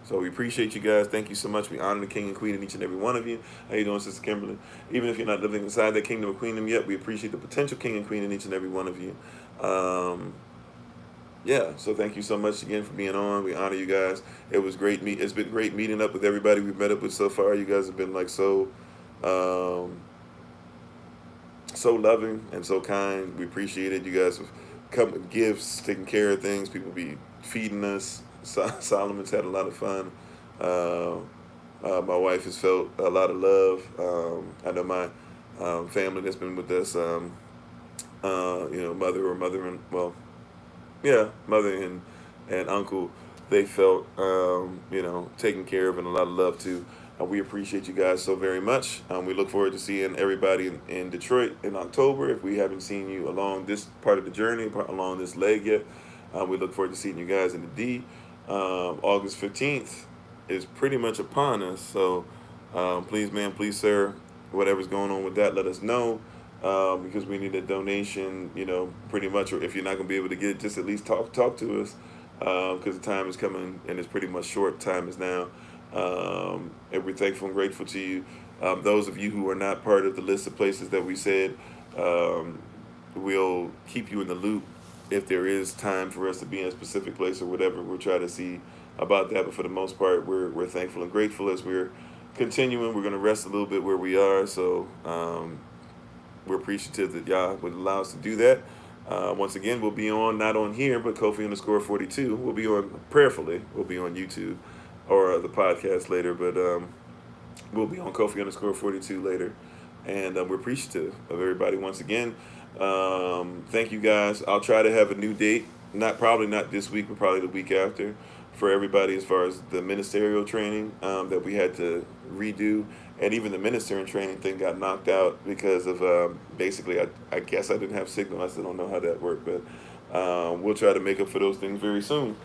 So we appreciate you guys. Thank you so much. We honor the king and queen in each and every one of you. How you doing, Sister Kimberly? Even if you're not living inside that kingdom of queendom yet, we appreciate the potential king and queen in each and every one of you. So thank you so much again for being on. We honor you guys. It was great. It's been great meeting up with everybody we've met up with so far. You guys have been like so loving and so kind. We appreciate it. You guys have come with gifts, taking care of things. People be feeding us. Solomon's had a lot of fun. My wife has felt a lot of love. I know my family that's been with us, mother and uncle, they felt, taken care of and a lot of love too. We appreciate you guys so very much. We look forward to seeing everybody in Detroit in October. If we haven't seen you along this part of the journey, along this leg yet, we look forward to seeing you guys in the D. August 15th is pretty much upon us. So please, man, please, sir, whatever's going on with that, let us know. Because we need a donation, pretty much, or if you're not going to be able to get it, just at least talk to us, because the time is coming and it's pretty much short. Time is now. And we're thankful and grateful to you. Those of you who are not part of the list of places that we said, we'll keep you in the loop if there is time for us to be in a specific place or whatever. We'll try to see about that. But for the most part, we're thankful and grateful as we're continuing. We're going to rest a little bit where we are. So we're appreciative that y'all would allow us to do that. Once again, we'll be on, not on here, but Kofi_42. We'll be on, prayerfully, we'll be on YouTube or the podcast later, but we'll be on Kofi_42 later. And we're appreciative of everybody once again. Thank you guys. I'll try to have a new date, probably not this week, but probably the week after, for everybody as far as the ministerial training that we had to redo. And even the ministering training thing got knocked out because of basically, I guess I didn't have signal. I still don't know how that worked, but we'll try to make up for those things very soon.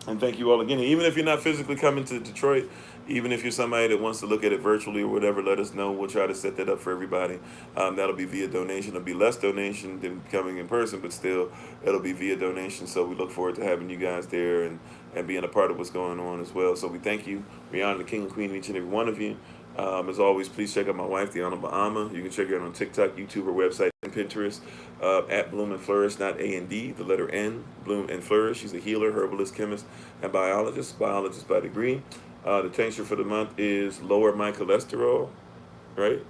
And thank you all again. And even if you're not physically coming to Detroit, even if you're somebody that wants to look at it virtually or whatever, let us know. We'll try to set that up for everybody. That'll be via donation. It'll be less donation than coming in person, but still, it'll be via donation. So we look forward to having you guys there and being a part of what's going on as well. So we thank you. We honor the King and Queen, each and every one of you. As always, please check out my wife, the Honorable Amma. You can check her out on TikTok, YouTube, her website, and Pinterest, at Bloom and Flourish, not A&D, the letter N, Bloom and Flourish. She's a healer, herbalist, chemist, and biologist by degree. The tincture for the month is Lower My Cholesterol, right?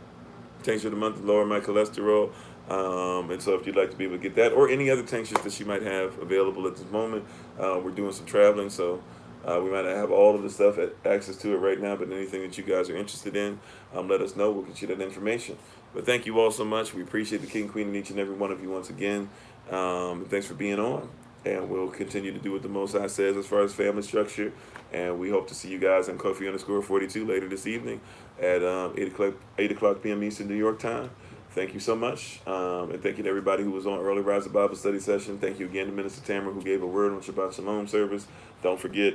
Tincture of the month is Lower My Cholesterol. And so if you'd like to be able to get that or any other tinctures that she might have available at this moment, we're doing some traveling, so we might not have all of the stuff access to it right now, but anything that you guys are interested in, let us know. We'll get you that information. But thank you all so much. We appreciate the King, Queen, and each and every one of you once again. Thanks for being on. And we'll continue to do what the Most High says as far as family structure. And we hope to see you guys on Kofi_42 later this evening at 8 o'clock p.m. Eastern New York time. Thank you so much. And thank you to everybody who was on Early Rise of Bible Study Session. Thank you again to Minister Tamara who gave a word on Shabbat Shalom service. Don't forget,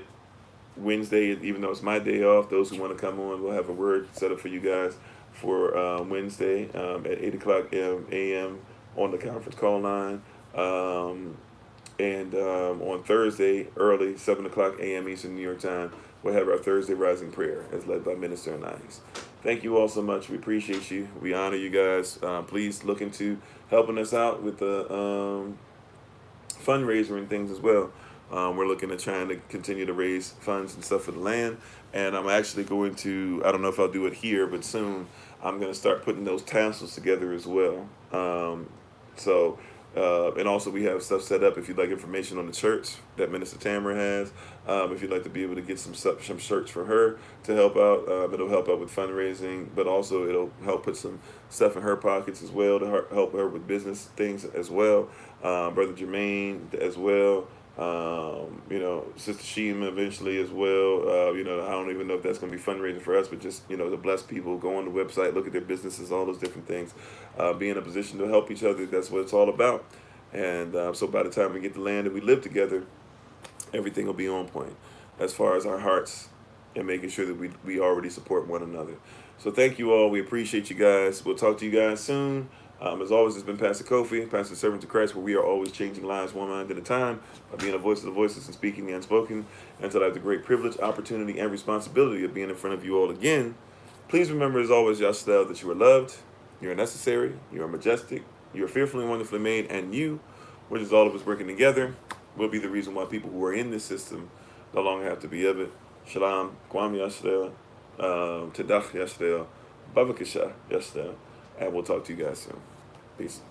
Wednesday, even though it's my day off, those who want to come on, we'll have a word set up for you guys for Wednesday at 8 o'clock a.m. on the conference call line. And on Thursday, early, 7 o'clock a.m. Eastern New York time, we'll have our Thursday Rising Prayer as led by Minister Anais. Thank you all so much. We appreciate you. We honor you guys. Please look into helping us out with the fundraiser and things as well. We're looking at trying to continue to raise funds and stuff for the land. And I'm actually going to, I don't know if I'll do it here, but soon I'm going to start putting those tassels together as well. And also we have stuff set up if you'd like information on the church that Minister Tamara has. If you'd like to be able to get some shirts for her to help out, it'll help out with fundraising, but also it'll help put some stuff in her pockets as well to help her with business things as well. Brother Jermaine as well. Sister Shima eventually as well. I don't even know if that's going to be fundraising for us, but just, to bless people, go on the website, look at their businesses, all those different things. Be in a position to help each other. That's what it's all about. And so by the time we get the land and we live together, everything will be on point as far as our hearts and making sure that we already support one another. So thank you all. We appreciate you guys. We'll talk to you guys soon. As always, it's been Pastor Kofi, Pastor Servant of Christ, where we are always changing lives one mind at a time by being a voice of the voiceless and speaking the unspoken. Until I have the great privilege, opportunity, and responsibility of being in front of you all again, please remember, as always, Yahshua, that you are loved, you are necessary, you are majestic, you are fearfully and wonderfully made, and you, which is all of us working together, will be the reason why people who are in this system no longer have to be of it. Shalom, Kwam Yahshua, Tadach Yahshua, Bavakasha Yahshua. And we'll talk to you guys soon. Peace.